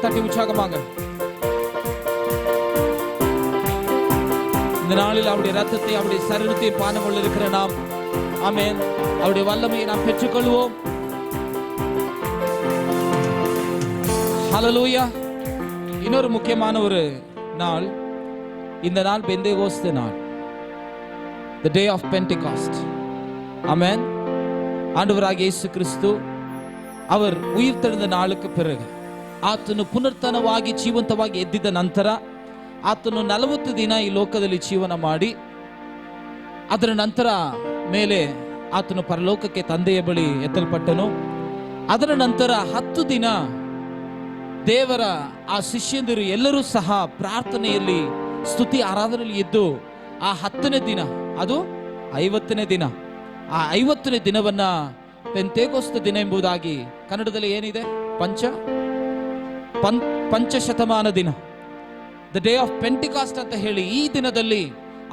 தட்டி உற்சாகமாக இந்த நாளில் அவருடைய ரத்தத்தை அவருடைய சரீரத்தை பானம் கொள்ள இருக்கிற நாம் ஆமென் அவருடைய வல்லமையை நாம் பெற்றுக்கொள்வோம். ஹல்லேலூயா. இன்னொரு முக்கியமான ஒரு நாள், இந்த நாள் பெந்தேகோஸ்தே நாள், the day of Pentecost. ஆமென். ஆண்டவராகிய இயேசு கிறிஸ்து அவர் ಉಯಿರ್ತೆಳೆದ ನಾಳಕ್ಕೆ பிறகு ಆತನು ಪುನರ್ತನವಾಗಿ ಜೀವಂತವಾಗಿ ಎದ್ದಿದ ನಂತರ ಆತನು 40 ದಿನ ಈ ಲೋಕದಲ್ಲಿ ಜೀವನ ಮಾಡಿ ಅದರ ನಂತರ ಮೇಲೆ ಆತನು ಪರಲೋಕಕ್ಕೆ ತಂದೆಯ ಬಳಿ ಎತ್ತಲ್ಪಟ್ಟನು. ಅದರ ನಂತರ 10 ದಿನ ದೇವರ ಆ ಶಿಷ್ಯಂದಿರು ಎಲ್ಲರೂ ಸಹ ಪ್ರಾರ್ಥನೆಯಲ್ಲಿ ಸ್ತುತಿ ಆರಾಧನೆಯಲ್ಲಿ ಇದ್ದು ಆ 10ನೇ ದಿನ, ಅದು 50ನೇ ದಿನ, ಆ 50ನೇ ದಿನವನ್ನ ಪೆಂತೆಕೋಸ್ತ ದಿನ ಎಂಬುದಾಗಿ ಕನ್ನಡದಲ್ಲಿ ಏನಿದೆ, ಪಂಚಶತಮಾನ ದಿನ, ದ ಡೇ ಆಫ್ ಪೆಂಟಿಕಾಸ್ಟ್ ಅಂತ ಹೇಳಿ ಈ ದಿನದಲ್ಲಿ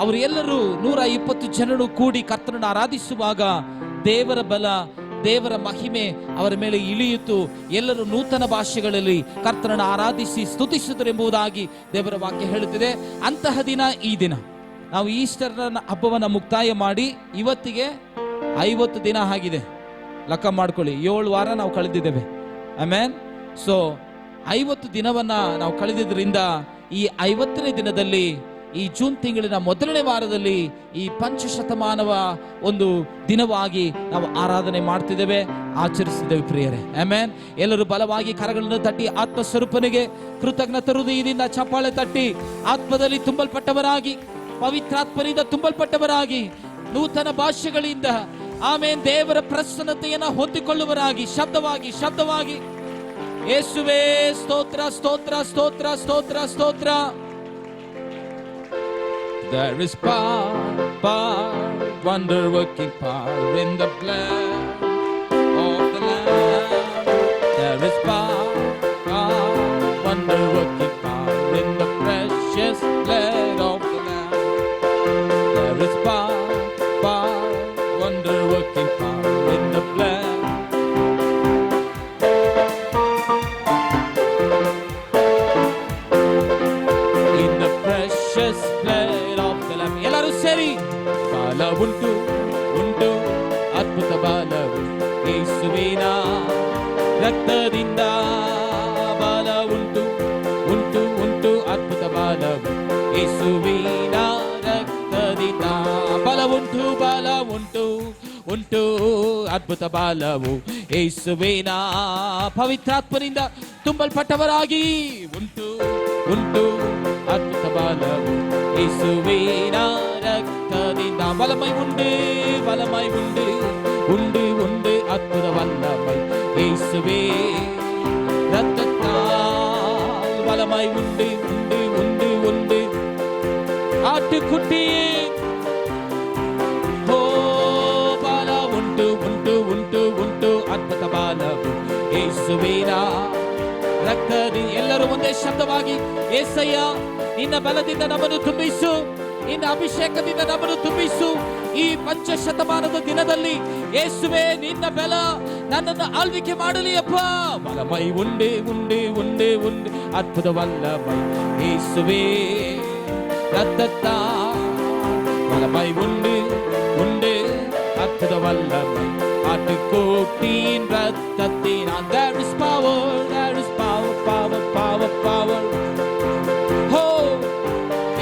ಅವರು ಎಲ್ಲರೂ 120 ಜನರು ಕೂಡಿ ಕರ್ತನನ್ನು ಆರಾಧಿಸುವಾಗ ದೇವರ ಬಲ, ದೇವರ ಮಹಿಮೆ ಅವರ ಮೇಲೆ ಇಳಿಯಿತು. ಎಲ್ಲರೂ ನೂತನ ಭಾಷೆಗಳಲ್ಲಿ ಕರ್ತನನ್ನು ಆರಾಧಿಸಿ ಸ್ತುತಿಸಿದರು ಎಂಬುದಾಗಿ ದೇವರ ವಾಕ್ಯ ಹೇಳುತ್ತಿದೆ. ಅಂತಹ ದಿನ ಈ ದಿನ. ನಾವು ಈಸ್ಟರ್ ಹಬ್ಬವನ್ನು ಮುಕ್ತಾಯ ಮಾಡಿ ಇವತ್ತಿಗೆ 50 ದಿನ ಆಗಿದೆ. ಲೆಕ್ಕ ಮಾಡ್ಕೊಳ್ಳಿ, 7 ವಾರ ನಾವು ಕಳೆದಿದ್ದೇವೆ. ಆಮೆನ್. ಸೊ 50 ದಿನವನ್ನ ನಾವು ಕಳೆದಿದ್ದರಿಂದ ಈ 50ನೇ ದಿನದಲ್ಲಿ, ಈ ಜೂನ್ ತಿಂಗಳಿನ ಮೊದಲನೇ ವಾರದಲ್ಲಿ ಈ ಪಂಚಶತಮಾನವ ಒಂದು ದಿನವಾಗಿ ನಾವು ಆರಾಧನೆ ಮಾಡ್ತಿದ್ದೇವೆ, ಆಚರಿಸಿದ್ದೇವೆ ಪ್ರಿಯರೇ. ಆಮೆನ್. ಎಲ್ಲರೂ ಬಲವಾಗಿ ಕರಗಳನ್ನು ತಟ್ಟಿ ಆತ್ಮಸ್ವರೂಪನಿಗೆ ಕೃತಜ್ಞತ ಹೃದಯದಿಂದ ಚಪ್ಪಾಳೆ ತಟ್ಟಿ ಆತ್ಮದಲ್ಲಿ ತುಂಬಲ್ಪಟ್ಟವರಾಗಿ, ಪವಿತ್ರಾತ್ಮರಿಂದ ತುಂಬಲ್ಪಟ್ಟವರಾಗಿ, ನೂತನ ಭಾಷೆಗಳಿಂದ ಆಮೆನ್ ದೇವರ ಪ್ರಸನ್ನತೆಯನ್ನು ಹೊಂದಿಕೊಳ್ಳುವರಾಗಿ ಶಬ್ದವಾಗಿ ಯೇಸುವೇ ಸ್ತೋತ್ರ ಸ್ತೋತ್ರ ಸ್ತೋತ್ರ ಸ್ತೋತ್ರ ಸ್ತೋತ್ರ. There is power, wonder working power in the blood of the Lamb. There is power, wonder working power in the precious blood of the Lamb. There is power, wonder working power in the blood. In the precious blood of the Lamb. ಎಲ್ಲರೂ ಸೇರಿ, ಬಾಲ ಉಂಟು ಉಂಟು ಅದ್ಭುತ ಬಾಲವು ಯೇಸುವಿನ ರಕ್ತದಿಂದ, ಬಾಲ ಉಂಟು ಉಂಟು ಉಂಟು ಅದ್ಭುತ ಬಾಲವು ಯೇಸುವಿನ ರಕ್ತದಿಂದ. ಬಾಲ ಉಂಟು ಉಂಟು ಅದ್ಭುತ ಬಾಲವು ಯೇಸುವಿನ ಪವಿತ್ರಾತ್ಮನಿಂದ ತುಂಬಲ್ಪಟ್ಟವರಾಗಿ ಉಂಟು ಉಂಟು ಅದ್ಭುತ ಬಾಲವು ಯೇಸುವಿನ ರಕ್ತದಿಂದ. வல்லமை உண்டு உண்டு அற்புத வல்லமை இயேசுவே ரத்தத்தால். வல்லமை உண்டு ஆட்டுக்குட்டியே, ஓ ಬಾಲ ಉಂಟು ಅದ್ಭುತ ಬಾಲವು ಯೇಸುವಿನ ರಕ್ತದಿ. ಎಲ್ಲರೂ ಒಂದೇ ಶಬ್ದವಾಗಿ, ಯೇಸಯ್ಯ ನಿನ್ನ ಬಲದಿಂದ ನಮ್ಮನ್ನು ತುಂಬಿಸು, ನಿನ್ನ ಅಭಿಷೇಕದಿಂದ ನಮ್ಮನ್ನು ತುಂಬಿಸು. ಈ ಪಂಚಶತಮಾನದ ದಿನದಲ್ಲಿ ಯೇಸುವೆ ನಿನ್ನ ಬಲ ನನ್ನನ್ನು ಆಳ್ವಿಕೆ ಮಾಡಲಿ ಅಪ್ಪ. ವಲ್ಲಮೈ ಉಂಡೆ ಅದ್ಭುತ ವಲ್ಲಮೈ ಯೇಸುವೆ ರಕ್ತತಾ. ವಲ್ಲಮೈ ಉಂಡೆ அற்புத வல்லமை ஆட்டுக்குட்டியின் ரத்தத்தினால். There is power, power. Oh,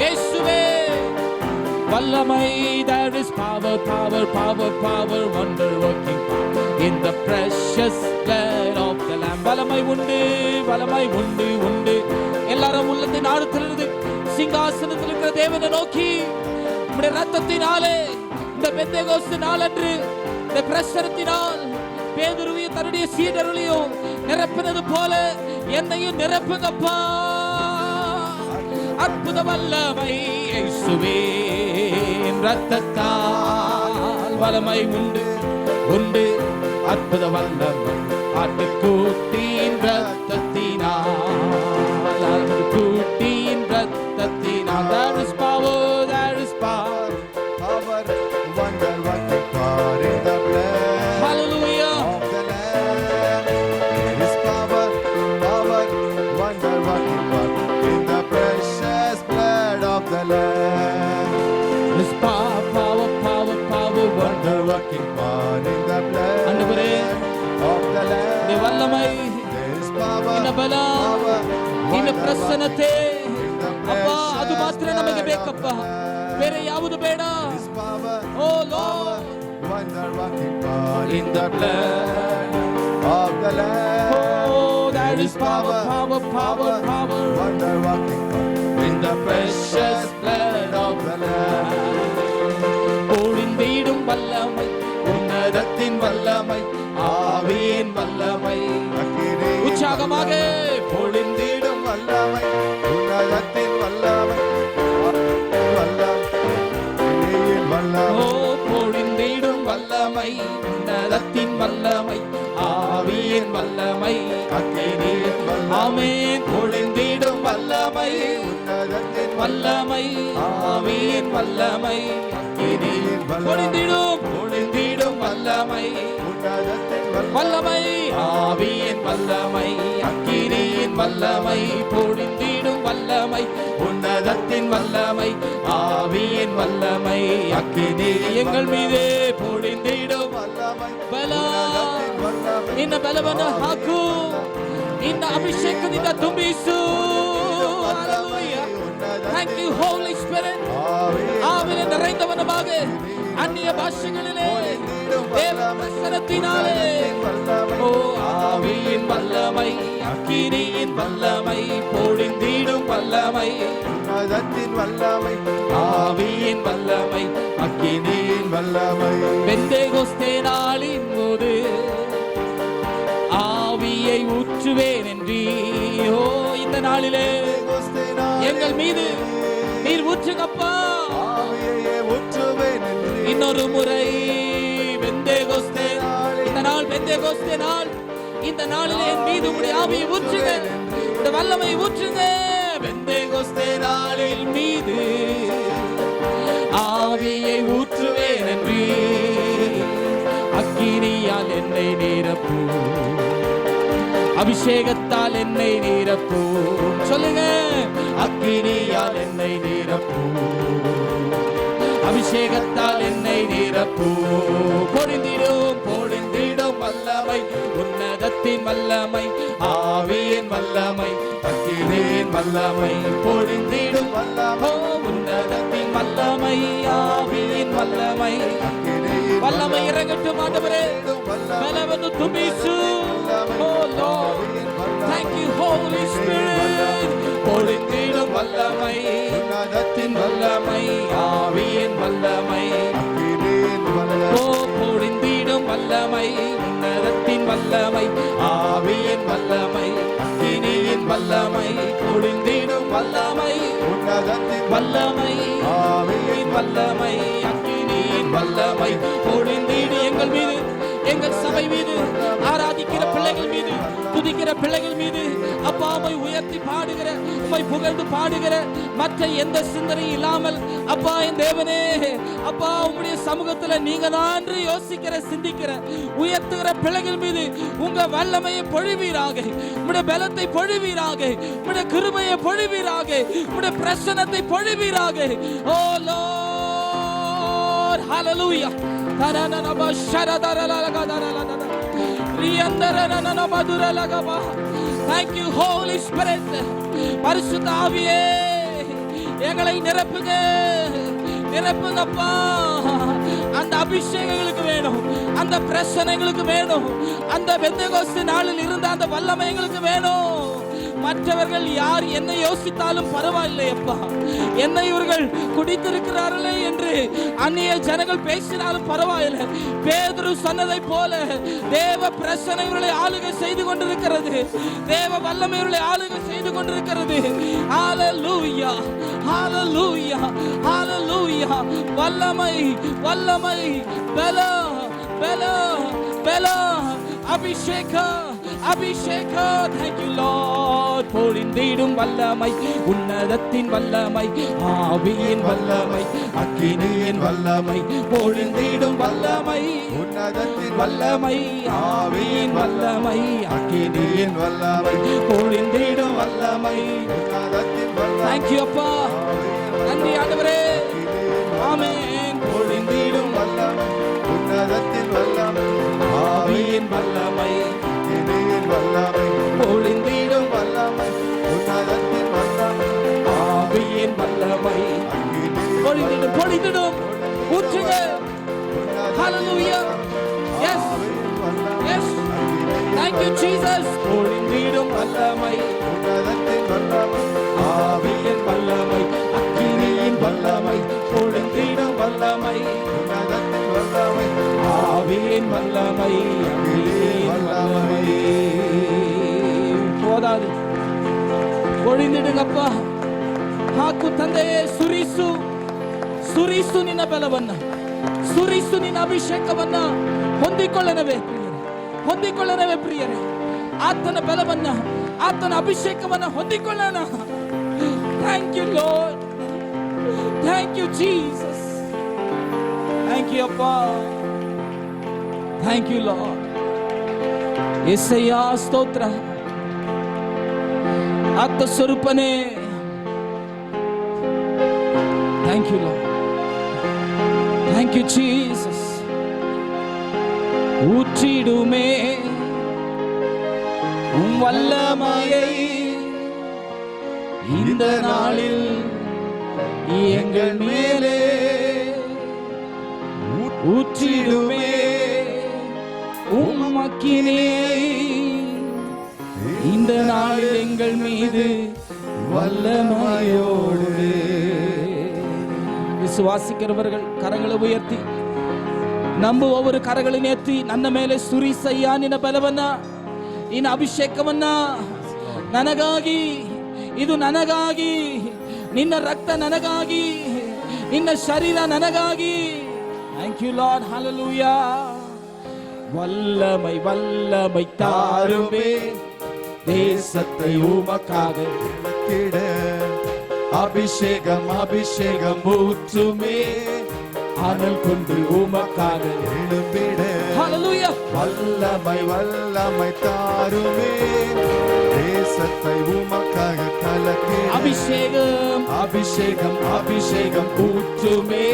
இயேசுவே வல்லமை. There is power, wonder working power in the precious blood of the Lamb. வல்லமை உண்டு. எல்லாரும் உள்ளத்தின் ஆழத்திலிருந்து சிங்காசனத்தில் இருக்கிற தேவனை நோக்கி, உம்முடைய ரத்தத்தினாலே இந்த பெந்தேகோஸ்து நாளன்று இந்த பிரசனத்தினால் பேதுருவையும் தன்னுடைய சீடர்களையும் நிரப்பினது போல என்னையும் நிரப்புங்கப்பா. அற்புத வல்லமை இயேசுவே ரத்தத்தால். வல்லமை உண்டு அற்புத வல்லமை ஆட்டுக்குட்டியின் ரத்தத்தினால். ஆட்டுக்குட்டியின் ரத்தத்தினால். There is power, wonder working power in the blood. Hallelujah. Of the Lamb. There is power, wonder Lamb. His power, power, power, power, Wonder working power in the ஆண்டவரே, blood of the இந்த Lamb. வல்லமை, There is power, இந்த பலம், power, இந்த wonder ಪ್ರಸನ್ನತೆ working in the ಅಪ್ಪ, ಅದು ಮಾತ್ರ precious ನಮಗೆ blood ಬೇಕಪ್ಪ, of the Lamb. ಬೇರೆ ಯಾವುದು ಬೇಡ. There is power, Oh power, Lord, wonder working power in the blood of the Lamb. oh, there is power, power, power, power wonder working power in the precious blood of the Lamb. பொழிந்திடும் வல்லமை, உன்னதத்தின் வல்லமை, ஆவியின் வல்லமை, உற்சாகமாக பொழிந்திடும் வல்லமை, உன்னதத்தின் வல்லமை, ஓ, பொழிந்திடும் வல்லமை, உன்னதத்தின் வல்லமை, ஆவியின் வல்லமை, அக்கினியின் வல்லமை. ஆமென். பொழிந்திடும் வல்லமை, உன்னதத்தின் வல்லமை, ஆவியின் வல்லமை, அக்கினியின் பொழிந்திடும், பொழிந்திடும் வல்லமை, உன்னதத்தின் வல்லமை, ஆவியின் வல்லமை, அக்கினியின் வல்லமை, பொழிந்திடும் வல்லமை, உன்னதத்தின் வல்லமை, ஆவியின் வல்லமை, அக்கினி எங்கள் மீதே பொழிந்திடும் வல்லமை, ಬಲ ನಿನ್ನ ಬಲವನ್ನು ಹಾಕು, ನಿನ್ನ ಅಭಿಷೇಕದಿಂದ ತುಂಬಿಸು. Thank you Holy Spirit. ஆவியில் நிறைந்தவனமாக அந்நிய பாஷைகளிலே தேவ பிரசன்னத்தினாலே, ஓ, ஆவியின் வல்லமை, அக்கினியின் வல்லமை, பொழிந்திடும் வல்லமை, உன்னதத்தின் வல்லமை, ஆவியின் வல்லமை, அக்கினியின் வல்லமை. பெந்தேகோஸ்தே நாளின் போது ஆவியை ஊற்றுவேன் என்று, ஓ, இந்த நாளிலே எங்கள் மீது நீர் ஊற்றுங்கப்பா. ஆவியை ஊற்றுவேன் என்று இன்னொரு முறை பெந்தேகோஸ்தே, இந்த நாள் பெந்தேகோஸ்தே நாள், இந்த நாளிலே என் மீது உம்முடைய ஆவியை ஊற்றுங்க, இந்த வல்லமை ஊற்றுங்க. பெந்தேகோஸ்தே நாளில் மீது ஆவியை ஊற்றுவேன் என்று, அக்கினியால் என்னை நிரப்பு, அபிஷேகத்தால் என்னை நிரப்பு. சொல்லுங்க, அக்கினியால் என்னை நிரப்பு, அபிஷேகத்தால் என்னை நிரப்பு. பொழிந்திடும், பொழிந்திடும் வல்லமை, உன்னதத்தின் வல்லமை, ஆவியின் வல்லமை, அக்கினியின் வல்லமை, பொழிந்திடும் வல்லமை, உன்னதத்தின் வல்லமை, ஆவியின் வல்லமை, வல்லமை இறங்கட்டும் ஆண்டவரே, பலವನ್ನು ತುಂಬಿಸು. Oh Lord, thank you Holy Spirit. பொழிந்திடும் வல்லமை, உன்னதத்தின் வல்லமை, ஆவியின் வல்லமை, ஓ, பொழிந்திடும் வல்லமை, உன்னதத்தின் வல்லமை, ஆவியின் வல்லமை, அக்கினியின் வல்லமை, பொழிந்திடும் வல்லமை, உன்னதத்தின் வல்லமை, ஆவியின் வல்லமை, அக்கினியின் வல்லமை, பொழிந்திடு எங்கள் மீது, எங்கள் சபை மீது, ஆராதிக்கிற பிள்ளைகள் மீது, துதிக்கிற பிள்ளைகள் மீது, அப்பா, உம்மை உயர்த்தி பாடுகிற, உம்மை புகழ்ந்து பாடுகிற, மற்ற எந்த சிந்தனை இல்லாமல், அப்பா என் தேவனே, அப்பா உம்முடைய சமூகத்துல நீங்க தான் யோசிக்கிற, சிந்திக்கிற, உயர்த்துகிற பிள்ளைகள் மீது உங்க வல்லமையை பொழிவீராக, உம்முடைய பலத்தை பொழிவீராக, உம்முடைய கிருபையை பொழிவீராக, உம்முடைய பிரசன்னத்தை பொழிவீராக. ஓ Lord, hallelujah. Thank you Holy Spirit. பரிசுத்த ஆவியே, எங்களை நிரப்புங்க, நிரப்புங்கப்பா. அந்த அபிஷேகங்களுக்கு வேணும், அந்த பிரசனைகளுக்கு வேணும், அந்த பெந்தேகோஸ்தே நாளில் இருந்த அந்த வல்லமை எங்களுக்கு வேணும். மற்றவர்கள் யார் என்ன யோசித்தாலும் பரவாயில்லை அப்பா, என்ன இவர்கள் குடித்திருக்கிறார்களே என்று அந்நிய ஜனங்கள் பேசினாலும் பரவாயில்லை. பேதுரு சொன்னதை போல தேவ பிரசன்னம் இவர்களை ஆளுகை செய்து கொண்டிருக்கிறது, தேவ வல்லமை இவர்களை ஆளுகை செய்து கொண்டிருக்கிறது. ஹalleluya, ஹalleluya, ஹalleluya. வல்லமை, வல்லமை, பல, பல, பல, அபிஷேக, அபிஷேக. Thank you Lord. பொழிந்திடும் வல்லமை, உன்னதத்தின் வல்லமை, ஆவியின் வல்லமை, அக்கினியின் வல்லமை, பொழிந்திடும் வல்லமை, உன்னதத்தின் வல்லமை, ஆவியின் வல்லமை, அக்கினியின் வல்லமை, பொழிந்திடும் வல்லமை, உன்னதத்தின் வல்லமை. Thank you அப்பா, அக்கினி ஆண்டவரே ஆமென் பொழிந்திடும் வல்லமை உன்னதத்தின் வல்லமை ஆவியின் வல்லமை இனியின் வல்லமை பொழிந்திடும் வல்லமை உன்னதத்தின் வல்லமை ஆவியின் வல்லமை பொழிந்திடும் பொழிந்திடும் ஊற்றுங்க ஹalleluya yes yes thank you jesus பொழிந்திடும் வல்லமை உன்னதத்தின் வல்லமை ஆவியின் வல்லமை அக்கினியின் வல்லமை பொழிந்திடும் வல்லமை உன்னதத்தின் வல்லமை ஆவியின் வல்லமை அக்கினியின் வல்லமை போதாது பொழிந்திடுங்கப்பா ಹಾಕು ತಂದೆಯೇ ಸುರಿಸು ನಿನ್ನ ಬಲವನ್ನ ಸುರಿಸು ನಿನ್ನ ಅಭಿಷೇಕವನ್ನ ಹೊಂದಿಕೊಳ್ಳನವೇ ಪ್ರಿಯರೇ ಆತನ ಬಲವನ್ನ ಆತನ ಅಭಿಷೇಕವನ್ನ ಹೊಂದಿಕೊಳ್ಳೋಣ thank you Lord thank you Jesus thank you ಅಪ್ಪ ಥ್ಯಾಂಕ್ ಯು ಲಾರ್ಡ್ యేసయ్యా స్తోತ್ರ ಆತ್ಮ ಸ್ವರೂಪನೇ Thank you, Lord. Thank you, Jesus. ஊற்றிடுமே வல்லமையை இந்த நாளில் எங்கள் மேலே ஊற்றிடுமே அக்கினியை இந்த நாளில் எங்கள் மீது வல்லமையோடு ವಿಶ್ವಾಸಿக்கிறவர்கள் ಕರங்களை ಉಯರ್ತಿ ನಂಬುವವರು ಕರಗಳನ್ನು ಎತ್ತಿ ನನ್ನ ಮೇಲೆ ಸುರಿಸಯ್ಯ ನಿನ್ನ ಬಲವನ್ನ ನಿನ್ನ ಅಭಿಷೇಕವನ್ನ ನನಗಾಗಿ ಇದು ನನಗಾಗಿ ನಿನ್ನ ರಕ್ತ ನನಗಾಗಿ ನಿನ್ನ ಶರೀರ ನನಗಾಗಿ ಥ್ಯಾಂಕ್ ಯು ಲಾರ್ಡ್ ಹalleluya வல்லமை வல்லமை தாருமே தேசத்தை உமக்காக கிட அபிஷேகம் அபிஷேகம் ஊற்றுமே அனல் கொண்டு உமக்காக எழும்பிட ஹalleluya வல்லமை வல்லமை தாருமே தேசத்தை உமக்காக கலக்கிட அபிஷேகம் அபிஷேகம் அபிஷேகம் ஊற்றுமே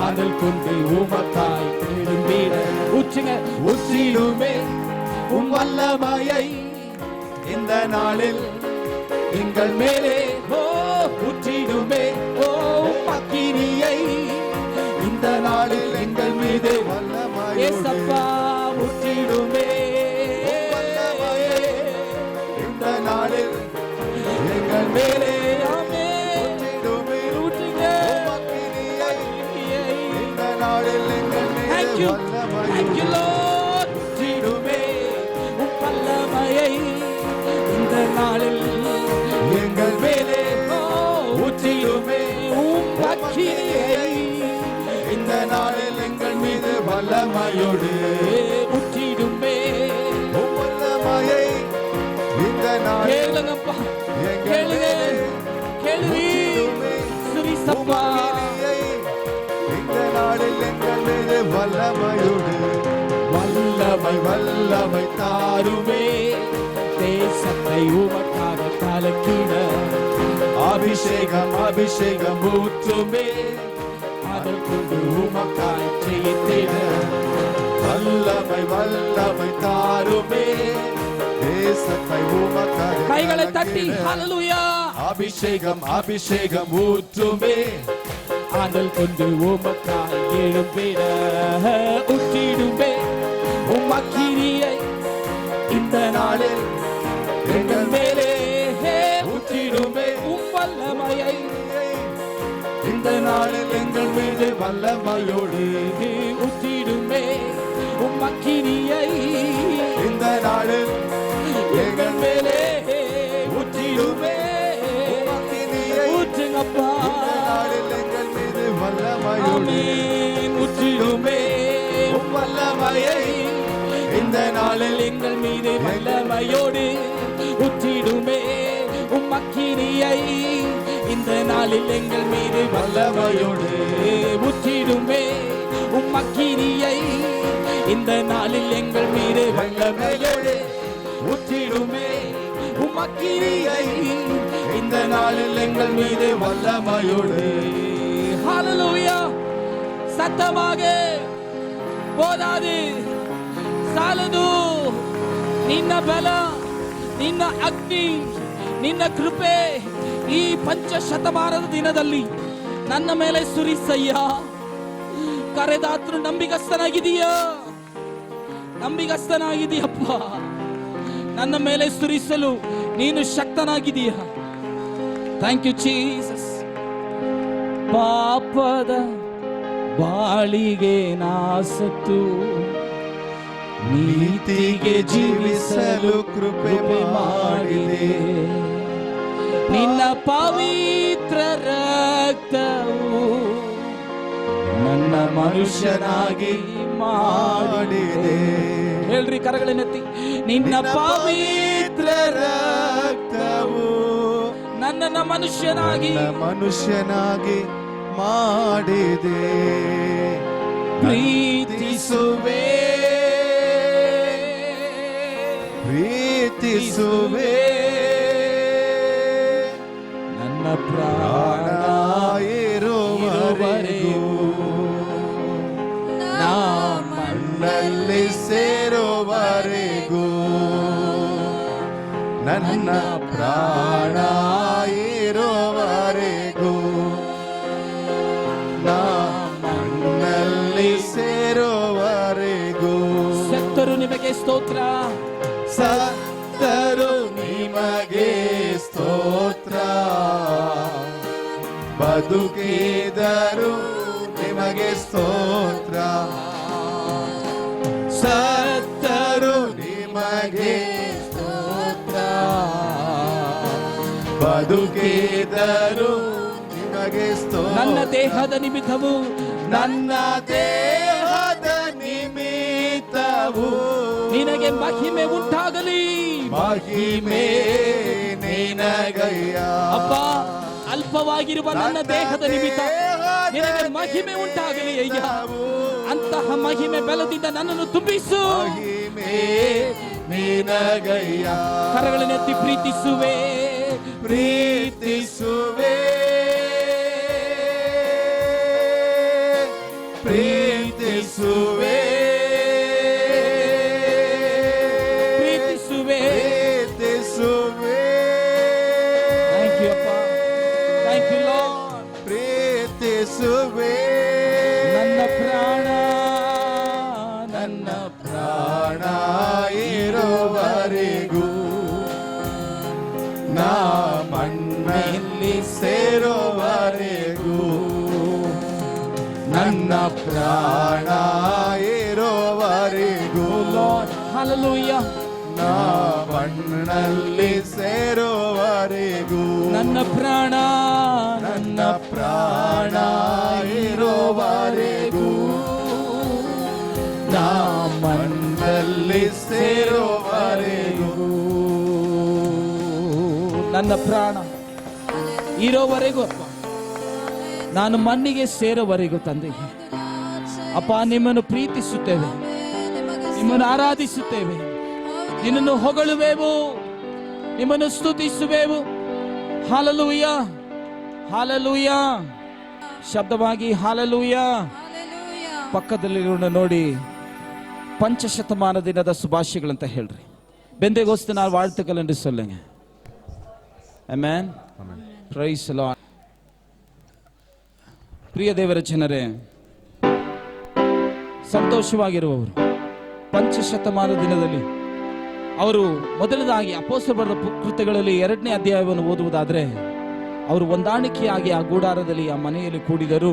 அனல் கொண்டு உமக்காய் எழும்பிட ஊற்றுங்க ஊற்றிடுமே வல்லமையை இந்த நாளில் எங்கள் மேலே ஊற்றிடுமே அக்கினியை இந்த நாளில் எங்கள் மீது ஏசப்பா ஊற்றிடுமே வல்லமையை இந்த நாளில் எங்கள் மேலே ஊற்றிடுமே ஊற்றுங்க அக்கினியை இந்த நாளில் எங்கள் Thank மீது you. வல்லமையை Thank you, Lord. ஊற்றிடுமே வல்லமையை இந்த நாளில் எங்கள் மேலே ஊற்றிடுமே அக்கினியை இந்த நாளில் எங்கள் மீது வல்லமையோடு ஊற்றிடுமே வல்லமையை இந்த நாளில் கேளுங்கப்பா எங்கள் கேளுங்க மேலே கேளுவி சுரிசப்பா அக்கினியை இந்த நாளில் எங்கள் மீது வல்லமையோடு வல்லமை வல்லமை தாருமே தேசத்தை உமக்காக கலக்கிட அபிஷேகம் அபிஷேகம் ஊற்றுமே அதல் கொண்டு உமக்காய் செய்திட வல்லமை வல்லமை தாருமே தேசத்தை உமக்காக கைகளை தட்டி கலக்கிட. ஹalleluya அபிஷேகம் அபிஷேகம் ஊற்றுமே அதல் கொண்டு உமக்காய் எழும்பிட ஊற்றிடுமே உமக்கிரியை இந்த நாளில் எங்கள் மேலே ஊற்றிடுமே வல்லமையை இந்த நாளில் எங்கள் மீது வல்லமையோடு ஊற்றிடுமே உமக்கிரியை இந்த நாளில் எங்கள் மேலே ஊற்றிடுமே அக்கினியை ஊற்றுங்கப்பா இந்த நாளில் எங்கள் மீது வல்லமையோடு ஆமென் ஊற்றிடுமே வல்லமையை இந்த நாளில் எங்கள் மீது வல்லமையோடு ஊற்றிடுமே அக்கினியை இந்த நாளில் எங்கள் மீது வல்லமையோடு ஊற்றிடுமே அக்கினியை இந்த நாளில் எங்கள் மீது வல்லமையோடு ஊற்றிடுமே உமக்கிரியை இந்த நாளில் எங்கள் மீது வல்லமையோடு ஹalleluya சத்தமாக போதாது ಸಾಲದು ನಿನ್ನ ಬಲ ನಿನ್ನ ಅಗ್ನಿ ನಿನ್ನ ಕೃಪೆ ಈ ಪಂಚಶತಮಾನದ ದಿನದಲ್ಲಿ ನನ್ನ ಮೇಲೆ ಸುರಿಸಯ್ಯ ಕರೆದಾತ್ರು ನಂಬಿಗಸ್ತನಾಗಿದೀಯಪ್ಪ ನನ್ನ ಮೇಲೆ ಸುರಿಸಲು ನೀನು ಶಕ್ತನಾಗಿದೀಯ ಥ್ಯಾಂಕ್ ಯು ಜೀಸಸ್ ಪಾಪದ ಬಾಳಿಗೆ ನಾಸತ್ತು ನೀತಿಗೆ ಜೀವಿಸಲು ಕೃಪೆ ಮಾಡಿದೆ ನಿನ್ನ ಪವಿತ್ರ ರಕ್ತವು ನನ್ನ ಮನುಷ್ಯನಾಗಿ ಮಾಡಿದೆ ಹೇಳ್ರಿ ಕರಗಳನ್ನೆತ್ತಿ ನಿನ್ನ ಪವಿತ್ರ ರಕ್ತವು ನನ್ನನ್ನು ಮನುಷ್ಯನಾಗಿ ಮಾಡಿದೆ ಪ್ರೀತಿಸುವೆ ನನ್ನ ಪ್ರಾಣ ಇರುವವರೆಗೂ ನಾ ಮಣ್ಣಲ್ಲಿ ಸೇರುವವರೆಗೂ ನನ್ನ ಪ್ರಾಣ ಇರುವವರೆಗೂ ನಾ ಮಣ್ಣಲ್ಲಿ ಸೇರುವವರೆಗೂ ಸತ್ತರು ನಿಮಗೆ ಸ್ತೋತ್ರ ಸತ್ತರು ನಿಮಗೆ ಸ್ತೋತ್ರ ಬದುಕಿದರು ನಿಮಗೆ ಸ್ತೋತ್ರ ಸತ್ತರು ನಿಮಗೆ ಸ್ತೋತ್ರ ಬದುಕಿದರು ನಿಮಗೆ ಸ್ತೋತ್ರ ನನ್ನ ದೇಹದ ನಿಮಿತ್ತವು ನಿನಗೆ ಮಹಿಮೆ ಉಂಟಾಗಲಿ ಮಹಿಮೆ ನಿನಗಯ್ಯ ಅಪ್ಪ ಅಲ್ಪವಾಗಿರುವ ನನ್ನ ದೇಹದ ನಿಮಿತ್ತ ನಿನಗೆ ಮಹಿಮೆ ಉಂಟಾಗಲಿ ಅಯ್ಯ ಅಂತಹ ಮಹಿಮೆ ಬಲದಿಂದ ನನ್ನನ್ನು ತುಂಬಿಸು ಮಹಿಮೆ ನಿನಗಯ್ಯ ಕರಗಳನ್ನೆತ್ತಿ ಪ್ರೀತಿಸುವೆ ಪ್ರೀತಿಸುವೆ ಪ್ರೀತಿಸುವೆ ಪ್ರೀತಿಸುವೆ ಪ್ರೀತಿಸುವೆ ಥ್ಯಾಂಕ್ ಯು ಅಪ್ಪ ಥ್ಯಾಂಕ್ ಯು ಲಾರ್ಡ್ ಪ್ರೀತಿಸುವೆ ನನ್ನ ಪ್ರಾಣ ಇರುವವರೆಗೂ ನಾ ಮಣ್ಣಲ್ಲಿ ಸೇರುವವರೆಗೂ ನನ್ನ ಪ್ರಾಣ ಇರುವವರೆಗೂ ಹಲ್ಲೆಲೂಯಾ ನಾ ಮಣ್ಣಲ್ಲಿ ಸೇರುವವರೆಗೂ ನನ್ನ ಪ್ರಾಣ ಇರುವವರೆಗೂ ನಾ ಮಣ್ಣಲ್ಲಿ ಸೇರುವವರೆಗೂ ನನ್ನ ಪ್ರಾಣ ಇರೋವರೆಗೂ ಅಪ್ಪ ನಾನು ಮಣ್ಣಿಗೆ ಸೇರೋವರೆಗೂ ತಂದೆ ಅಪ್ಪ ನಿಮ್ಮನ್ನು ಪ್ರೀತಿಸುತ್ತೇವೆ ನಿಮ್ಮನ್ನು ಆರಾಧಿಸುತ್ತೇವೆ ನಿನ್ನನ್ನು ಹೊಗಳುವೆವು ನಿಮ್ಮನ್ನು ಸ್ತುತಿಸುವೆವು ಹಲ್ಲೆಲೂಯಾ ಹಲ್ಲೆಲೂಯಾ ಶಬ್ದವಾಗಿ ಹಲ್ಲೆಲೂಯಾ ಪಕ್ಕದಲ್ಲಿರೋಣ ನೋಡಿ ಪಂಚಶತಮಾನ ದಿನದ ಶುಭಾಶಯಗಳಂತ ಹೇಳ್ರಿ ಬೆಂದೆಗೋಸ್ತು ನಾನು வாழ்த்துக்கள் என்று சொல்லுங்க ಆಮೆನ್ ಪ್ರೈಸ್ ಲಾರ್ಡ್ ಪ್ರಿಯ ದೇವರ ಜನರೇ ಸಂತೋಷವಾಗಿರುವವರು ಪಂಚಶತಮಾನ ದಿನದಲ್ಲಿ ಅವರು ಮೊದಲದಾಗಿ ಅಪೊಸ್ತಲರ ಬರೆದ ಕೃತ್ಯಗಳಲ್ಲಿ 2ನೇ ಅಧ್ಯಾಯವನ್ನು ಓದುವುದಾದರೆ ಅವರು ಹೊಂದಾಣಿಕೆಯಾಗಿ ಆ ಗೂಡಾರದಲ್ಲಿ ಆ ಮನೆಯಲ್ಲಿ ಕೂಡಿದರು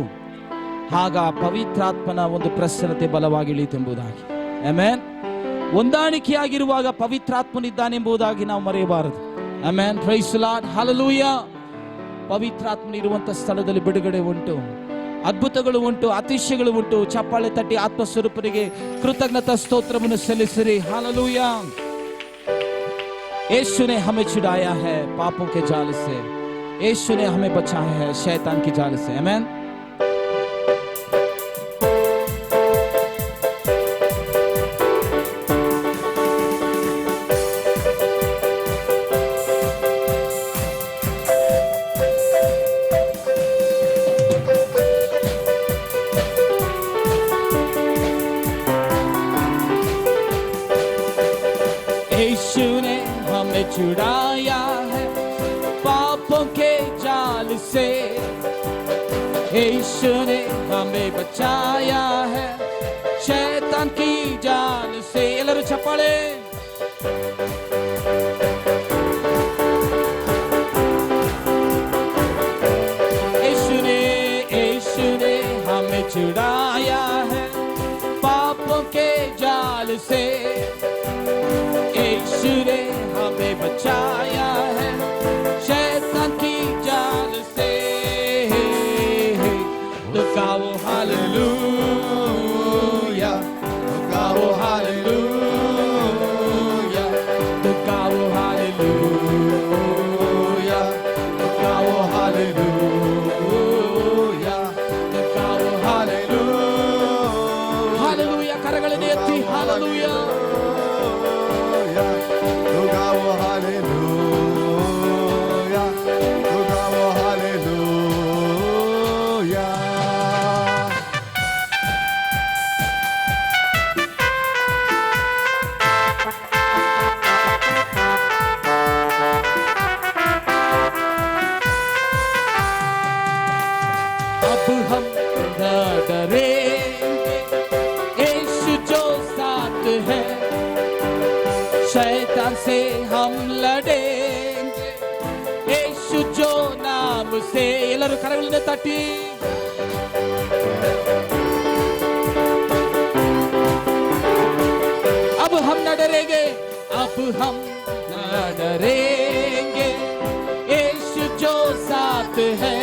ಆಗ ಪವಿತ್ರಾತ್ಮನ ಒಂದು ಪ್ರಸನ್ನತೆ ಬಲವಾಗಿ ಇಳಿತೆಂಬುದಾಗಿ ಆಮೆನ್ ಹೊಂದಾಣಿಕೆಯಾಗಿರುವಾಗ ಪವಿತ್ರಾತ್ಮನಿದ್ದಾನೆಂಬುದಾಗಿ ನಾವು ಮರೆಯಬಾರದು ಆಮೆನ್ ಪ್ರೈಸ್ ಲಾರ್ಡ್ ಹಲ್ಲೆಲೂಯಾ ಪವಿತ್ರಾತ್ಮನ ಇರುವಂತ ಸ್ಥಳದಲ್ಲಿ ಬಿಡುಗಡೆ ಉಂಟು ಅದ್ಭುತಗಳು ಉಂಟು ಅತಿಶಯಗಳು ಉಂಟು ಚಪ್ಪಾಳೆ ತಟ್ಟಿ ಆತ್ಮಸ್ವರೂಪರಿಗೆ ಕೃತಜ್ಞತಾ ಸ್ತೋತ್ರವನ್ನು ಸಲ್ಲಿಸಿರಿ ಹಲ್ಲೆಲೂಯಾ यीशु ने हमें छुड़ाया है पापों के जाल से यीशु ने हमें बचाया है शैतान की जाल से आमेन यीशु ने हमें बचाया है शैतान की जाल से। ಎಲ್ಲರೂ ಚಪ್ಪಾಳೆ। यीशु ने हमें छुड़ाया है पापों के जाल से। यीशु ने हमें बचाया है शैतान की जाल से। तो गाओ हालेलुया, तो गाओ हालेलुया, तो गाओ हालेलुया, तो गाओ हालेलुया, तो गाओ हालेलुया। हालेलुया ಕರಗಳನ್ನು ಎತ್ತಿ ಹಾಲೆಲೂಯಾ। अब हम न डरेंगे यीशु जो साथ है शैतान से हम लड़ेंगे यीशु जो नाम से। ಎಲ್ಲರೂ ಕರಗಳನ್ನು ತಟ್ಟಿ अब हम न डरेंगे, अब हम न डरेंगे यीशु जो साथ है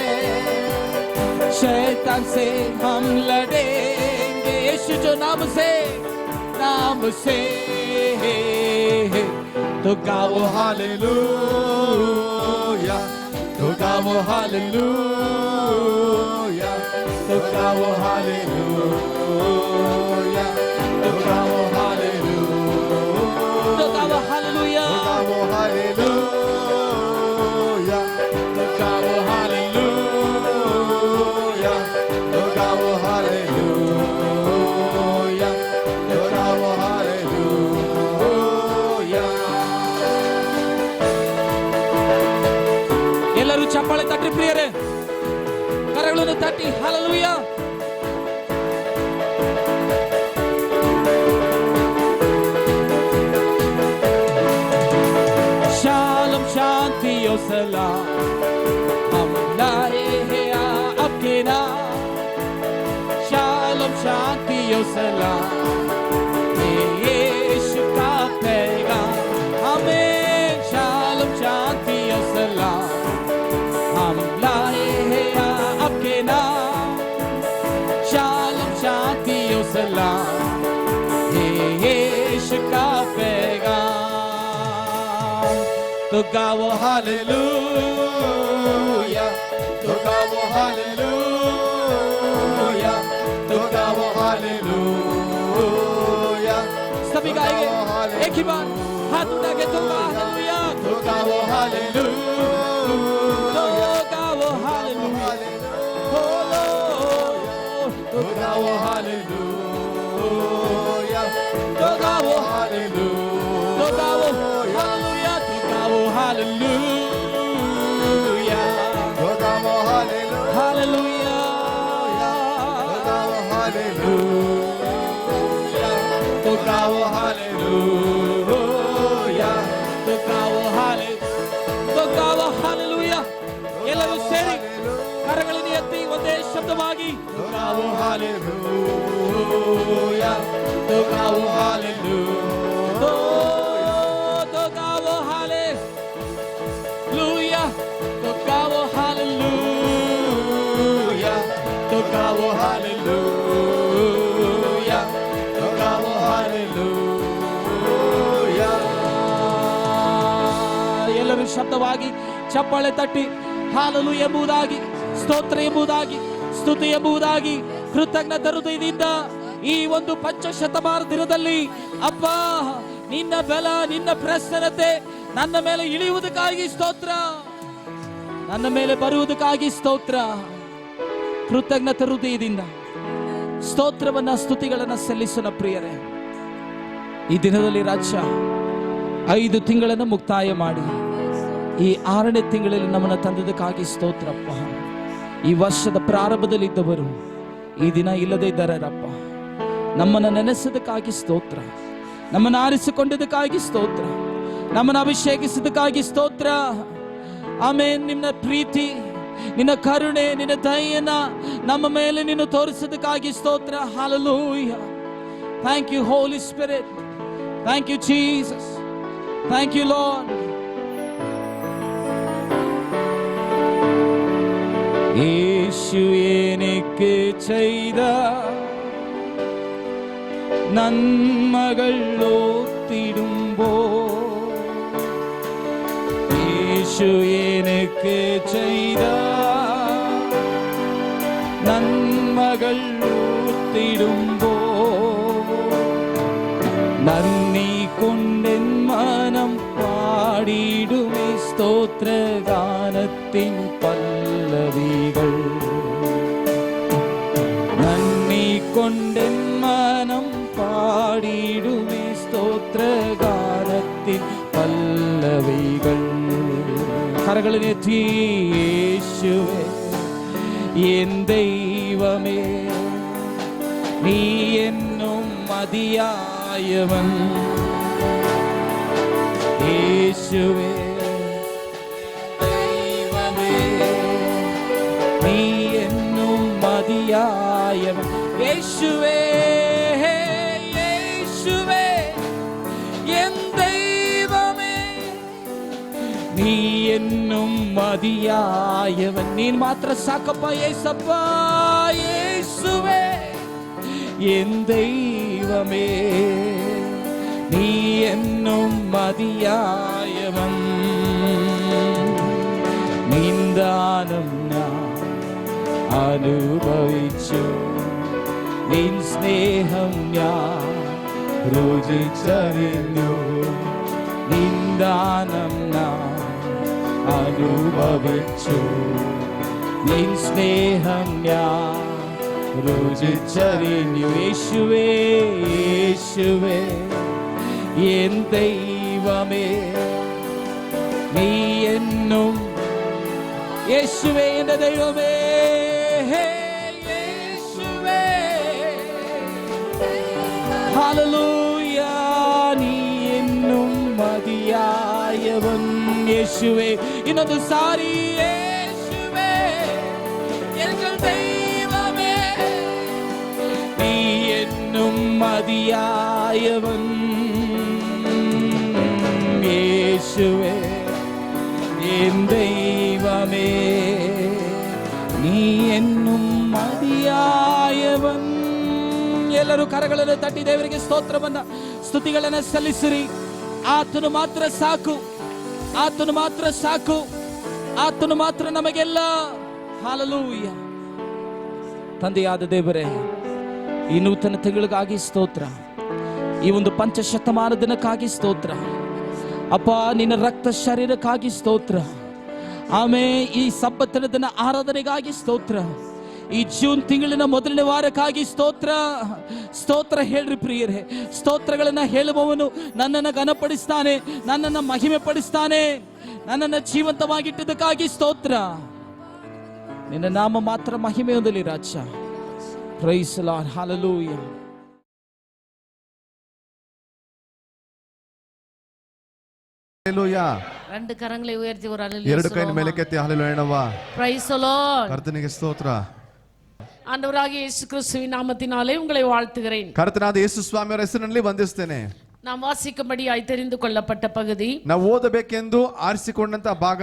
शैतान से हम लड़ेंगे यीशु जो नाम से, नाम से। तो गाओ हालेलुया, तो गाओ हालेलुया, तो गाओ हालेलुया, तो गाओ हालेलुया, तो गाओ हालेलुया, तो गाओ हालेलुया, तो गाओ हालेलुया, तो गाओ हालेलुया। ಎಲ್ಲರೂ ಚಪ್ಪಾಳೆ ತಟ್ಟಿ ಪ್ರಿಯರೇ, ಕರಗಳನ್ನು ತಟ್ಟಿ ಹಾಲೆಲೂಯಾ। शालम शांति और सलाम हम लाए हैं आपके नाम। शालम शांति और सलाम ये यीशु का पैगाम हमें। शालम शांति और सलाम हम लाए हैं आपके नाम। शालम शांति और सलाम ये यीशु का पैगाम। तो गाओ हालेलुया, तो गाओ हालेलुया, तो गाओ हालेलुया। सभी गाएंगे एक ही बार, हाथ उठा के तो हालेलुया, तो गाओ हालेलुया, तो गाओ हालेलुया, तो गाओ हालेलुया, तो गाओ हालेलुया, तो गाओ हालेलुया, तो गाओ हालेलुया, तो गाओ हालेलुया, तो गाओ हालेलुया, तो गाओ हालेलुया, तो गाओ हालेलुया। ಎಲ್ಲರೂ ಸೇರಿ ಕರಗಳನ್ನು ಎತ್ತಿ ಒಂದೇ ಶಬ್ದವಾಗಿ तो गाओ हालेलुया, तो गाओ हालेलुया, तो गाओ हालेलुया, तो गाओ हालेलुया, तो गाओ हालेलुया, तो गाओ हालेलुया। ಎಲ್ಲರೂ ಶಬ್ದವಾಗಿ ಚಪ್ಪಾಳೆ ತಟ್ಟಿ ಹಾಲೆಲೂಯಾ ಎಂಬುದಾಗಿ, ಸ್ತೋತ್ರ ಎಂಬುದಾಗಿ, ಸ್ತುತಿ ಎಂಬುದಾಗಿ ಕೃತಜ್ಞತಾ ಹೃದಯದಿಂದ ಈ ಒಂದು ಪಂಚಶತಮಾನ ದಿನದಲ್ಲಿ ಅಪ್ಪ ನಿನ್ನ ಬಲ, ನಿನ್ನ ಪ್ರಸನ್ನತೆ ನನ್ನ ಮೇಲೆ ಇಳಿಯುವುದಕ್ಕಾಗಿ ಸ್ತೋತ್ರ, ನನ್ನ ಮೇಲೆ ಬರುವುದಕ್ಕಾಗಿ ಸ್ತೋತ್ರ. ಕೃತಜ್ಞತಾ ಹೃದಯದಿಂದ ಸ್ತೋತ್ರವನ್ನ, ಸ್ತುತಿಗಳನ್ನ ಸಲ್ಲಿಸೋಣ ಪ್ರಿಯರೇ. ಈ ದಿನದಲ್ಲಿ ರಾಜ್ಯ 5 ತಿಂಗಳನ್ನು ಮುಕ್ತಾಯ ಮಾಡಿ ಈ 6ನೇ ತಿಂಗಳಲ್ಲಿ ನಮ್ಮನ್ನು ತಂದದಕ್ಕಾಗಿ ಸ್ತೋತ್ರಪ್ಪ. ಈ ವರ್ಷದ ಪ್ರಾರಂಭದಲ್ಲಿದ್ದವರು ಈ ದಿನ ಇಲ್ಲದೇ ಇದ್ದಾರಪ್ಪ. ನಮ್ಮನ್ನು ನೆನೆಸೋದಕ್ಕಾಗಿ ಸ್ತೋತ್ರ, ನಮ್ಮನ್ನು ಆರಿಸಿಕೊಂಡಿದ್ದಕ್ಕಾಗಿ ಸ್ತೋತ್ರ, ನಮ್ಮನ್ನು ಅಭಿಷೇಕಿಸಿದಕ್ಕಾಗಿ ಸ್ತೋತ್ರ. ಆಮೇನ್. ನಿನ್ನ ಪ್ರೀತಿ, ನಿನ್ನ ಕರುಣೆ, ನಿನ್ನ ದಯೆಯನ್ನ ನಮ್ಮ ಮೇಲೆ ನೀನು ತೋರಿಸೋದಕ್ಕಾಗಿ ಸ್ತೋತ್ರ. Hallelujah. Thank you Holy Spirit. Thank you Jesus. Thank you Lord. യേശു എനിക്ക് ചെയ്ത നന്മകൾ ഓർത്തിടുമ്പോ, യേശു എനിക്ക് ചെയ്ത നന്മകൾ ഓർത്തിടുമ്പോ, നന്ദി കൊണ്ടെൻ മനം പാടിടുമേ സ്തോത്രഗാനത്തിൻ പല്ലവികൾ. നന്ദി കൊണ്ടെൻ മനം പാടിടുമേ സ്തോത്രഗാനത്തിൻ പല്ലവികൾ. കരകളിലെത്തി യേശുവേ എൻ ദൈവമേ, നീ എന്നും മതിയായവൻ. യേശുവേ ദൈവമേ, നീ എന്നും മതിയായവൻ. യേശുവേ യേശുവേ എൻ ദൈവമേ, നീ എന്നും മതിയായവൻ. ನೀನು ಮಾತ್ರ ಸಾಕಪ್ಪ ಯೇಸಪ್ಪ. ಯೇಸುವೇ என் தெய்வமே, நீ என்னும் மதியாயவன். നിന്ദാനം ഞാൻ അനുഭവിച്ചു, നിൻ സ്നേഹം ഞാൻ രുചിച്ചറിഞ്ഞു. നിന്ദാനം ഞാൻ അനുഭവിച്ചു, നിൻ സ്നേഹം ഞാൻ രുചിച്ചറിഞ്ഞു. യേശുവേ യേശുവേ എൻ ദൈവമേ, നീ എന്നും. യേശുവേ എന്റെ ദൈവമേ, യേശുവേ ഹല്ലേലൂയ, നീ എന്നും മതിയായവൻ. യേശുവേ ಇನ್ನೊಂದು ಸಾರಿ യേശുവേ എங்கள் ദൈവമേ, നീ എന്നും മതിയായവൻ. യേശുവേ എൻ ദൈവമേ, നീ എന്നും ಮದಿಯಾಯವನ್. ಎಲ್ಲರೂ ಕರಗಳನ್ನು ತಟ್ಟಿ ದೇವರಿಗೆ ಸ್ತೋತ್ರವನ್ನ ಸ್ತುತಿಗಳನ್ನು ಸಲ್ಲಿಸಿರಿ. ಆತನು ಮಾತ್ರ ಸಾಕು, ಆತನು ಮಾತ್ರ ಸಾಕು, ಆತನು ಮಾತ್ರ ನಮಗೆಲ್ಲ. ಹಲ್ಲೆಲೂಯ. ತಂದೆಯಾದ ದೇವರೇ, ಈ ನೂತನ ತಿಂಗಳಿಗಾಗಿ ಸ್ತೋತ್ರ, ಈ ಒಂದು ಪಂಚಶತಮಾನ ದಿನಕ್ಕಾಗಿ ಸ್ತೋತ್ರ ಅಪ್ಪ. ನಿನ್ನ ರಕ್ತ ಶರೀರಕ್ಕಾಗಿ ಸ್ತೋತ್ರ. ಆಮೇಲೆ ಈ ಸಬ್ಬತ್ತಿನ ದಿನ ಆರಾಧನೆಗಾಗಿ ಸ್ತೋತ್ರ. ಈ ಜೂನ್ ತಿಂಗಳಿನ ಮೊದಲನೇ ವಾರಕ್ಕಾಗಿ ಸ್ತೋತ್ರ. ಸ್ತೋತ್ರ ಹೇಳ್ರಿ ಪ್ರಿಯರೇ. ಸ್ತೋತ್ರಗಳನ್ನ ಹೇಳುವವನು ನನ್ನನ್ನು ಘನಪಡಿಸ್ತಾನೆ, ನನ್ನನ್ನು ಮಹಿಮೆ ಪಡಿಸ್ತಾನೆ. ನನ್ನನ್ನು ಜೀವಂತವಾಗಿಟ್ಟಿದ್ದಕ್ಕಾಗಿ ಸ್ತೋತ್ರ. ನಿನ್ನ ನಾಮ ಮಾತ್ರ ಮಹಿಮೆ ಹೊಂದಲಿ ರಾಜ. Praise the Lord. Hallelujah. Hallelujah. ரெண்டு கரங்களை உயர்த்தி ஒரு அல்லேலூயா. ಎರಡು ಕೈಯನ್ನು ಮೇಲಕ್ಕೆತ್ತಿ ಹಲ್ಲೆಲೂಯಾ ಹೇಳವಾ. Praise the Lord. ಕರ್ತನಿಗೆ ಸ್ತೋತ್ರ. ஆண்டவராகிய இயேசு கிறிஸ்துவின் நாமத்தினாலே உங்களை வாழ்த்துகிறேன். ಕರ್ತನಾದ ಯೇಸು ಸ್ವಾಮಿಯವರ ಹೆಸರಿನಲ್ಲಿ ವಂದಿಸುತ್ತೇನೆ. நாம் வாசிக்கும்படியாய் தெரிந்து கொள்ளப்பட்ட பகுதி, ನಾವು ಓದಬೇಕೆಂದು ಆರಿಸಿಕೊಂಡಂತ ಭಾಗ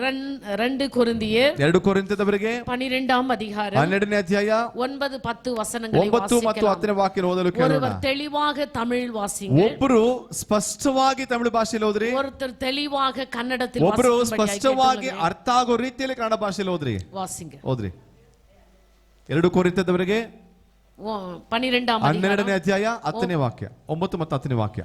2 ಕೊರಿಂಥಿಯರ್ 2 ಕೊರಿಂಥದವರಿಗೆ 12ಾம் அதிகாரம் 12ನೇ ಅಧ್ಯಾಯ 9, 10 ವಚನங்களை 9 ಮತ್ತು வாசிக்கலாம். 10ನೇ ವಾಕ್ಯ ಓದಲು ಕೇಳೋಣ. ஒருவர் தெளிவாக தமிழ் வாசிங்க. ಒಬ್ಬರು ಸ್ಪಷ್ಟವಾಗಿ ತಮಿಳು ಭಾಷೆಯಲ್ಲಿ ಓದ್ರಿ. ஒருத்தர் தெளிவாக கன்னடத்தில் ಒಬ್ಬರು வாசிக்கும்படியாய் ಸ್ಪಷ್ಟವಾಗಿ ಅರ್ಥ ಆಗೋ ರೀತಿಯಲ್ಲಿ ಕನ್ನಡ ಭಾಷೆಯಲ್ಲಿ ಓದ್ರಿ. வாசிங்க. ಓದ್ರಿ. 2 ಕೊರಿಂಥದವರಿಗೆ 12ಾம் அதிகாரம் 12ನೇ ಅಧ್ಯಾಯ 10ನೇ ವಾಕ್ಯ, 9 ಮತ್ತು 10ನೇ ವಾಕ್ಯ.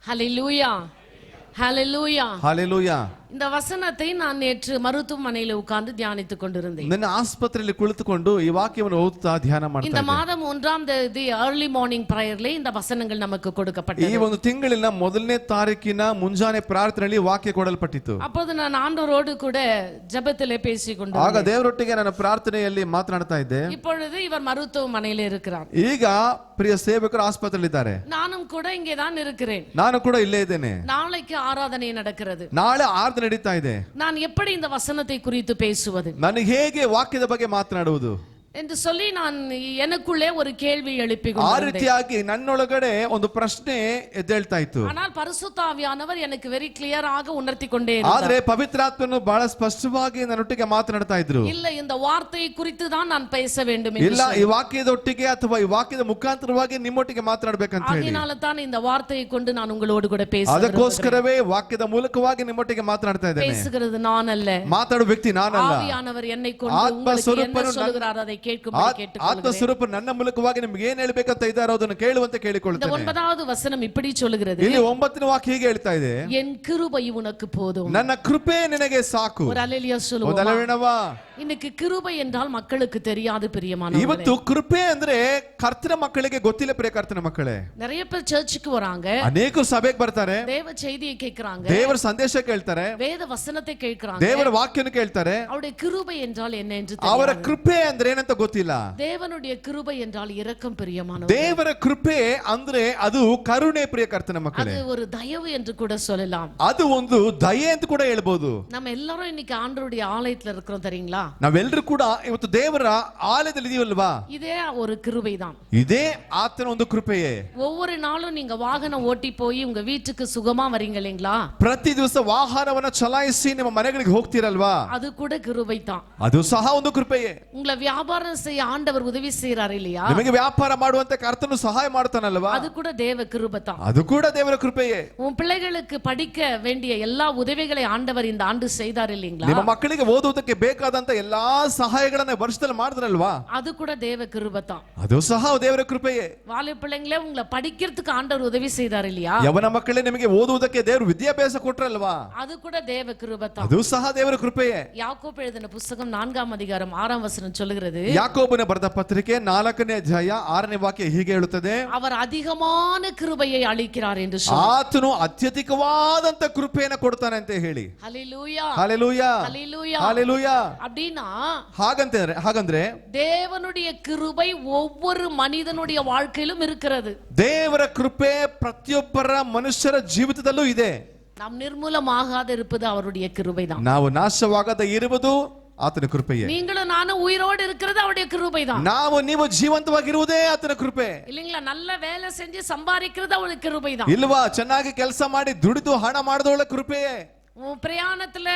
ஹalleluya ஹalleluya Hallelujah. இந்த வசனத்தை நான் நேற்று மருத்துவமனையில் உட்கார்ந்து தியானித்துக் கொண்டிருந்தேன். ನಿನ್ನ ಆಸ್ಪತ್ರೆಯಲ್ಲಿ ಕುಳಿತುಕೊಂಡು ಈ ವಾಕ್ಯವನ್ನು ಓದುತ್ತಾ ಧ್ಯಾನ ಮಾಡ್ತಾ இந்த ಇದ್ದೆ. மாதம் 1ஆம் தேதி early morning prayerல இந்த வசனங்கள் நமக்கு ಈ கொடுக்கப்பட்டது. ಒಂದು ತಿಂಗಳಿನ ಮೊದಲನೇ ತಾರೀಕಿನ ಮುಂಜಾನೆ ಪ್ರಾರ್ಥನೆಯಲ್ಲಿ ವಾಕ್ಯ ಕೊಡಲ್ಪಟ್ಟಿತು. அப்போது நான் ஆண்டவரோடு கூட ஜெபத்திலே பேசிக் ಆಗ கொண்டிருந்தேன். ದೇವರೊಟ್ಟಿಗೆ ನನ್ನ ಪ್ರಾರ್ಥನೆಯಲ್ಲಿ ಮಾತನಾಡ್ತಾ ಇದ್ದೆ. இப்பொழுது இவர் மருத்துவமனையில் இருக்கிறார். ಈಗ ಪ್ರಿಯ ಸೇವಕರು ಆಸ್ಪತ್ರೆಯಲ್ಲಿದ್ದಾರೆ. நானும் கூட இங்கே தான் இருக்கிறேன். ನಾನು ಕೂಡ ಇಲ್ಲೇ ಇದ್ದೇನೆ. நாளைக்கு ஆராதனை நடக்கிறது. ನಾಳೆ ಆರಾಧನೆ ನಡೀತಾ ಇದೆ. நான் எப்படி இந்த வசனத்தை குறித்து பேசுவது ನನಗೆ ಹೇಗೆ ವಾಕ್ಯದ ಬಗ್ಗೆ ಮಾತನಾಡುವುದು என்று சொல்லி நான் எனக்குள்ளே ஒரு கேள்வி எழுப்பிக் ಆ கொண்டிருந்தேன். ರೀತಿಯಾಗಿ ನನ್ನೊಳಗಡೆ ಒಂದು ಪ್ರಶ್ನೆ ಎದ್ದೇಳ್ತಾ ಇತ್ತು. ஆனால் பரிசுத்த ஆவியானவர் எனக்கு வெரி கிளியராக உணர்த்தி கொண்டே ಆದ್ರೆ இருந்தார். ಪವಿತ್ರಾತ್ಮನು ಬಹಳ ಸ್ಪಷ್ಟವಾಗಿ ನನ್ನೊಟ್ಟಿಗೆ ಮಾತನಾಡ್ತಾ ಇದ್ರು. இல்ல இந்த வார்த்தையை குறித்து தான் நான் பேச வேண்டும் ಇಲ್ಲ என்று ಈ ವಾಕ್ಯದೊಟ್ಟಿಗೆ ಅಥವಾ ಈ ವಾಕ್ಯದ ಮುಖಾಂತರವಾಗಿ ನಿಮ್ಮೊಟ್ಟಿಗೆ ಮಾತನಾಡಬೇಕಂತ ಹೇಳಿ அதனால தான் இந்த வார்த்தையை கொண்டு நான் உங்களோடு கூட பேசுகிறேன். ಅದಕ್ಕೋಸ್ಕರವೇ ವಾಕ್ಯದ ಮೂಲಕವಾಗಿ ನಿಮ್ಮೊಟ್ಟಿಗೆ ಮಾತನಾಡ್ತಾ ಇದ್ದೇನೆ. பேசுகிறது நான் அல்ல, ಮಾತಾಡುವ ವ್ಯಕ್ತಿ ನಾನಲ್ಲ. ஆவியானவர் என்னை கொண்டு ஆத்ம உங்களுக்கு என்ன ಸ್ವರೂಪನು சொல்கிறார் அதை கேட்கும்படி ಆತ್ಮ கேட்டுக்கொள்கிறேன். ಸ್ವರೂಪ ನನ್ನ ಮೂಲಕವಾಗಿ ನಿಮ್ಗೆ ಏನ್ ಹೇಳ್ಬೇಕಂತ ಇದ್ದಾರೋ ಅದನ್ನು ಕೇಳುವಂತೆ இந்த ಕೇಳಿಕೊಳ್ಳುತ್ತೇನೆ. 9வது வசனம் இப்படி சொல்கிறது, ಇಲ್ಲಿ 9ನೇ ವಾಕ್ಯ ಹೀಗೆ ಹೇಳ್ತಾ ಇದೆ, என் கிருபை உனக்கு போதும். ನನ್ನ ಕೃಪೆ ನಿನಗೆ ಸಾಕು. ஒரு அல்லேலூயா சொல்லுவோம். ಮೊದಲವೇನವಾ இன்னைக்கு கிருபை என்றால் மக்களுக்கு தெரியாது பிரியமானவர்களே. ಇವತ್ತು ಕೃಪೆ ಅಂದ್ರೆ ಕರ್ತನ ಮಕ್ಕಳಿಗೆ ಗೊತ್ತಿಲ್ಲ. ಪ್ರಿಯ ಕರ್ತನ ಮಕ್ಕಳೇ, நிறைய பேர் சர்ச்சுக்கு வராங்க, ಅನೇಕ ಸಭೆಗೆ ಬರ್ತಾರೆ, தேவ செய்தியை கேட்கறாங்க, ದೇವರ ಸಂದೇಶ ಕೇಳ್ತಾರೆ, வேத வசனத்தை கேட்கறாங்க, ದೇವರ ವಾಕ್ಯನ ಕೇಳ್ತಾರೆ. அவருடைய கிருபை என்றால் என்ன என்று ಅವರ தெரியாது. ಕೃಪೆ ಅಂದ್ರೆ ಏನಂತ ಗೊತ್ತಿಲ್ಲ. தேவனுடைய கிருபை என்றால் இரக்கம் பிரியமானவர்களே. ದೇವರ ಕೃಪೆ ಅಂದ್ರೆ ಅದು ಕರುಣೆ. ಪ್ರಿಯ ಕರ್ತನ ಮಕ್ಕಳೇ, அது ஒரு தயவு என்று கூட சொல்லலாம். ಅದು ಒಂದು ದಯೆ ಅಂತ ಕೂಡ ಹೇಳ್ಬೋದು. நம்ம எல்லாரும் இன்னைக்கு ஆண்டவருடைய ஆலயத்துல இருக்கிறோம் தெரியுங்களா? ನಾವೆಲ್ಲರೂ ಕೂಡ ಇವತ್ತು ದೇವರ ಆಲಯದಲ್ಲಿ ಇದೀವಲ್ವಾ? இதே ஒரு கிருபை தான். ಇದೇ ಆತನ ಒಂದು ಕೃಪೆಯೇ. ஒவ்வொரு நாளும் நீங்க வாகனம் ஓட்டி போய் உங்க வீட்டுக்கு சுகமா வரீங்க இல்லைங்களா? ಪ್ರತಿ ದಿವಸ ವಾಹನವನ್ನ ಚಲಾಯಿಸಿ ನಿಮ್ಮ ಮನೆಗಳಿಗೆ ಹೋಗ್ತೀರಲ್ವಾ? அது கூட கிருபை தான். ಅದು ಸಹ ಒಂದು ಕೃಪೆಯೇ. உங்களை வியாபாரம் செய்ய ஆண்டவர் உதவி செய்யறாரு இல்லையா? ನಿಮಗೆ ವ್ಯಾಪಾರ ಮಾಡುವಂತ ಕರ್ತನು ಸಹಾಯ ಮಾಡ್ತಾನಲ್ವಾ? அது கூட தேவ கிருபை தான். ಅದು ಕೂಡ ದೇವರ ಕೃಪೆಯೇ. உன் பிள்ளைகளுக்கு படிக்க வேண்டிய எல்லா உதவிகளை ஆண்டவர் இந்த ஆண்டு செய்தார் இல்லைங்களா? ನಿಮ್ಮ ಮಕ್ಕಳಿಗೆ ಓದುವುದಕ್ಕೆ ಬೇಕಾದಂತ ಎಲ್ಲಾ ಸಹಾಯಗಳನ್ನ ವರ್ಷದಲ್ಲಿ ಮಾಡಿದ್ರಲ್ವಾ? அது கூட தேவ கிருபை தான். ಅದು ಸಹ ದೇವರ ಕೃಪೆಯೇ. வாலிப பிள்ளைங்களே உங்களை படிக்கிறதுக்கு ஆண்டவர் உதவி செய்தார் இல்லையா? ಯವನ ಮಕ್ಕಳೇ, ನಿಮಗೆ ಓದುವುದಕ್ಕೆ ದೇವರು ವಿದ್ಯಾಭ್ಯಾಸ ಕೊಟ್ರಲ್ವಾ? அது கூட தேவ கிருபை தான். ಅದು ಸಹ ದೇವರ ಕೃಪೆಯೇ. யாக்கோபு எழுதின புத்தகம் 4ஆம் அதிகாரம் 6ஆம் வசனம் சொல்லுகிறது, ಯಾಕೋಬನ ಬರೆದ ಪತ್ರಿಕೆ 4ನೇ ಅಧ್ಯಾಯ 6ನೇ ವಾಕ್ಯ ಹೀಗೆ ಹೇಳುತ್ತದೆ, அவர் அதிகமான கிருபையை அளிக்கிறார் என்று சொல்லி. ಆತನು ಅತ್ಯಧಿಕವಾದಂತ ಕೃಪೆಯನ್ನು ಕೊಡ್ತಾನೆ ಅಂತ ಹೇಳಿ. ஹல்லேலூயா ಹಾಲೆಲೂಯಾ, ஹல்லேலೂயா. ಹಾಲೆಲೂಯಾ. அப்படினா ಹಾಗಂದ್ರೆ தேவனுடைய கிருபை ஒவ்வொரு மனிதனுடைய வாழ்க்கையிலும் இருக்கிறது. ದೇವರ ಕೃಪೆ ಪ್ರತಿಯೊಬ್ಬರ ಮನುಷ್ಯರ ಜೀವಿತದಲ್ಲೂ ಇದೆ. நாம் நிர்மூலமாகாத இருப்பது அவருடைய கிருபை தான். ನಾವು ನಾಶವಾಗದ ಇರುವುದು ಆತನ ಕೃಪೆಯೇ. நீங்களும் நானும் உயிரோடு இருக்கிறது அவருடைய கிருபை தான். ನಾವು ನೀವು ಜೀವಂತವಾಗಿರುವುದೇ ಆತನ ಕೃಪೆ. இல்லீங்களா? நல்ல வேலை செஞ்சு சம்பாதிக்கிறது அவருடைய கிருபை தான். ಇಲ್ವಾ? ಚೆನ್ನಾಗಿ ಕೆಲಸ ಮಾಡಿ ದುಡಿದು ಹಣ ಮಾಡೋಳ ಕೃಪೆಯೇ. உன் பிரயாணத்துல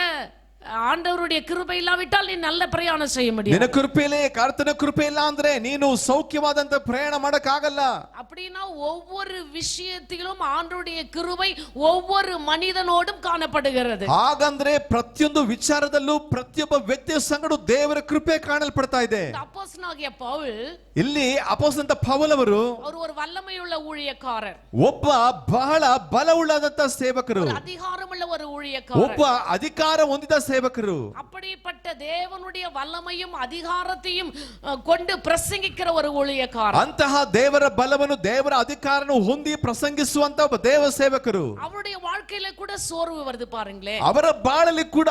ஆண்டவருடைய கிருபை இல்லாவிட்டால் நீ நல்ல பிரயாணம் செய்ய முடியாது. ನಿನ್ನ ಕೃಪೆಯಲ್ಲಿ ಕರ್ತನ ಕೃಪೆ ಇಲ್ಲ ಅಂದ್ರೆ ನೀನು ಸೌಖ್ಯವಾದಂತ ಪ್ರಯಾಣ ಮಾಡಕ್ ಆಗಲ್ಲ. அப்படினா ஒவ்வொரு விஷயத்திலும் ஆண்டவருடைய கிருபை ஒவ்வொரு மனிதனோடும் காணப்படுகிறது. ಹಾಗಂದ್ರೆ ಪ್ರತಿಯೊಂದು ವಿಚಾರದಲ್ಲೂ ಪ್ರತಿಯೊಬ್ಬ ವ್ಯಕ್ತಿಯ ಸಂಗಡ ದೇವರ ಕೃಪೆ ಕಾಣಲ್ಪಡ್ತಾ ಇದೆ. அப்போஸ்தலனாகிய பவுல் ಇಲ್ಲಿ ಅಪೊಸ್ತಲನಾದ ಪೌಲ್ ಅವರು அவர் ஒரு வல்லமையுள்ள ஊழியக்காரர், ಒಬ್ಬ ಬಹಳ ಬಲವುಳ್ಳದಂತ ಸೇವಕರು, ஒரு அதிகாரமுள்ள ஒரு ஊழியக்காரர், ಒಬ್ಬ ಅಧಿಕಾರ ಹೊಂದಿದ ಸೇವಕರು. அப்படிப்பட்ட தேவனுடைய வல்லமையும் அதிகாரத்தையும் கொண்டு பிரசங்கிக்கிற ஒரு ஊழியக்காரர். ಅಂತಹ ದೇವರ ಬಲವನ್ನು ದೇವರ ಅಧಿಕಾರವನ್ನು ಹೊಂದಿ ಪ್ರಸಂಗಿಸುವಂತ ಒಬ್ಬ ದೇವ ಸೇವಕರು. அவருடைய வாழ்க்கையில கூட சோர்வு வருது பாருங்களே. ಅವರ ಬಾಳಲ್ಲಿ ಕೂಡ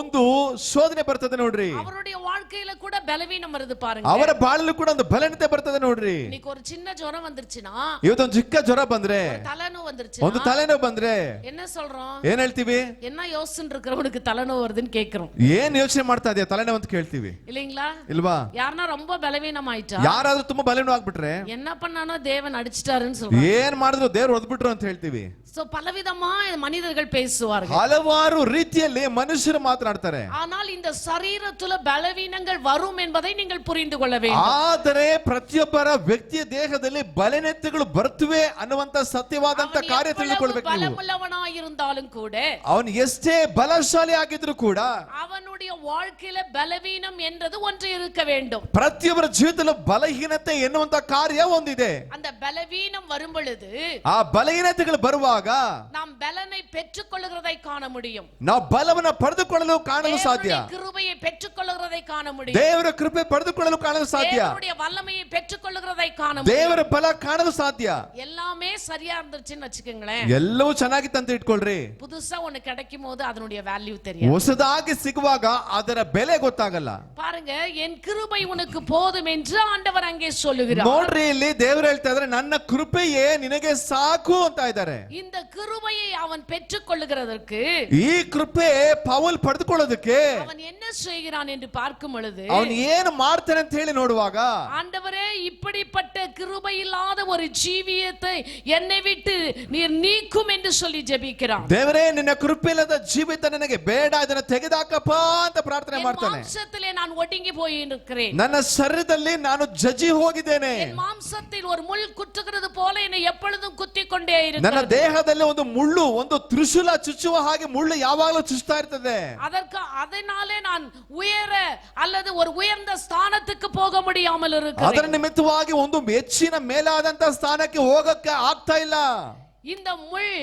ಒಂದು ಶೋಧನೆ ಬರ್ತದೆ ನೋಡ್ರಿ. அவருடைய வாழ்க்கையில கூட பலவீனம் வருது பாருங்க. ಅವರ ಬಾಳಲ್ಲಿ ಕೂಡ ಒಂದು ಬಲಹೀನತೆ ಬರ್ತದೆ ನೋಡ್ರಿ. இன்னைக்கு ஒரு சின்ன ஜுரம் வந்துருச்சுனா, ಇವತ್ತೊಂದು ಚಿಕ್ಕ ಜ್ವರ ಬಂದ್ರೆ, தலைநோவு வந்துருச்சு, ಒಂದು ತಲೆನೋವು ಬಂದ್ರೆ என்ன சொல்றோம்? ಏನ್ ಹೇಳ್ತೀವಿ? என்ன யோசனை இருக்கிறவனுக்கு தலைநோவு வருதுன்னு கேக்குறோம். ಏನ್ ಯೋಚನೆ ಮಾಡ್ತಾ ಇದೆಯಾ ತಲೆನೋವು ಅಂತ ಕೇಳ್ತೀವಿ, இல்லீங்களா? ಇಲ್ವಾ? யாருன்னா ரொம்ப பலவீனம் ஆயிட்டா, ಯಾರಾದ್ರೂ ತುಂಬಾ ಬಲಹೀನ ಆಗ್ಬಿಟ್ರೆ என்ன பண்ணானோ தேவன் அடிச்சிட்டாருன்னு சொல்றாங்க. ಏನ್ ಮಾಡಿದ್ರು ದೇವ್ರು ಹೊಡೆದ್ಬಿಟ್ರು ಅಂತ ಹೇಳ್ತೀವಿ. சோ பலவிதமா மனிதர்கள் பேசுவார்கள். ಹಲವಾರು ರೀತಿಯಲ್ಲಿ ಮನುಷ್ಯರು ಮಾತನಾಡ್ತಾರೆ. ஆனால் இந்த சரீரத்துல பலவீனங்கள் வரும் என்பதை நீங்கள் புரிந்து கொள்ள வேண்டும். ಆದರೆ ಪ್ರತಿಯೊಬ್ಬರ ವ್ಯಕ್ತಿಯ ದೇಹದಲ್ಲಿ ಬಲಹೀನತೆಗಳು ಬರ್ತವೆ ಅನ್ನುವಂತ ಸತ್ಯವಾದಂತ ಕಾರ್ಯ ತಿಳ್ಕೊಳ್ಬೇಕು ನೀವು. பலமுள்ளவனாயிருந்தாலும் கூட, ಅವನು ಎಷ್ಟೇ ಬಲಶಾಲಿ ಆಗಿದ್ರು ಕೂಡ அவனுடைய வாழ்க்கையில பலவீனம் என்றது ஒன்று இருக்க வேண்டும். ಪ್ರತಿಯೊಬ್ಬರ ಜೀವಿತದಲ್ಲೂ ಬಲಹೀನತೆ ಎನ್ನುವಂತ ಕಾರ್ಯ ಒಂದಿದೆ. அந்த பலவீனம் வரும் பொழுது ಆ ಬಲಹೀನತೆಗಳು ಬರುವಾಗ நாம் பலனை பெற்றுக்கொள்கிறதை காண முடியும். ನಾವು ಬಲವನ್ನ ಪಡೆದುಕೊಳ್ಳಲು ಕಾಣಲು ಸಾಧ್ಯ. தேவனுடைய கிருபையை பெற்றுக்கொள்கிறதை காண முடியும். ದೇವರ ಕೃಪೆ ಪಡೆದುಕೊಳ್ಳಲು ಕಾಣಲು ಸಾಧ್ಯ. தேவனுடைய வல்லமையை பெற்றுக்கொள்கிறதை காண முடியும். ದೇವರ ಬಲ ಕಾಣಲು ಸಾಧ್ಯ. எல்லாமே சரியா இருந்துச்சுன்னு வச்சுக்கோங்களேன். ಎಲ್ಲವೂ ಚೆನ್ನಾಗಿತ್ತು ಅಂತ ಇಟ್ಕೊಳ್ರಿ. புதுசா ஒன்னு கிடைக்கும் போது அதனுடைய வேல்யூ தெரியும். ಹೊಸದಾಗಿ ಸಿಗುವಾಗ ಅದರ ಬೆಲೆ ಗೊತ್ತಾಗಲ್ಲ. பாருங்க, என் கிருபை உனக்கு போதும் என்று ஆண்டவர் அங்கே சொல்லுகிறார். ನೋಡ್ರಿ, ಇಲ್ಲಿ ದೇವರು ಹೇಳ್ತಾ ಇದ್ದಾರೆ, ನನ್ನ ಕೃಪೆಯೇ ನಿನಗೆ ಸಾಕು ಅಂತ ಇದ್ದಾರೆ. இந்த கிருபையை அவன் பெற்றுக்கொள்ளுகிறதற்கு, ಈ ಕೃಪೆ ಪೌಲ್ ಪಡೆದುಕೊಳ್ಳೋದಕ್ಕೆ அவன் என்ன செய்கிறான் என்று பார்க்கும் பொழுது, ಅವನು ಏನು ಮಾಡ್ತಾನೆ ಅಂತ ಹೇಳಿ ನೋಡುವಾಗ, ஆண்டவரே இப்படிப்பட்ட கிருபை இல்லாத ஒரு ஜீவியத்தை என்னை விட்டு நீர் நீக்கும் என்று சொல்லி ஜெபிக்கிறான். ದೇವರೇ ನಿನ್ನ ಕೃಪೆ ಇಲ್ಲದ ಜೀವಿತ ನನಗೆ ಬೇಡ, ಇದನ್ನ ತೆಗೆದಾಕಪ್ಪ ಅಂತ ಪ್ರಾರ್ಥನೆ ಮಾಡ್ತಾನೆ. மாம்சத்திலே நான் ஒடுங்கி போய் இருக்கிறேன். ನನ್ನ ಶರೀರದಲ್ಲಿ ನಾನು ಜಜ್ಜಿ ಹೋಗಿದ್ದೇನೆ. என் மாம்சத்தில் ஒரு முள் குத்துகிறது போல என்னை எப்பொழுதும் குத்திக் கொண்டே ನನ್ನ இருக்கிறது. ದೇಹದಲ್ಲಿ ಒಂದು ಮುಳ್ಳು, ಒಂದು ತ್ರಿಶೂಲ ಚುಚ್ಚುವ ಹಾಗೆ ಮುಳ್ಳು ಯಾವಾಗಲೂ ಚುಚ್ಚುತ್ತಾ ಇರ್ತದೆ. அதனாலே நான் உயர அல்லது ஒரு உயர்ந்த ஸ்தானத்துக்கு போக முடியாமல் ಅದರ இருக்கிறேன். ನಿಮಿತ್ತವಾಗಿ ಒಂದು ಹೆಚ್ಚಿನ ಮೇಲಾದಂತ ಸ್ಥಾನಕ್ಕೆ ಹೋಗಕ್ಕೆ ಆಗ್ತಾ ಇಲ್ಲ. இந்த முள்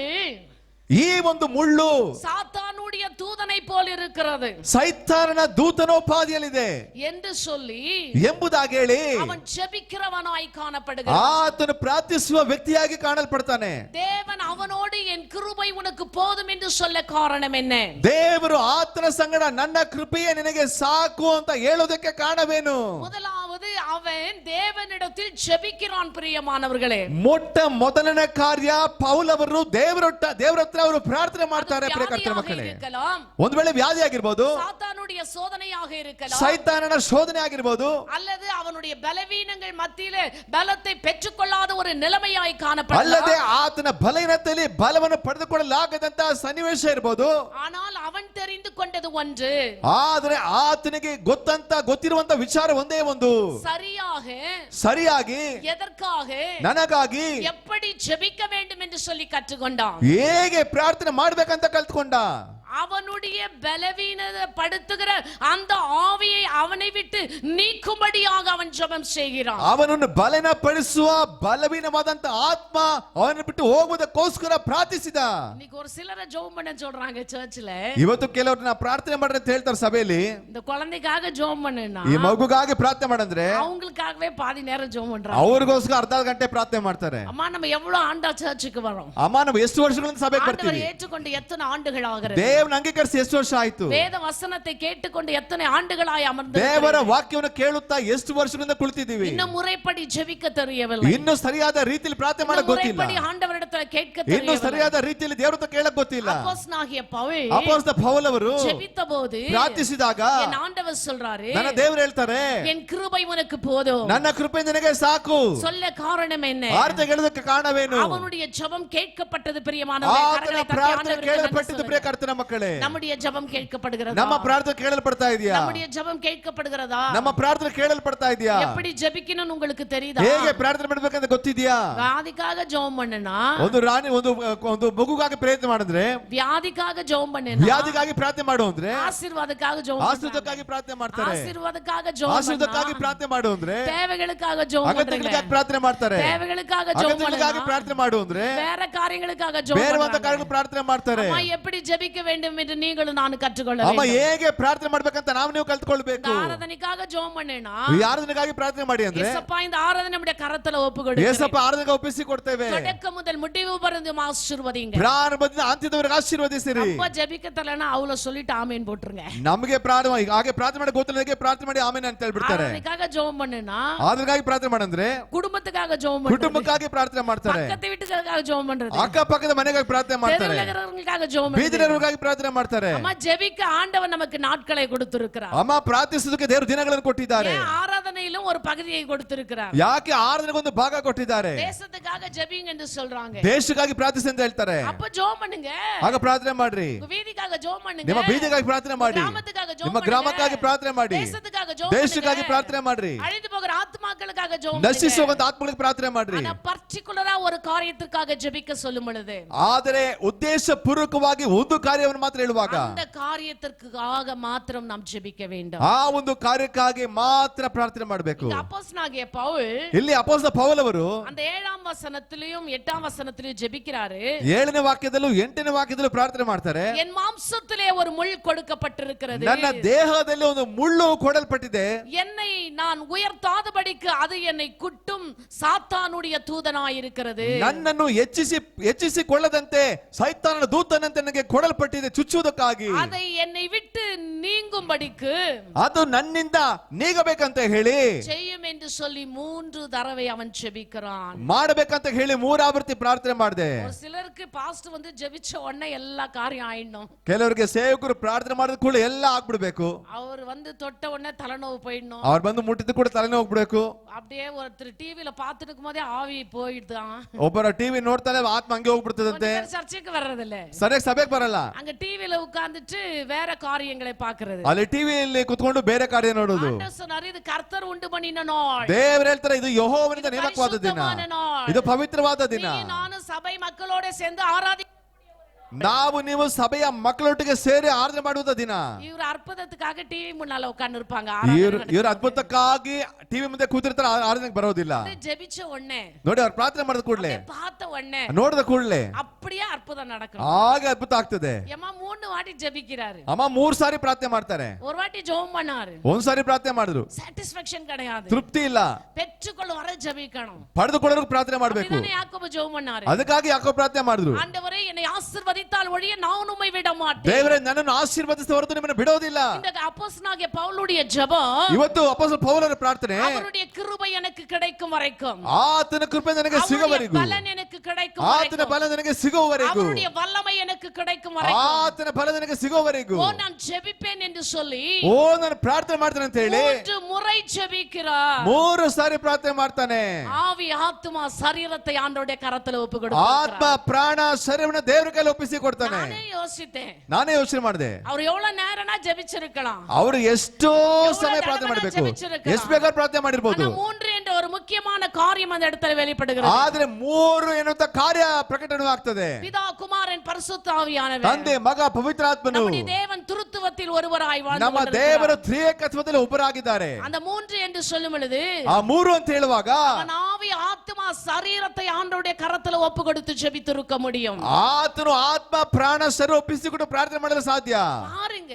ಈ ಒಂದು ಮುಳ್ಳು சாத்தானுடைய தூதனை போல் இருக்கிறது ಸೈತಾನನ ದೂತನೋಪಾದಿಯಲ್ಲಿದೆ என்று சொல்லி ಎಂಬುದಾಗಿ ಹೇಳಿ அவன் ஜெபிக்கிறவனாய் காணப்படுகிறான். ಆತನು ಪ್ರಾರ್ಥಿಸುವ ವ್ಯಕ್ತಿಯಾಗಿ ಕಾಣಲ್ಪಡ್ತಾನೆ. தேவன் அவனோடு என் கிருபை உனக்கு போதும் என்று சொல்ல காரணம் என்ன? ದೇವರು ಆತನ ಸಂಗಡ ನನ್ನ ಕೃಪೆಯೇ ನಿನಗೆ ಸಾಕು ಅಂತ ಹೇಳೋದಕ್ಕೆ ಕಾರಣವೇನು? முதலாவது அவன் தேவனிடத்தில் ஜெபிக்கிறான். பிரியமானவர்களே, ಮೊಟ್ಟ ಮೊದಲನೇ ಕಾರ್ಯ ಪೌಲ್ ಅವರು ದೇವರ ಹತ್ರ ಅವರು ಪ್ರಾರ್ಥನೆ ಮಾಡ್ತಾರೆ. ಪ್ರಿಯಕರ್ತರ ಮಕ್ಕಳೇ, ಒಂದು ವೇಳೆ ವ್ಯಾಧಿ ಆಗಿರ್ಬೋದು, சாத்தானுடைய சோதனையாக இருக்கலாம், ಸೈತಾನನ ಶೋಧನೆ ಆಗಿರ್ಬೋದು, அல்லது அவனுடைய பலவீனங்கள் மத்தியிலே பலத்தை பெற்றுக்கொள்ளாத ஒரு நிலைமையாய் காணப்படலாம். ಅಲ್ಲದೆ ಆತನ ಬಲಹೀನತೆಯಲ್ಲಿ ಬಲವನ್ನು ಪಡೆದುಕೊಳ್ಳಲಾಗದಂತ ಸನ್ನಿವೇಶ ಇರಬಹುದು. ஆனால் அவன் தெரிந்து கொண்டது ஒன்று, ಆದ್ರೆ ಆತನಿಗೆ ಗೊತ್ತಿರುವಂತ ವಿಚಾರ ಒಂದೇ ಒಂದು, ಸರಿಯಾಗಿ எதற்காக ನನಗಾಗಿ எப்படி ஜெபிக்க வேண்டும் என்று சொல்லி கற்றுக்கொண்டான். ಹೇಗೆ ಪ್ರಾರ್ಥನೆ ಮಾಡ್ಬೇಕಂತ ಕಲ್ತ್ಕೊಂಡ. அவனுடைய பலவீனப்படுத்துகிற அந்த ஆவியை அவனை விட்டு நீக்கும்படியாக அவன் ஜெபம் செய்கிறான். ಅವನನ್ನು ಬಲಹೀನಪಡಿಸುವ ಬಲವೀನವಾದಂತ ಆತ್ಮ ಅವನನ್ನು ಬಿಟ್ಟು ಹೋಗುವುದಕ್ಕೋಸ್ಕರ ಪ್ರಾರ್ಥಿಸಿದ. இன்னைக்கு ஒரு சிலரை ஜெபம் பண்ண சொல்றாங்க சர்ச்ல. ಇವತ್ತು ಕೆಲವರು ನಾ ಪ್ರಾರ್ಥನೆ ಮಾಡ್ರಿ ಅಂತ ಹೇಳ್ತಾರೆ ಸಭೆಯಲ್ಲಿ. இந்த குழந்தைக்காக ஜெபம் பண்ணனா, ಈ ಮಗುಗಾಗಿ ಪ್ರಾರ್ಥನೆ ಮಾಡಂದ್ರೆ அவங்களுக்காகவே பாதி நேரம் ஜெபம் பண்றாங்க. ಅವ್ರಿಗೋಸ್ಕರ ಅರ್ಧ ಗಂಟೆ ಪ್ರಾರ್ಥನೆ ಮಾಡ್ತಾರೆ. அம்மா, நம்ம எவ்வளவு ஆண்டா சர்ச்சுக்கு வரோம்? ಅಮ್ಮ, ನಾವು ಎಷ್ಟು ವರ್ಷಗಳಿಂದ ಸಭೆಗೆ ಬರ್ತೀವಿ? ஆண்டவர் ஏற்றுக்கொண்டு எத்தனை ஆண்டுகள் ஆகிறது? ದೇವರನ್ನು ಅಂಗೀಕರಿಸಿ ಎಷ್ಟು ವರ್ಷ ಆಯ್ತು? வேத வசனத்தை கேட்டுக்கொண்டு எத்தனை ஆண்டுகளாய் அமர்ந்து ದೇವರ ವಾಕ್ಯವನ್ನು ಕೇಳುತ್ತಾ ಎಷ್ಟು ವರ್ಷಗಳಿಂದ ಕುಳಿತಿದ್ದೀವಿ? இன்னும் முறைப்படி ஜெபிக்க தெரியவில்லை. ಇನ್ನು ಸರಿಯಾದ ರೀತಿಯಲ್ಲಿ ಪ್ರಾರ್ಥನೆ ಮಾಡಕ್ ಗೊತ್ತಿಲ್ಲ. முறைப்படி ಆண்டವரிடத்தில் கேட்க ಇನ್ನು தெரியவில்லை. ಸರಿಯಾದ ರೀತಿಯಲ್ಲಿ ದೇವರ ಹತ್ರ ಕೇಳಕ್ ಗೊತ್ತಿಲ್ಲ. அப்போஸ்தலனாகிய பவுல் ಅಪೊಸ್ತಲ ಪೌಲ್ ಅವರು ஜெபித்தபோது ಪ್ರಾರ್ಥಿಸಿದಾಗ என் ಆண்டவர் சொல்றாரு, ನನ್ನ ದೇವರು ಹೇಳ್ತಾರೆ, என் கிருபை உனக்கு போதும். ನನ್ನ ಕೃಪೆ ನಿನಗೆ ಸಾಕು. சொல்ல காரணம் என்ன? ಅರ್ಥ ಹೇಳೋದಕ್ಕೆ ಕಾರಣವೇನು? அவனுடைய ஜெபம் கேட்கப்பட்டது. பிரியமானவர்களே, ಆತನ கரங்களை தட்டி ಪ್ರಾರ್ಥನೆ ஆண்டவருக்கு ಕೇಳಲ್ಪಟ್ಟಿದ್ದು. நன்றி ಪ್ರಿಯ ಕರ್ತನ ಮಕ್ಕಳೇ, நம்முடைய ஜெபம் கேட்கப்படுகிறதா? ನಮ್ಮ ಪ್ರಾರ್ಥನೆ ಕೇಳಲ್ಪಡ್ತಾ ಇದೆಯಾ? நம்முடைய ஜெபம் கேட்கப்படுகிறதா? ನಮ್ಮ ಪ್ರಾರ್ಥನೆ ಕೇಳಲ್ಪಡ್ತಾ ಇದೆಯಾ? எப்படி ஜெபிக்கணும்னு உங்களுக்கு தெரியுதா? ಹೇಗೆ ಪ್ರಾರ್ಥನೆ ಮಾಡಬೇಕಂತ ಗೊತ್ತಿದೆಯಾ? வியாதிக்காக ஜெபம் பண்ணனா, ಒಂದು ರಾಣಿ ಒಂದು ಮಗುಗಾಗಿ ಪ್ರಯತ್ನ ಮಾಡಿದ್ರೆ, வியாதிக்காக ஜெபம் பண்ணனா, ವ್ಯಾಧಿಗಾಗಿ ಪ್ರಾರ್ಥನೆ ಮಾಡು ಅಂದ್ರೆ, ஆசீர்வாதಕ್ಕಾக ஜெபம் ಆಶೀರ್ವಾದಕ್ಕಾಗಿ ಪ್ರಾರ್ಥನೆ ಮಾಡ್ತಾರೆ. ஆசீர்வாதಕ್ಕಾக ஜெபம் ಆಶೀರ್ವಾದಕ್ಕಾಗಿ ಪ್ರಾರ್ಥನೆ ಮಾಡು ಅಂದ್ರೆ, தேவைகளுக்காக ஜெபம் ಅಗತ್ಯಗಳಿಗಾಗಿ ಪ್ರಾರ್ಥನೆ ಮಾಡ್ತಾರೆ. தேவைகளுக்காக ஜெபம் ಅಗತ್ಯಗಳಿಗಾಗಿ ಪ್ರಾರ್ಥನೆ ಮಾಡು ಅಂದ್ರೆ, வேற காரியங்களுக்காக ஜெபம் ಬೇರೆ பண்றாங்க. ಕಾರ್ಯಗಳು ಪ್ರಾರ್ಥನೆ ಮಾಡ್ತಾರೆ. அம்மா, எப்படி ஜெபிக்க வேண்டும் என்று நீங்களும் நான் கற்றுக்கொள்ள ಅಮ್ಮ, வேண்டும். ಹೇಗೆ ಪ್ರಾರ್ಥನೆ ಮಾಡ್ಬೇಕಂತ ನಾವು ನೀವು ಕಲ್ತ್ಕೊಳ್ಬೇಕು. ஆராதனைக்காக ஜெபம் பண்ணேனா, ಆರಾಧನೆಗಾಗಿ ಪ್ರಾರ್ಥನೆ ಮಾಡಿ ಅಂದ್ರೆ, ஏசப்பா இந்த ஆராதனை நம்முடைய கரத்துல ஒப்புக்கொடுக்கிறேன். ಏಸಪ್ಪ ಆರಾಧನೆಗೆ ಒಪ್ಪಿಸಿ ಕೊಡ್ತೇವೆ. தொடக்கம் முதல் முடிவு பர்யந்தம் ஆசீர்வதிங்க. ಪ್ರಾರಂಭದಿಂದ ಅಂತ್ಯದವರೆಗೆ ಆಶೀರ್ವದಿಸಿರಿ. அப்பா ஜெபிக்க தெரியலனா அவள சொல்லிட்டு ஆமென் போட்டுருங்க. ನಮಗೆ ಹಾಗೆ ಪ್ರಾರ್ಥನೆ ಮಾಡಿ ಗೊತ್ತಿಲ್ಲದಕ್ಕೆ ಪ್ರಾರ್ಥನೆ ಮಾಡಿ ಆಮೇಲೆ ಅಂತ ಹೇಳ್ಬಿಡ್ತಾರೆ. ஆராதனைக்காக ஜெபம் பண்ணேனா, ಆದ್ರಿಗಾಗಿ ಪ್ರಾರ್ಥನೆ ಮಾಡಂದ್ರೆ, குடும்பத்துக்காக ஜெபம் பண்றது, ಕುಟುಂಬಕ್ಕಾಗಿ ಪ್ರಾರ್ಥನೆ ಮಾಡ್ತಾರೆ. பக்கத்து வீட்டுக்காக ஜெபம் பண்றது, ಅಕ್ಕಪಕ್ಕದ ಮನೆಗಾಗಿ ಪ್ರಾರ್ಥನೆ ಮಾಡ್ತಾರೆ. தெருவுலகிறவங்களுக்காக ஜெபம் பண்றது. ಬೀದಿನವರಿಗಾಗಿ ಪ್ರಾರ್ಥನೆ ಮಾಡ್ತಾರೆ. அம்மா, ஜெபிக்க ஆண்டவர் நமக்கு நாட்களை கொடுத்திருக்கிறார். ಅಮ್ಮ, ಪ್ರಾರ್ಥಿಸೋದಕ್ಕೆ ದೇವರು ದಿನಗಳನ್ನು ಕೊಟ್ಟಿದ್ದಾರೆ. ஆராதனையிலும் ஒரு பகுதியை கொடுத்திருக்கிறார். ಯಾಕೆ ಆರಾಧನೆಗೆ ಒಂದು ಭಾಗ ಕೊಟ್ಟಿದ್ದಾರೆ? தேசத்துக்காக தேசத்துக்காக ஜெபிங்க என்று சொல்றாங்க. ದೇಶಕ್ಕಾಗಿ ಪ್ರಾರ್ಥಿಸಿ ಅಂತ ಹೇಳ್ತಾರೆ. அப்ப ஜெபம் பண்ணுங்க. ಆಗ ಪ್ರಾರ್ಥನೆ ಮಾಡ್ರಿ. வீதிக்காக ஜெபம் பண்ணுங்க. ನಿಮ್ಮ ಬೀದಿಗಾಗಿ ಪ್ರಾರ್ಥನೆ ಮಾಡಿ. கிராமத்துக்காக ஜெபம் ನಿಮ್ಮ ಗ್ರಾಮಕ್ಕಾಗಿ ಪ್ರಾರ್ಥನೆ ಮಾಡಿ. தேசத்துக்காக ஜெபம் பண்ணுங்க. ದೇಶಕ್ಕಾಗಿ ಪ್ರಾರ್ಥನೆ ಮಾಡ್ರಿ. அழிந்து போகிற ஆத்மாக்களுக்காக ஜெபம் பண்ணுங்க. ನಶಿಸುವಂತ ಆತ್ಮಗಳಿಗೆ ಪ್ರಾರ್ಥನೆ ಮಾಡ್ರಿ. ஆனா பர்టిక్యులரா ஒரு காரியத்துக்காக ஜெபிக்க சொல்லும் பொழுது, ಆದರೆ ಉದ್ದೇಶ ಪೂರ್ವಕವಾಗಿ ಒಂದು ಕಾರ್ಯವನ್ನು ಮಾತ್ರ ಹೇಳುವಾಗ, அந்த காரியத்திற்காக மாத்திரம் நாம் ஜெபிக்க வேண்டும். ಆ ಒಂದು ಕಾರ್ಯಕ್ಕಾಗಿ ಮಾತ್ರ ಪ್ರಾರ್ಥನೆ ಮಾಡಬೇಕು. அப்போஸ்தலனாகிய பவுல் ಇಲ್ಲಿ ಅಪೊಸ್ತಲ ಪೌಲ್ ಅವರು அந்த 7ஆம் வசனத்திலும் 8ஆம் வசனத்திலும் ஜெபிக்கிறாரு. 7ನೇ ವಾಕ್ಯದಲ್ಲೂ 8ನೇ ವಾಕ್ಯದಲ್ಲೂ ಪ್ರಾರ್ಥನೆ ಮಾಡ್ತಾರೆ. என் மாம்சத்திலே ஒரு முள் கொடுக்கப்பட்டிருக்கிறது. ನನ್ನ ದೇಹದಲ್ಲಿ ಒಂದು ಮುಳ್ಳು ಕೊಡಲ್ಪಟ್ಟಿದೆ. என்னை நான் உயர்த்தாதபடிக்கு அது என்னை குட்டும் சாத்தானுடைய தூதனாய் இருக்கிறது. ನನ್ನನ್ನು ಹೆಚ್ಚಿಸಿಕೊಳ್ಳದಂತೆ ಸೈತಾನನ ದೂತನಂತೆ ನನಗೆ ಕೊಡಲ್ಪಟ್ಟಿದೆ ಚುಚ್ಚುವುದಕ್ಕಾಗಿ. அதை என்னை விட்டு நீங்கும்படிக்கு ಅದು ನನ್ನಿಂದ ನೀಗಬೇಕಂತ ಹೇಳಿ செய்யும் என்று சொல்லி 3 தடவை அவன் ஜெபிக்கிறான். ಮಾಡಬೇಕಂತ ಹೇಳಿ 3 ಆವರ್ತಿ ಪ್ರಾರ್ಥನೆ ಮಾಡಿದೆ. ஒரு சிலருக்கு பாஸ்ட் வந்து ஜெபிச்ச உடனே எல்லா காரியம் ஆயிடும். ಕೆಲವರಿಗೆ ಸೇವಕರು ಪ್ರಾರ್ಥನೆ ಮಾಡಿದ ಕೂಡ ಎಲ್ಲ ಆಗ್ಬಿಡ್ಬೇಕು. அவர் வந்து தொட்ட உடனே தலைநோவு போயிடணும். ಅವ್ರು ಬಂದು ಮುಟ್ಟಿದ ಕೂಡ ತಲೆನೋವು ಹೋಗ್ಬಿಡ್ಬೇಕು. அப்படியே ஒருத்தர் டிவில பாத்துட்டு இருக்கும்போதே ஆவி போயிடுதான். ಒಬ್ಬರ ಟಿವಿ ನೋಡ್ತಾನೆ ಆತ್ಮ ಹಂಗೆ ಹೋಗ್ಬಿಡ್ತದಂತೆ. சர்ச்சைக்கு வர்றதில்ல, ಸರಿಯಾಗಿ ಸಭೆಗೆ ಬರಲ್ಲ. அங்க டிவில உட்கார்ந்துட்டு வேற காரியங்களை பாக்குறது. ಅಲ್ಲಿ ಟಿವಿಯಲ್ಲಿ ಕುತ್ಕೊಂಡು ಬೇರೆ ಕಾರ್ಯ ನೋಡೋದು. ஆண்டவர் சொன்னாரு, இது கர்த்தர் ಉಂಟು பண்ணின நாள். ದೇವರು ಹೇಳ್ತಾರೆ ಇದು ಯೆಹೋವನಿಂದ ನೇಮಕವಾದ ದಿನ, ಇದು ಪವಿತ್ರವಾದ ದಿನ. ನಾನು ಸಭೆ ಮಕ್ಕಳೋட சேர்ந்து ಆರಾಧಿ ನಾವು ನೀವು ಸಭೆಯ ಮಕ್ಕಳೊಟ್ಟಿಗೆ ಸೇರಿ ಆರಾಧನೆ ಮಾಡುವ ದಿನ. ಇವರು ಅற்பುತಕ್ಕಾಗ ಟಿವಿ ಮುನ್ನಾಲ ಉட்கார்ந்து இருப்பாங்க. ಇವರು ಅದ್ಭುತಕ್ಕಾಗಿ ಟಿವಿ ಮುಂದೆ ಕೂತಿರ್ತಾರೆ, ಆರಾಧನೆಗೆ ಬರೋದಿಲ್ಲ. ಜೆಬಿಚ ಒಣ್ಣೆ ನೋಡಿ, ಅವ್ರು ಪ್ರಾರ್ಥನೆ ಮಾಡಿದ ಕೂಡಲೇ, பார்த்த ಒಣ್ಣೆ ನೋಡಿದ ಕೂಡಲೇ அப்படியே அற்புதம் நடக்கும். ಹಾಗೆ ಅದ್ಭುತ ಆಗ್ತದೆ. ಯಮ್ಮ 3 வாட்டி ஜெபிக்கிறாரு. ಅಮ್ಮ 3 ಸಾರಿ ಪ್ರಾರ್ಥನೆ ಮಾಡ್ತಾರೆ. ஒரு வாட்டி ஜெபம் பண்ணாரு, ಒಂದ್ ಸಾರಿ ಪ್ರಾರ್ಥನೆ ಮಾಡಿದ್ರು. ಸ್ಯಾಟಿಸ್ಫ್ಯಾಕ್ಷನ್ கிடையாது, ತೃಪ್ತಿ ಇಲ್ಲ. பெற்றுக்கொள்ள வரை ஜெபிக்கணும். ಪಡೆದುಕೊಳ್ಳೋಕೆ ಪ್ರಾರ್ಥನೆ ಮಾಡಬೇಕು. ಅದನ್ನೇ ಯಾಕೋಬ ஜெபம் பண்ணாரு. ಅದಕ್ಕಾಗಿ ಯಾಕೋಬ ಪ್ರಾರ್ಥನೆ ಮಾಡಿದ್ರು. ஆண்டவரೇ என்னை ஆசீர்வதித்தால் ஒழிய நான் உம்மை விட மாட்டேன். ದೇವರೇ ನನ್ನನ್ನು ಆಶೀರ್ವದಿಸಿದ ಹೊರತು ನಿಮ್ಮನ್ನು ಬಿಡೋದಿಲ್ಲ. இந்த அப்போஸ்தலனாகிய பவுலுடைய ஜெபம், ಇವತ್ತು ಅಪೊಸ್ತಲ ಪೌಲರ ಪ್ರಾರ್ಥನೆ, அவருடைய கிருபை எனக்கு கிடைக்கும் வரைக்கும், ಆತನ ಕೃಪೆ ನನಗೆ ಸಿಗುವವರೆಗೂ, பலன் எனக்கு கிடைக்கும் ಆತನ ಬಲ ನನಗೆ ಸಿಗುವವರೆಗೂ, அவருடைய வல்லமை எனக்கு கிடைக்கும் வரைக்கும், ಆತನ ಬಲ ನನಗೆ ಸಿಗುವವರೆಗೂ ஓ நான் ஜெபிப்பேன் என்று சொல்லி ಓ ನಾನು ಪ್ರಾರ್ಥನೆ ಮಾಡ್ತೇನೆ ಅಂತ ಹೇಳಿ 3 முறை ஜெபிக்கிறார். 3 ಸಾರಿ ಪ್ರಾರ್ಥನೆ ಮಾಡ್ತಾನೆ. ஆவி ஆத்துமா சரீரத்தை ஆண்டவருடைய கரத்துல ஒப்பு கொடுக்கிறார். ಆತ್ಮ ಪ್ರಾಣ ಶರೀರವನ್ನು ದೇವರ ಕೈಯಲ್ಲಿ ಒಪ್ಪಿಸಿ ಕೊಡ್ತಾನೆ. ನಾನೇ ಯೋಚನೆ ಮಾಡಿದೆ, ಅವರು எவ்வளவு நேரம்னா ஜெபிச்சிருக்கலாம், ಅವರು ಎಷ್ಟೋ ಸಮಯ ಪ್ರಾರ್ಥನೆ ಮಾಡಬೇಕು, ಎಷ್ಟು ಬೇಕಾದ್ರೂ ಪ್ರಾರ್ಥನೆ ಮಾಡಿರಬಹುದು. 3 என்ற ஒரு முக்கியமான காரியம் அந்த இடத்துல வெளிப்படுகிறது. ಆದ್ರೆ 3 ಎನ್ನುವಂತ ಕಾರ್ಯ ಪ್ರಕಟವಾಗ್ತದೆ. பிதா குமாரன் பரிசுத்த ஆவியானவர், ತಂದೆ ಮಗ ಪವಿತ್ರಾತ್ಮನು, நம்முடைய தேவன் திருத்துவத்தில் ஒருவராய் வாழ்ந்து ನಮ್ಮ ದೇವರು ತ್ರಿಏಕತ್ವದಲ್ಲಿ ಒಬ್ಬರಾಗಿದ್ದಾರೆ. அந்த 3 என்று சொல்லும் பொழுது, ಆ 3 ಅಂತ ಹೇಳುವಾಗ அவன் ஆவி ஆத்மா சரீரத்தை ஆண்டவருடைய கரத்துல ஒப்பு கொடுத்து ஜெபித்திருக்க முடியும். ಆತನು ಆತ್ಮ ಪ್ರಾಣ ಶರೀರ ಒಪ್ಪಿಸಿಕೊಂಡು ಪ್ರಾರ್ಥನೆ ಮಾಡಲು ಸಾಧ್ಯ. பாருங்க,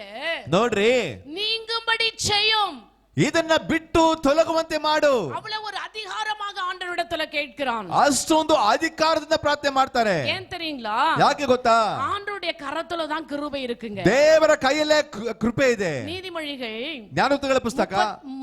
ನೋಡ್ರಿ, நீங்கும்படி செய்யும், ಇದನ್ನ ಬಿಟ್ಟು ತೊಲಗುವಂತೆ ಮಾಡು. அவ்வளவு ஒரு அதிகாரமாக ஆண்டவரிடத்துல கேட்கிறான். ಅಷ್ಟೊಂದು ಅಧಿಕಾರದಿಂದ ಪ್ರಾರ್ಥನೆ ಮಾಡ್ತಾರೆ. ஏன் தெரியுங்களா? ಯಾಕೆ ಗೊತ್ತಾ? ஆண்டவருடைய கரத்துல தான் கிருபை இருக்குங்க. ದೇವರ ಕೈಯಲ್ಲೇ ಕೃಪೆ ಇದೆ. நீதிமொழிகள் ಜ್ಞಾನೋಕ್ತಿಗಳ ಪುಸ್ತಕ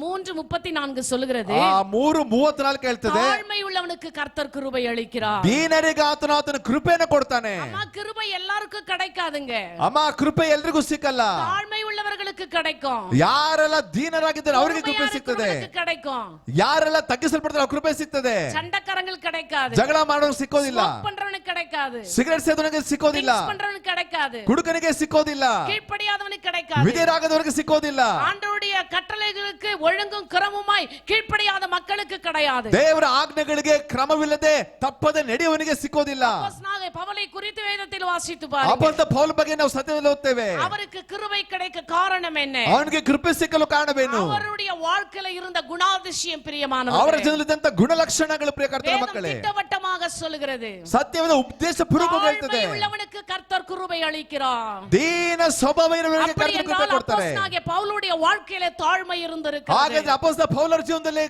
3:34 சொல்லுகிறது, 3:34 ಹೇಳ್ತದೆ, தாழ்மை உள்ளவனுக்கு கர்த்தர் கிருபை அளிக்கிறார். ದೀನರಿಗೆ ಆತನ ಕೃಪೆಯನ್ನು ಕೊಡ್ತಾನೆ. அம்மா கிருபை எல்லாருக்கும் கிடைக்காதுங்க. ಅಮ್ಮ ಕೃಪೆ ಎಲ್ರಿಗೂ ಸಿಕ್ಕಲ್ಲ. தாழ்மை உள்ளவர்களுக்கு கிடைக்கும். ಯಾರೆಲ್ಲ ದೀನರಾಗಿದ್ದಾರೆ ಅವರಿಗೆ ಕೃಪೆ ಸಿಗ್ತದೆ. கிடைக்கும். ಯಾರೆಲ್ಲ ತಗ್ಗಿಸಲ್ಪಡ್ತಾರೆ ಅವ್ರ ಕೃಪೆ ಸಿಗ್ತದೆ. சண்டைக்காரங்களுக்கு கிடைக்காது. ಜಗಳ ಮಾಡೋರು ಸಿಕ್ಕೋದಿಲ್ಲ. பண்றவனுக்கு கிடைக்காது. ಸಿಗರೇಟ್ ಸೇದೋನಿಗೆ ಸಿಕ್ಕೋದಿಲ್ಲ. பண்றவனுக்கு கிடைக்காது. ಕುಡುಕನಿಗೆ ಸಿಕ್ಕೋದಿಲ್ಲ. கீழ்ப்படியாதவனுக்கு கிடைக்காது. ವಿಧೇಯರಾಗದವರಿಗೆ ಸಿಕ್ಕೋದಿಲ್ಲ. ஆண்டவருடைய கட்டளைகளுக்கு ஒழுங்கும் கிரமமாய் கீழ்ப்படியாத மக்களுக்கு கிடையாது. ದೇವರ ಆಜ್ಞೆಗಳಿಗೆ ಕ್ರಮವಿಲ್ಲದೆ ತಪ್ಪದೆ ನಡೆಯುವವನಿಗೆ ಸಿಕ್ಕೋದಿಲ್ಲ. அப்போஸ்தலனாகிய பவுலை குறித்து வேதத்தில் வாசித்து பாருங்க. ಅಪೊಸ್ತಲ ಪೌಲ ಬಗ್ಗೆ ನಾವು ಸತ್ಯದಲ್ಲಿ ಓದ್ತೇವೆ. அவருக்கு கிருபை கிடைக்க காரணம் என்ன? ಅವನಿಗೆ ಕೃಪೆ ಸಿಕ್ಕಲು ಕಾರಣವೇನು? அவருடைய வாழ்க்கையில இருந்த குணாதிசயம் பிரியமானவர்களே, ಅವರ ಜೀವನದಂತ ಗುಣಲಕ್ಷಣಗಳು ಪ್ರಿಯ ಕರ್ತನ ಮಕ್ಕಳೇ, திட்டவட்டமாக சொல்லுகிறது. ಸತ್ಯವಾದ ಉಪದೇಶ ಪೂರ್ವಕವಾಗಿ ಹೇಳ್ತದೆ. தாழ்மை உள்ளவனுக்கு கர்த்தர் கிருபை அளிக்கிறார். ದೀನ ಸ್ವಭಾವ ಇರುವವರಿಗೆ ಕರ್ತನ ಕೃಪೆ ಕೊಡ್ತಾರೆ. அப்போஸ்தலனாகிய பவுலுடைய வாழ்க்கையில தாழ்மை இருந்திருக்கிறது. ಹಾಗಾದ್ರೆ ಅಪೊಸ್ತಲ ಪೌಲರ ಜೀವನದಲ್ಲಿ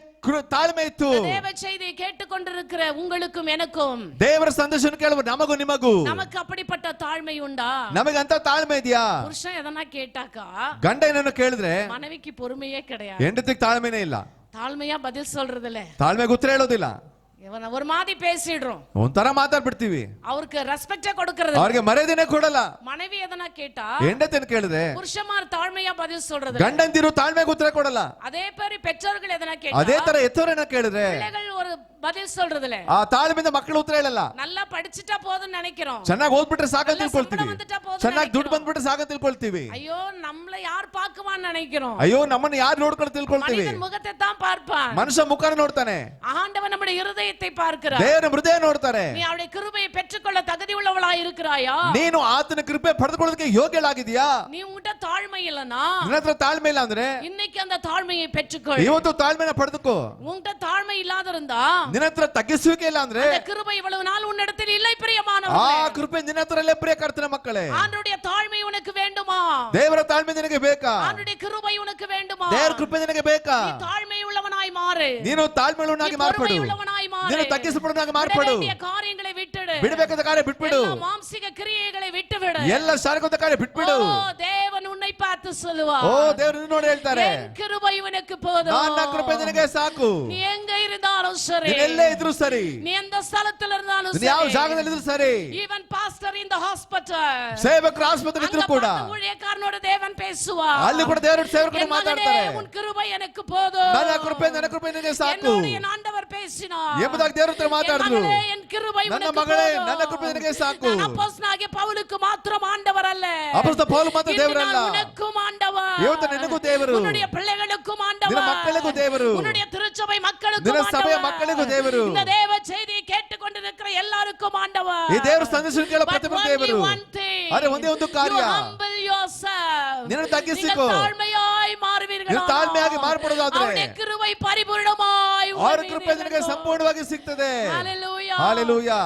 ತಾಳ್ಮೆ ಇತ್ತು. ದೇವ செய்தியை கேட்டுக்கொண்டிருக்கிற உங்களுக்கும் எனக்கும் ದೇವರ ಸಂದೇಶವನ್ನು ಕೇಳುವ ನಮಗೂ ನಿಮಗೂ நமக்கு அப்படிப்பட்ட ತಾಳ್மை ಉಂಟಾ? ನಮಗೆ ಅಂತ ತಾಳ್ಮೆ ಇದೆಯಾ? புருஷன் எதனா கேட்டாக்கா ಗಂಡ ಏನನ್ನು ಕೇಳಿದ್ರೆ மனைவிக்கு பொறுமையே கிடையாது. ಹೆಂಡತಿಗೆ ತಾಳ್ಮೆನೇ ಇಲ್ಲ. தாழ்மையா பதில் சொல்றது இல்ல. ತಾಳ್ಮೆಗೆ ಉತ್ತರ ಹೇಳೋದಿಲ್ಲ. ஒரு மாதிரி பேசிடுறோம், ಒಂಥರ ಮಾತಾಡ್ಬಿಡ್ತೀವಿ. அவருக்கு ரெஸ்பெக்டே கொடுக்கிறது, ಅವ್ರಿಗೆ ಮರ್ಯಾದೆನೇ ಕೊಡಲ್ಲ. மனைவி எதனா கேட்டா ಹೆಂಡತಿಯನ್ನು ಕೇಳಿದ್ರೆ புருஷமார் தாழ்மையா பதில் சொல்றது, ಗಂಡಂದಿರು ತಾಳ್ಮೆಗೆ ಉತ್ತರ ಕೊಡಲ್ಲ. அதே பேரு பெற்றோர்கள் எதனா கேட்டா, ಅದೇ ತರ ಎತ್ತವರನ್ನ ಕೇಳಿದ್ರೆ பிள்ளைகள் ஒரு பதில் சொல்றதுல ಆ ತಾಳ್ಮೆಯಿಂದ ಮಕ್ಕಳು ಉತ್ತರ ಹೇಳಲ್ಲ. நல்லா படிச்சுட்டா போதும்னு நினைக்கிறோம். ಚೆನ್ನಾಗಿ ಓದ್ಬಿಟ್ರೆ ಸಾಕಂತ நல்லா ತಿಳ್ಕೊಳ್ತೀವಿ. சம்பளம் வந்துட்டா போதும்னு ಚೆನ್ನಾಗಿ ದುಡ್ಡು நினைக்கிறோம். ಬಂದ್ಬಿಟ್ರೆ ಸಾಕಂತ ತಿಳ್ಕೊಳ್ತೀವಿ. ஐயோ நம்மள யார் பாக்குவான்னு நினைக்கிறோம். ಅಯ್ಯೋ ನಮ್ಮನ್ನ ಯಾರು ನೋಡ್ಕೊಂಡು ತಿಳ್ಕೊಳ್ತೀವಿ. மனிதன் முகத்தை தான் பார்ப்பான். ಮನುಷ್ಯ ಮುಖನ ನೋಡ್ತಾನೆ, ஆண்டவன் நம்முடைய இருதயத்தை பார்க்கிறார். ದೇವರ ಹೃದಯ ನೋಡ್ತಾರೆ. நீ அவருடைய கிருபையை பெற்றுக்கொள்ள தகுதி உள்ளவளா இருக்கிறாயா? ನೀನು ಆತನ ಕೃಪೆ ಪಡೆದುಕೊಳ್ಳೋದಕ್ಕೆ ಯೋಗ್ಯಳಾಗಿದೆಯಾ? நீ உன்கிட்ட தாழ்மை இல்லனா ನಿನ್ನ ಹತ್ರ ತಾಳ್ಮೆ ಇಲ್ಲ ಅಂದ್ರೆ இன்னைக்கு அந்த தாழ்மையை பெற்றுக்கொள். ಇವತ್ತು ತಾಳ್ಮೆನ ಪಡೆದುಕೋ. உன்கிட்ட தாழ்மை இல்லாத இருந்தா ನಿನ್ನ ಹತ್ರ ತಗ್ಗಿಸುವಿಕೆ ಇಲ್ಲ ಅಂದ್ರೆ அந்த கிருபை இவ்வளவு நாள் உன்னிடத்தில் இல்லை ಆ பிரியமானவர்களே. ಕೃಪೆ ನಿನ್ನ ಹತ್ರ ಇಲ್ಲೇ ಪ್ರಿಯ ಕರ್ತನ ಮಕ್ಕಳೇ. ஆண்டவருடைய தாழ்மை உனக்கு வேண்டுமா? ದೇವರ ತಾಳ್ಮೆ ನಿನಗೆ ಬೇಕಾ? ஆண்டவருடைய கிருபை உனக்கு வேண்டுமா? ದೇವರ ಕೃಪೆ ನಿನಗೆ ಬೇಕಾ? நீ தாழ்மை உள்ளவனாய் மாறு. ನೀನು ತಾಳ್ಮೆಯುಳ್ಳವನಾಗಿ நீ ಮಾರ್ಪಡು. பொறுமை உள்ளவனாய் மாறு. ನೀನು ತಗ್ಗಿಸಲ್ಪಡುವವನಾಗಿ விட ಮಾರ್ಪಡು. வேண்டிய காரியங்களை விட்டுடு. ಬಿಡಬೇಕಾದ ಕಾರ್ಯ ಬಿಟ್ಬಿಡು. எல்லா மாம்சிக கிரியைகளை விட்டுவிடு. ಎಲ್ಲ ಶಾರೀರಿಕ ಕಾರ್ಯ ಬಿಟ್ಬಿಡು. ஓ தேவன் உன்னை பார்த்து சொல்லுவார். ಓ ದೇವರು ನಿನ್ನ ನೋಡಿ ಹೇಳ್ತಾರೆ, என் கிருபை உனக்கு போதும். ನನ್ನ ಕೃಪೆ ನಿನಗೆ ಸಾಕು. நீ எங்க இருந்தாலும் சரி, ನೀನು ಎಲ್ಲೇ ಇದ್ರು ಸರಿ, நீ எந்த ஸ்தலத்துல இருந்தாலும் ನೀನು ಯಾವ ಜಾಗದಲ್ಲಿ ಇದ್ರು ಸರಿ, even pastor in the hospital, ಸೇವಕರು ಆಸ್ಪತ್ರೆ ಇದ್ರು ಕೂಡ ஊழியக்காரனோட தேவன் பேசுவார். ಅಲ್ಲಿ ಕೂಡ ದೇವರು ಸೇವಕರು என் மகனே, ಮಾತಾಡ್ತಾರೆ, உன் கிருபை எனக்கு போதும். ನನ್ನ ಕೃಪೆ ನಿನಗೆ ಸಾಕು என்னோடு என் ஆண்டவர் பேசினார். ಎಂಬುದಾಗಿ ದೇವರು ಹತ್ರ ಮಾತಾಡಿದ್ರು. என் மகளே, என் கிருபை ನನ್ನ உனக்கு ಮಗಳೇ, போதும். ನನ್ನ ಕೃಪೆ ನಿನಗೆ ಸಾಕು. நான் அப்போஸ்தலனாகிய பவுலுக்கு மாத்திரம் ஆண்டவர் அல்ல, ಅಪೊಸ್ತಲ ಪೌಲ ಮಾತ್ರ இன்று ದೇವರಲ್ಲ, நான் உனக்கும் ஆண்டவர், ಇವತ್ತು ನಿನಗೂ ದೇವರು, உன்னுடைய பிள்ளைகளுக்கும் ನಿನ್ನ ஆண்டவர், ಮಕ್ಕಳಿಗೂ ದೇವರು, உன்னுடைய திருச்சபை மக்களுக்கும் ನಿನ್ನ ಸಭೆಯ ஆண்டவர், ಮಕ್ಕಳಿಗೂ ದೇವರು, இந்த தேவ செய்தியை கேட்டுக்கொண்டிருக்கிற எல்லாருக்கும் ஆண்டவர். ಈ ದೇವರ ಸಂದೇಶ ಕೇಳೋ ಪ್ರತಿಯೊಬ್ಬರು ದೇವರು. ಅರೆ ಒಂದೇ ಒಂದು ಕಾರ್ಯ, ನಿನ್ನನ್ನು ತಗ್ಗಿಸಿಕೋ. நீங்கள் தாழ்மையாய் மாறுவீர்கள். ನೀನು ತಾಳ್ಮೆಯಾಗಿ ಮಾರ್ಪಡೋದಾದ್ರೆ அவருடைய கிருபை பரிபூರ್ಣமாய் ಅವರ ಕೃಪೆ ನಿನಗೆ ಸಂಪೂರ್ಣವಾಗಿ ಸಿಗ್ತದೆ. ஹalleluya, ஹalleluya,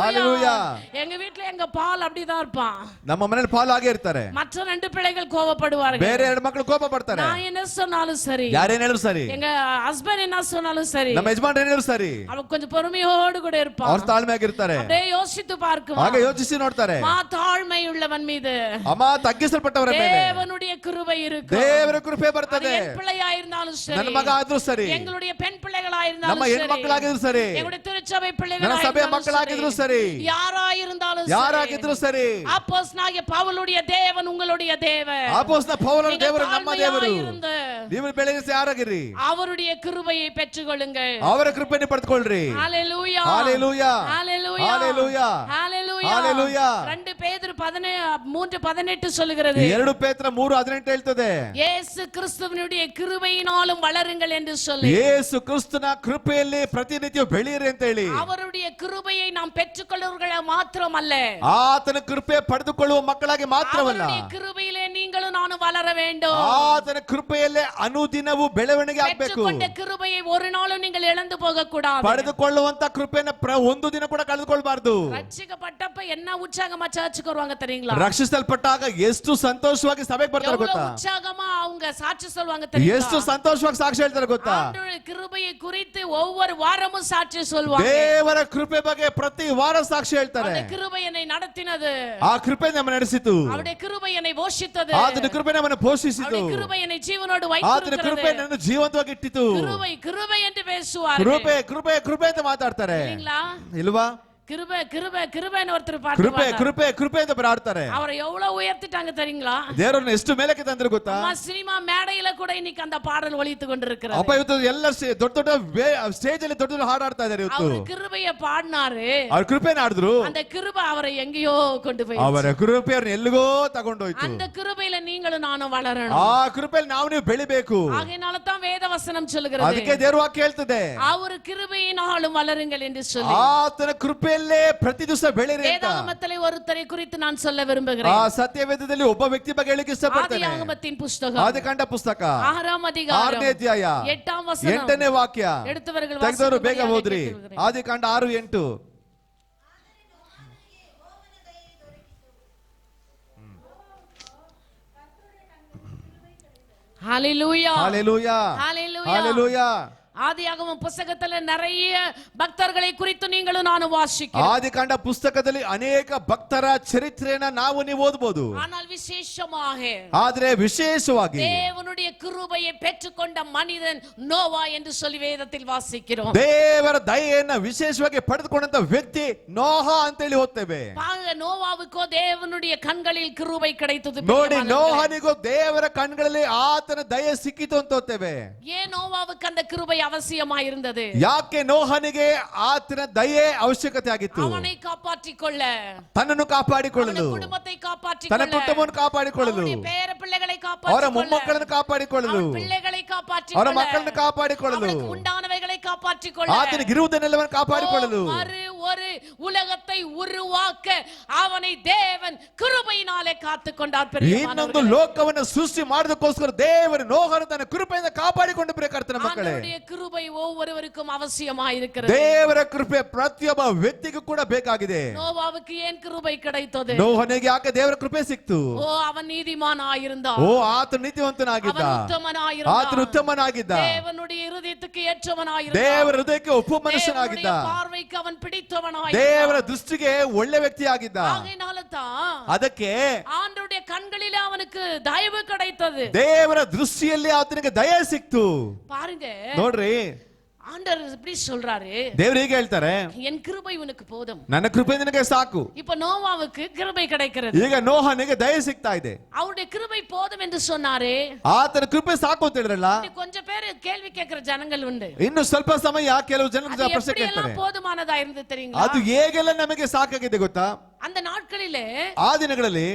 ஹalleluya. எங்க வீட்ல எங்க பால் அப்படிதான் இருப்பான். ನಮ್ಮ ಮನೆಯಲ್ಲಿ ಪಾಲ್ ಆಗೇ ಇರ್ತಾರೆ. மற்ற ரெண்டு பிள்ளைகள் கோபப்படுவார்கள். ಬೇರೆ ಎರಡು ಮಕ್ಕಳು ಕೋಪ ಪಡ್ತಾರೆ. நான் என்ன சொன்னாலும் சரி, ಯಾರೇನ್ ಹೇಳಿದ್ರು ಸರಿ, எங்க ஹஸ்பண்ட் என்ன சொன்னாலும் சரி, ನಮ್ಮ ಯಜಮಾನ್ರು ಏನ್ ಹೇಳಿದ್ರು ಸರಿ, அவ கொஞ்சம் பொறுமையோடு கூட இருப்பான். ಅವ್ರು ತಾಳ್ಮೆಯಾಗಿರ್ತಾರೆ. அப்படியே யோசித்து பார்க்குவான். ಹಾಗೆ ಯೋಚಿಸಿ ನೋಡ್ತಾರೆ. தாழ்மை உள்ளவன் மீது ಅಮ್ಮ ತಗ್ಗಿಸಲ್ಪಟ್ಟವರ ಮೇಲೆ தேவனுடைய கிருபை இருக்கு. ದೇವರ ಕೃಪೆ ಬರ್ತದೆ. என் பிள்ளையா இருந்தாலும் சரி, ನನ್ನ ಮಗ ಆದ್ರೂ ಸರಿ, எங்களுடைய பெண் பிள்ளைகளா ನಮ್ಮ இருந்தாலும் சரி, ಹೆಣ್ಮಕ್ಕಳಾಗಿದ್ರು ಸರಿ, எங்களுடைய திருச்சபை ನನ್ನ பிள்ளைகளா ಸಭೆಯ இருந்தாலும் ಮಕ್ಕಳಾಗಿದ್ರು சரி, ಸರಿ, யாரா இருந்தாலும் சரி, ಯಾರಾಗಿದ್ರು ಸರಿ, அப்போஸ்தலனாகிய பவுலுடைய தேவன் உங்களுடைய தேவன். ಅಪೊಸ್ತಲ ಪೌಲನ நீங்கள் ದೇವರು ನಮ್ಮ ದೇವರು. தாழ்மையாய் இருந்து ನೀವು ಬೆಳಗ್ಗೆ ಯಾರಾಗಿರಿ, அவருடைய கிருபையை பெற்றுக்கொள்ளுங்கள். ಅವರ ಕೃಪೆಯನ್ನು ಪಡೆದುಕೊಳ್ಳ್ರಿ. ஹalleluya, ஹalleluya, ஹalleluya, ஹalleluya, ஹalleluya, ஹalleluya. 2 பேதுரு 3:18 சொல்லுகிறது, 2 ಪೇತ್ರ 3:18 ಹೇಳ್ತದೆ, இயேசு கிறிஸ்துவினுடைய கிருபையினாலும் வளருங்கள் என்று சொல்லி, ಯೇಸು ಕ್ರಿಸ್ತನ ಕೃಪೆಯಲ್ಲಿ ಪ್ರತಿನಿತ್ಯ ಬೆಳೆಯಿರಿ ಅಂತ ಹೇಳಿ. அவருடைய கிருபையை நாம் பெற்றுக்கொள்ளுவர்கள மாத்திரமல்ல, ಆತನ ಕೃಪೆ ಪಡೆದುಕೊಳ್ಳುವ ಮಕ್ಕಳಾಗಿ ಮಾತ್ರವಲ್ಲ, அவருடைய கிருபையிலே நீங்களும் நானும் வளர வேண்டும். ಆತನ ಕೃಪೆಯಲ್ಲೇ ಅನುದಿನವೂ ಬೆಳವಣಿಗೆ ಆಗ್ಬೇಕು. பெற்றுக்கொண்ட கிருபையை ஒரு நாளும் நீங்கள் இழந்து போக கூடாது. ಪಡೆದುಕೊಳ್ಳುವಂತ ಕೃಪೆನ ಒಂದು ದಿನ ಕೂಡ ಕಳೆದುಕೊಳ್ಬಾರ್ದು. ரட்சிக்கப்பட்டப்ப என்ன உற்சாகமா சர்ச்சுக்கு வருவாங்க தெரியுங்களா? ರಕ್ಷಿಸಲ್ಪಟ್ಟಾಗ ಎಷ್ಟು ಸಂತೋಷವಾಗಿ ಸಭೆಗೆ ಬರ್ತಾರೆ ಗೊತ್ತಾ? எவ்வளவு உற்சாகமா அவங்க சாட்சி சொல்வாங்க தெரியுங்களா? ಎಷ್ಟು ಸಂತೋಷವಾಗಿ ಸಾಕ್ಷಿ ಹೇಳ್ತಾರೆ ಗೊತ್ತಾ? ஆண்டவருடைய கிருபையை குறித்து ஒவ்வொரு வாரமும் சாட்சி சொல்வாங்க. ದೇವರ ಕೃಪೆ ಬಗ್ಗೆ ಪ್ರತಿ ವಾರ ಸಾಕ್ಷಿ ಹೇಳ್ತಾರೆ. அந்த கிருபை என்னை நடத்தினது, ಆ ಕೃಪೆ ನಮ್ಮನ್ನು ನಡೆಸಿತು, அவருடைய கிருபை என்னை போஷಿத்தது, ಆತನ ಕೃಪೆ ನಮ್ಮನ್ನು ಪೋಷಿಸಿತು, அவருடைய கிருபை என்னை ಜೀವನೋடு ಆತನ ಕೃಪೆ வைத்திருக்கிறது. ನನ್ನನ್ನು ಜೀವಂತವಾಗಿ ಇಟ್ಟಿತು. கிருபை கிருபை என்று பேசுவார்கள். ಕೃಪೆ ಕೃಪೆ ಕೃಪೆ ಅಂತ ಮಾತಾಡ್ತಾರೆ இல்லீங்களா? ಇಲ್ವಾ? கிருபை கிருபை கிருபைன்னு ஒருத்தர் பாட்டு ಕೃಪೆ பாடுறாரு. ಕೃಪೆ ಕೃಪೆ ಅಂತ ಬರಾಡ್ತಾರೆ. அவரை எவ்வளவு உயர்த்திட்டாங்க தெரியுங்களா? ದೇವರನ್ನು ಎಷ್ಟು ಮೇಲಕ್ಕೆ ತಂದ್ರು ಗೊತ್ತಾ? அம்மா சினிமா மேடையில கூட இன்னைக்கு அந்த பாடல் ஒலித்து கொண்டிருக்கிறது. ಅಪ್ಪ ಇವತ್ತು ಎಲ್ಲ ದೊಡ್ಡ ದೊಡ್ಡ ಸ್ಟೇಜ್ ಅಲ್ಲಿ ದೊಡ್ಡ ದೊಡ್ಡ ಹಾಡಾಡ್ತಾ ಇದ್ದಾರೆ ಇವತ್ತು. அவர் கிருபையை பாடினாரு, ಅವ್ರ ಕೃಪೆನ ಆಡಿದ್ರು, அந்த கிருபை அவரை எங்கேயೋ கொண்டு போய், ಅವರ ಕೃಪೆ ಅವ್ರನ್ನ ಎಲ್ಲಿಗೋ ತಗೊಂಡೋಯ್ತು. அந்த கிருபையில நீங்களும் நானும் வளரணும். ಆ ಕೃಪೆಯಲ್ಲಿ ನಾವು ನೀವು ಬೆಳಿಬೇಕು. ஆகையினால தான் வேத வசனம் சொல்லுகிறது, ಅದಕ್ಕೆ ದೇವರ ವಾಕ್ಯ ಹೇಳ್ತದೆ, அவர் கிருபையினாலும் வளருங்கள் என்று சொல்லி. ಆತನ ಕೃಪೆಯಲ್ಲೇ ಪ್ರತಿ ದಿವಸ ಬೆಳಿರಿ ಅಂತ. வேதாகமத்திலே ஒருத்தரை குறித்து நான் சொல்ல விரும்புகிறேன். ಆ ಸತ್ಯವೇದದಲ್ಲಿ ಒಬ್ಬ ವ್ಯಕ್ತಿ ಬಗ್ಗೆ ಹೇಳಿಕ್ಕೆ ಇಷ್ಟಪಡ್ತೇನೆ. ஆதியாகமத்தின் புஸ்தகம் ಆದಿಕಾಂಡ ಪುಸ್ತಕ 6ஆம் அதிகாரம் 6ನೇ ಅಧ್ಯಾಯ 8ஆம் வசனம். 8ನೇ ವಾಕ್ಯ எடுத்தவர்கள் ತೆಗೆದವರು ಬೇಗ வாசிக்கும்படியாக ಓದ್ರಿ. கேட்டுக்கொள்கிறேன். ಆದಿಕಾಂಡ 6:8. ஹalleluya, ஹalleluya, ஹalleluya, ஹalleluya. ஆதியாகமம் புத்தகத்துல நிறைய பக்தர்களை குறித்து நீங்களும் நானும் வாசிக்கிறோம். ಆದಿಕಾಂಡ ಪುಸ್ತಕದಲ್ಲಿ ಅನೇಕ ಭಕ್ತರ ಚರಿತ್ರೆಯನ್ನ ನಾವು ನೀವು ಓದಬಹುದು. ஆனால் விசேஷமாக ಆದ್ರೆ ವಿಶೇಷವಾಗಿ தேவனுடைய கிருபையை பெற்றுக்கொண்ட மனிதன் நோவா என்று சொல்லி வேதத்தில் வாசிக்கிறோம். ದೇವರ ದಯೆಯನ್ನ ವಿಶೇಷವಾಗಿ ಪಡೆದುಕೊಂಡಂತ ವ್ಯಕ್ತಿ ನೋಹ ಅಂತೇಳಿ ಓದ್ತೇವೆ. நோவாவுக்கோ தேவனுடைய கண்களில் கிருபை கிடைத்தது. ನೋಡಿ, ನೋಹನಿಗೂ ದೇವರ ಕಣ್ಗಳಲ್ಲಿ ಆತನ ದಯೆ ಸಿಕ್ಕಿತು ಅಂತ ಓದ್ತೇವೆ. ஏன் நோவாவுக்கு அந்த கிருபை அவசியமாயிருந்தது. ಯಾಕೆ ನೋಹನಿಗೆ ಆತನ ದಯೆ ಅವಶ್ಯಕತೆ ಆಗಿತ್ತು? அவனை காப்பாற்றிக்கொள்ள, ತನ್ನನ್ನು ಕಾಪಾಡಿಕೊಳ್ಳಲು, குடும்பத்தை ತನ್ನ காப்பாற்றிக்கொள்ள, ಕುಟುಂಬವನ್ನು ಕಾಪಾಡಿಕೊಳ್ಳಲು, அவருடைய பேர பிள்ளைகளை ಅವರ காப்பாற்றிக்கொள்ள, ಮೊಮ್ಮಕ್ಕಳನ್ನು ಕಾಪಾಡಿಕೊಳ್ಳಲು, பிள்ளைகளை ಅವರ காப்பாற்றிக்கொள்ள, ಮಕ್ಕಳನ್ನು ಕಾಪಾಡಿಕೊಳ್ಳಲು, அவனுக்கு உண்டானவைகளை காப்பாற்றிக்கொள்ள, ಆತನಿಗೆ ಇರುವುದನ್ನೆಲ್ಲವನ್ನು ಕಾಪಾಡಿಕೊಳ್ಳಲು, மறு ஒரு உலகத்தை உருவாக்க அவனை தேவன் கிருபையினாலே காத்துக்கொண்டார். ಇನ್ನೊಂದು ಲೋಕವನ್ನು ಸೃಷ್ಟಿ ಮಾಡೋದಕ್ಕೋಸ್ಕರ ದೇವರು ನೋಹನ ತನ್ನ ಕೃಪೆಯಿಂದ ಕಾಪಾಡಿಕೊಂಡು ಪ್ರಿಯ ಕರ್ತನ ಮಕ್ಕಳೇ, ஆண்டவருடைய கிருபை ஒவ்வொருவருக்கும் அவசியமாயிருக்கிறது. ದೇವರ ಕೃಪೆ ಪ್ರತಿಯೊಬ್ಬ ವ್ಯಕ್ತಿಗೂ ಕೂಡ ಬೇಕಾಗಿದೆ. நோவாவுக்கு ஏன் கிருபை கிடைத்தது? ನೋಹನಿಗೆ ಯಾಕೆ ದೇವರ ಕೃಪೆ ಸಿಕ್ತು? ஓ, அவன் நீதிமானாயிருந்தான், ಓ ಆತ ನೀತಿವಂತನಾಗಿದ್ದ, அவன் உத்தமனாயிருந்தான், ಆತನು ಉತ್ತಮನಾಗಿದ್ದ, தேவனுடைய இருதயத்துக்கு ஏற்றவனாயிருந்தான், ದೇವರ ಹೃದಯಕ್ಕೆ ಒಪ್ಪುವ ಮನುಷ್ಯನಾಗಿದ್ದ, தேவனுடைய பார்வைக்கு ಅವன் பிடித்தவனாயிருந்தான். ದೇವರ ದೃಷ್ಟಿಗೆ ಒಳ್ಳೆ ವ್ಯಕ್ತಿಯಾಗಿದ್ದ. ஆகையினால தான் ಅದಕ್ಕೆ ஆண்டவருடைய கண்களிலே அவனுக்கு தயவு கிடைத்தது. ದೇವರ ದೃಷ್ಟಿಯಲ್ಲಿ ಆತನಿಗೆ ದಯೆ ಸಿಕ್ತು. பாருங்க, ನೋಡ್ರಿ, ஆண்டவர் இப்படி சொல்றாரு, ದೇವ್ರು ಹೀಗೆ ಹೇಳ್ತಾರೆ, என் கிருபை உனக்கு போதும். ನನ್ನ ಕೃಪೆ ನಿನಗೆ ಸಾಕು. இப்ப நோவாவுக்கு கிருபை கிடைக்கிறது. ಈಗ ನೋಹನಿಗೆ ದಯೆ ಸಿಗ್ತಾ ಇದೆ. அவருடைய கிருபை போதும் என்று சொன்னாரே, ಆತನ ಕೃಪೆ ಸಾಕು ಅಂತ ಹೇಳಿದ್ರಲ್ಲ. கொஞ்சம் பேர் கேள்வி கேட்கிற ஜனங்கள் உண்டு. ಇನ್ನು ಸ್ವಲ್ಪ ಸಮಯ ಕೆಲವು ಜನ அது ಪ್ರಶ್ನೆ எப்படி ಕೇಳ್ತಾರೆ, எல்லாம் போதுமானதா இருந்து தெரியுங்களா? ಅದು ಹೇಗೆಲ್ಲ ನಮಗೆ ಸಾಕಾಗಿದೆ ಗೊತ್ತಾ? அந்த நாட்களிலே ಆ ದಿನಗಳಲ್ಲಿ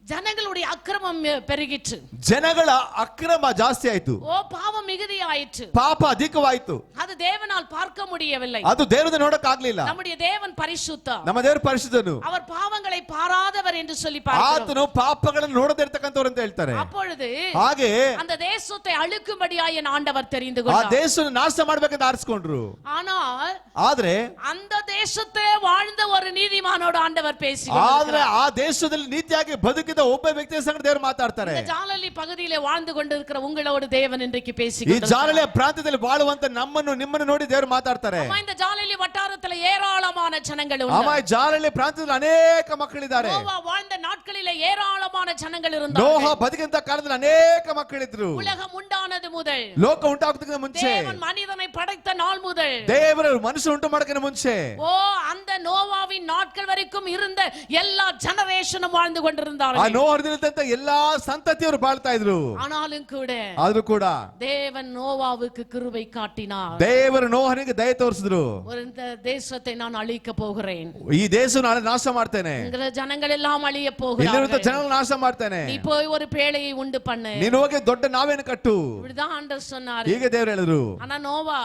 ஜனங்களுடைய அக்கிரமம் பெருகிற்று, ಜನಗಳ ಅಕ್ರಮ ಜಾಸ್ತಿ ಆಯ್ತು, ஓ பாவம் மிகுதியாயிற்று, ಪಾಪ ಅಧಿಕವಾಯ್ತು. அது தேவனால் பார்க்க முடியவில்லை. ಅದು ದೇವರನ್ನ ನೋಡಕ್ ಆಗ್ಲಿಲ್ಲ. நம்முடைய தேவன் பரிசுத்தர், ನಮ್ಮ ದೇವರು ಪರಿಶುದ್ಧನು, அவர் பாவங்களை பாராதவர் என்று சொல்லி பார்க்கிறோம். ಆತನು ಪಾಪಗಳನ್ನು ನೋಡದೇ ಇರ್ತಕ್ಕಂಥವ್ರು ಅಂತ ಹೇಳ್ತಾರೆ. அப்பொழுது ಹಾಗೆ அந்த தேசத்தை அழுக்கும்படியாய் என் ஆண்டவர் தெரிந்து ಆ கொண்டார். ದೇಶವನ್ನು ನಾಶ ಮಾಡ್ಬೇಕಂತ ಆರಿಸ್ಕೊಂಡ್ರು. ஆனால் ಆದ್ರೆ அந்த தேசத்தை வாழ்ந்த ஒரு நீதிமானோடு ஆண்டவர் பேசி ಆದ್ರೆ ಆ ದೇಶದಲ್ಲಿ ನೀತಿಯಾಗಿ ಬದುಕಿದ ಒಬ್ಬ ವ್ಯಕ್ತಿಯ ಸಂಗಡ ದೇವರು ಮಾತಾಡ್ತಾರೆ. இந்த ஜாலலி பகுதியிலே வாழ்ந்து கொண்டிருக்கிற உங்களோடு தேவன் இன்றைக்கு பேசி ಈ ಜಾಲಲಿಯ ಪ್ರಾಂತ್ಯದಲ್ಲಿ ಬಾಳುವಂತ ನಮ್ಮನ್ನು ನಿಮ್ಮನ್ನು ನೋಡಿ ದೇವರು ಮಾತಾಡ್ತಾರೆ. இந்த ஜாலலி வட்டாரத்துல ஏராளமான ஜனங்கள் உண்டு. ಆಮ ಜಾಲಲಿ ಪ್ರಾಂತ್ಯದಲ್ಲಿ ಅನೇಕ ಮಕ್ಕಳಿದ್ದಾರೆ. ನೋವಾ வாழ்ந்த நாட்களிலே ஏராளமான ஜனங்கள் இருந்தார்கள். ನೋಹ ಬದುಕಿದಂತ ಕಾಲದಲ್ಲಿ ಅನೇಕ ಮಕ್ಕಳಿದ್ರು. உலகம் உண்டானது முதல், ಲೋಕ ಉಂಟಾಗುವುದಕ್ಕಿಂತ ಮುಂಚೆ, தேவன் மனிதனை படைத்த நாள் முதல், ದೇವರು ಮನುಷ್ಯ ಉಂಟು ಮಾಡೋಕ್ಕಿಂತ ಮುಂಚೆ, ஓ அந்த நோவாவின் நாட்கள் வரைக்கும் இருந்த எல்லா ஜெனரேஷனும் வாழ்ந்து ಆ கொண்டிருந்தார்கள். ನೋಹದಿನಂತ ಎಲ್ಲಾ ಸಂತತಿಯವರು ಬಾಳ್ತಾ ಇದ್ರು. ஆனாலும் கூட ಆದ್ರೂ ಕೂಡ தேவன் நோவாவுக்கு கிருபை காட்டினார். ದೇವರು ನೋಹನಿಗೆ ದಯೆ ತೋರಿಸಿದ್ರು. ஒரு இந்த தேசத்தை நான் அழிக்க போகிறேன், ಈ ದೇಶ ನಾನು ನಾಶ ಮಾಡ್ತೇನೆ, இங்கிற ஜனங்கள் எல்லாம் அழிய ಇಲ್ಲಿರುವಂತ போகிறார்கள், ಜನಗಳು ನಾಶ ಮಾಡ್ತೇನೆ, நீ போய் ஒரு பேழையை உண்டு பண்ணு. ನೀನು ಹೋಗಿ ದೊಡ್ಡ ನಾವೇನು ಕಟ್ಟು. இப்படிதான் ஆண்டவர் சொன்னாரு. ಹೀಗೆ ದೇವರು ಹೇಳಿದ್ರು. ஆனா நோவா